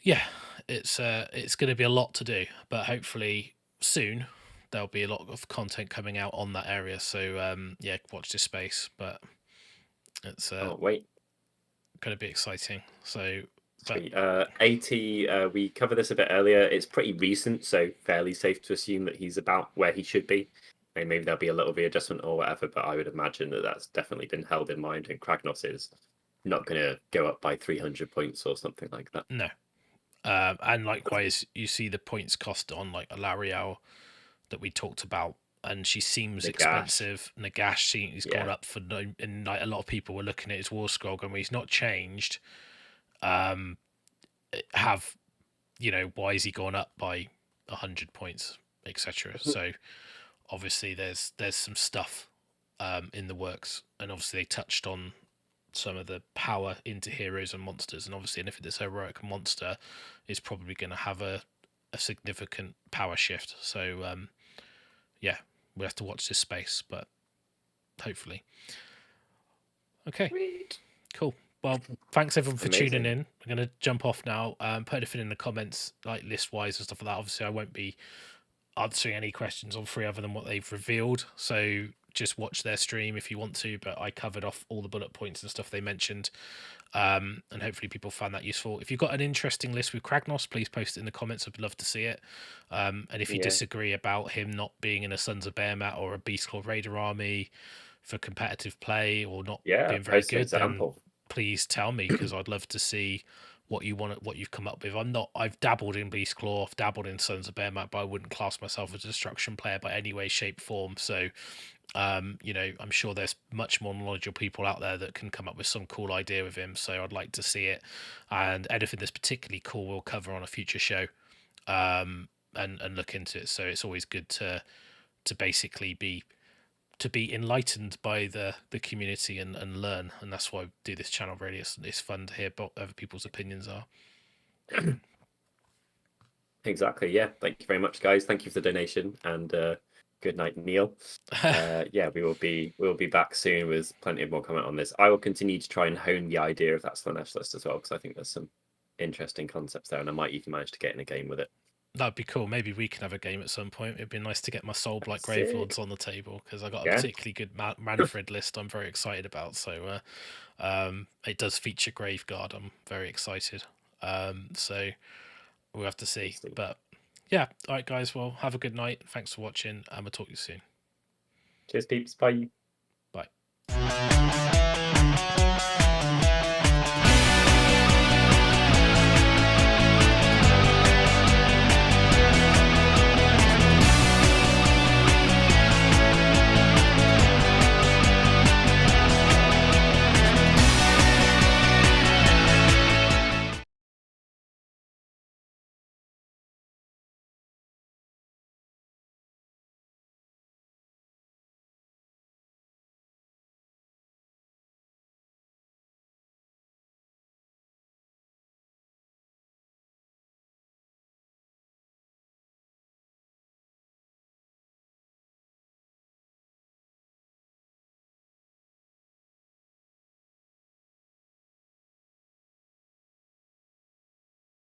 yeah, it's going to be a lot to do, but hopefully soon there'll be a lot of content coming out on that area. So yeah, watch this space, but it's wait, going to be exciting. So 80, we covered this a bit earlier. It's pretty recent, so fairly safe to assume that he's about where he should be. I mean, maybe there'll be a little readjustment or whatever, but I would imagine that that's definitely been held in mind, and Kragnos is not going to go up by 300 points or something like that. No. And likewise, you see the points cost on like Alariel that we talked about, and she seems expensive. Nagash he's gone up for no, and like a lot of people were looking at his war scroll going, well, he's not changed. Why is he gone up by 100 points, etc.? So obviously there's some stuff in the works, and obviously they touched on some of the power into heroes and monsters, and obviously anything that's heroic monster is probably going to have a significant power shift. So yeah, we have to watch this space, but hopefully. Okay. Sweet. Cool. Well, thanks everyone for tuning in. We're going to jump off now. Put anything in the comments, like list-wise and stuff like that. Obviously, I won't be answering any questions on 3 other than what they've revealed. So just watch their stream if you want to. But I covered off all the bullet points and stuff they mentioned. And hopefully people found that useful. If you've got an interesting list with Kragnos, please post it in the comments. I'd love to see it. And if you disagree about him not being in a Sons of Behemat or a Beastclaw Raider army for competitive play, or not being very good, then please tell me, because I'd love to see what you've come up with. I've dabbled in Beastclaw, I've dabbled in Sons of Behemat, but I wouldn't class myself as a destruction player by any way, shape, form. So I'm sure there's much more knowledgeable people out there that can come up with some cool idea with him. So I'd like to see it, and anything that's particularly cool we'll cover on a future show, and look into it. So it's always good to basically be enlightened by the community and learn, and that's why I do this channel. Really, it's fun to hear what other people's opinions are. Exactly. Yeah. Thank you very much, guys. Thank you for the donation, and good night, Neil. Yeah, we'll be back soon with plenty of more comment on this. I will continue to try and hone the idea of that Slaanesh list as well, because I think there's some interesting concepts there, and I might even manage to get in a game with it. That'd be cool. Maybe we can have a game at some point. It'd be nice to get my Soulblight Sick. Gravelords on the table because I got a Yeah. particularly good Manfred list I'm very excited about. So it does feature Graveguard. I'm very excited. So we'll have to see. But yeah, all right, guys. Well, have a good night. Thanks for watching, and we'll talk to you soon. Cheers, peeps. Bye.